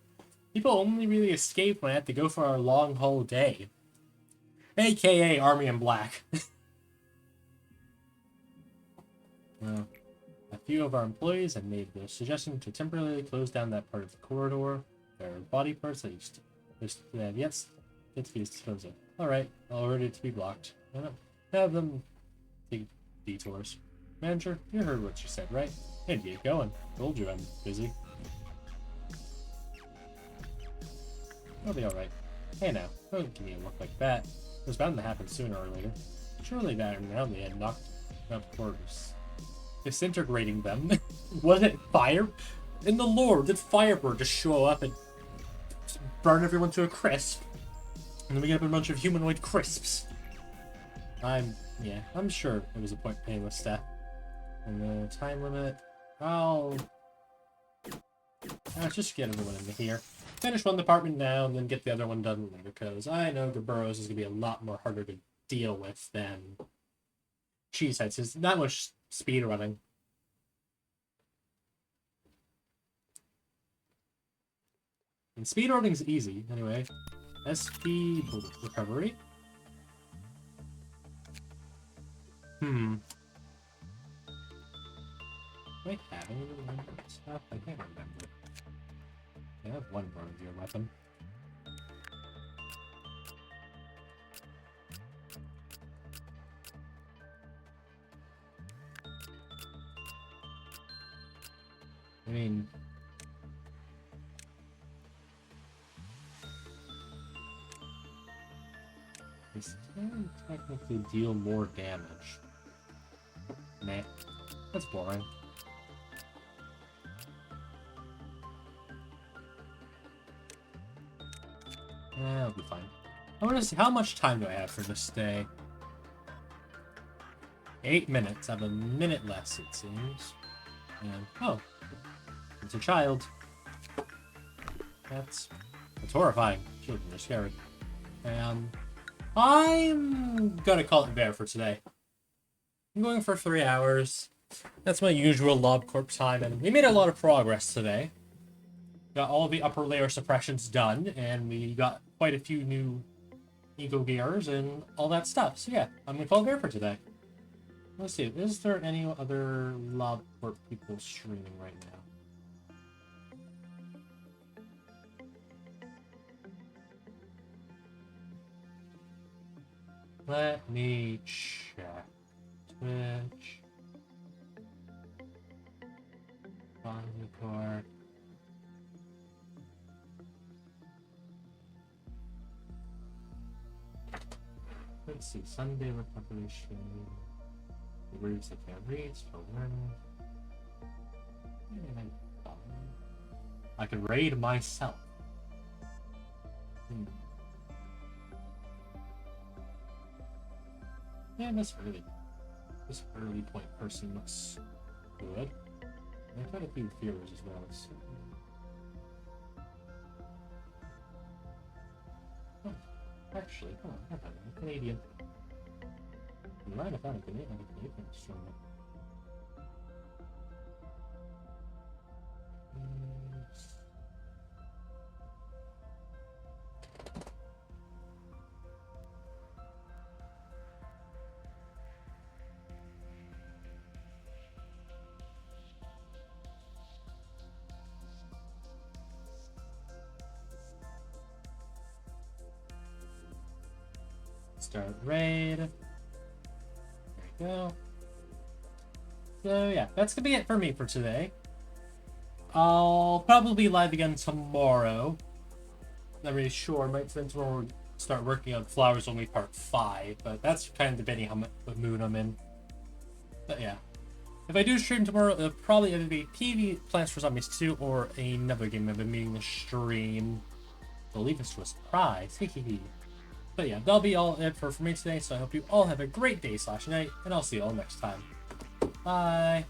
People only really escape when I have to go for a long whole day. AKA Army in Black. Well, a few of our employees have made the suggestion to temporarily close down that part of the corridor. There are body parts that have yet to be disposed of. Alright, I'll order it to be blocked. Have them take detours. Manager, you heard what she said, right? Hey, get going. Told you I'm busy. I'll be alright. Hey now, don't give me a look like that. It was bound to happen sooner or later. Surely that abnormality had knocked up quarters. Disintegrating them. Was it fire? In the lore, did Firebird just show up and burn everyone to a crisp? And then we get up a bunch of humanoid crisps. I'm sure it was a painless step. And the time limit, let's just get everyone in here. Finish one department now, and then get the other one done later, because I know the Burrows is going to be a lot more harder to deal with than Cheeseheads. There's not much speed running. And speed running is easy, anyway. SP recovery. Do I have any random stuff? I can't remember. I have one Bronzier weapon. I mean, This can technically deal more damage. Nah, that's boring. I'll be fine. I want to see how much time do I have for this day. 8 minutes. I have a minute less, it seems. And oh, it's a child. That's horrifying. Children are scary. I'm gonna call it there for today. I'm going for 3 hours. That's my usual Lob Corp time, and we made a lot of progress today. Got all the upper layer suppressions done, and we got quite a few new eco gears and all that stuff. So yeah, I'm gonna call it there for today. Let's see, is there any other Lob Corp people streaming right now? Let me check. Twitch. Lobotomy Corp. Let's see, Sunday Corporation. Words I can't read, spell learning. I can raid myself. Yeah, this early point person looks good. I've got a few viewers as well. So. Oh, actually, come on, I'm Canadian. I'm right, I found a Canadian streamer. Start raid. There we go. So yeah, that's gonna be it for me for today. I'll probably be live again tomorrow. Not really sure. Might spend tomorrow start working on Flowers Only Part 5, but that's kind of debating what mood I'm in. But yeah. If I do stream tomorrow, it'll probably either be PV Plants for Zombies 2 or another game I've been meaning to stream. They'll leave us to a surprise. But yeah, that'll be all it for me today, so I hope you all have a great day/night, and I'll see you all next time. Bye!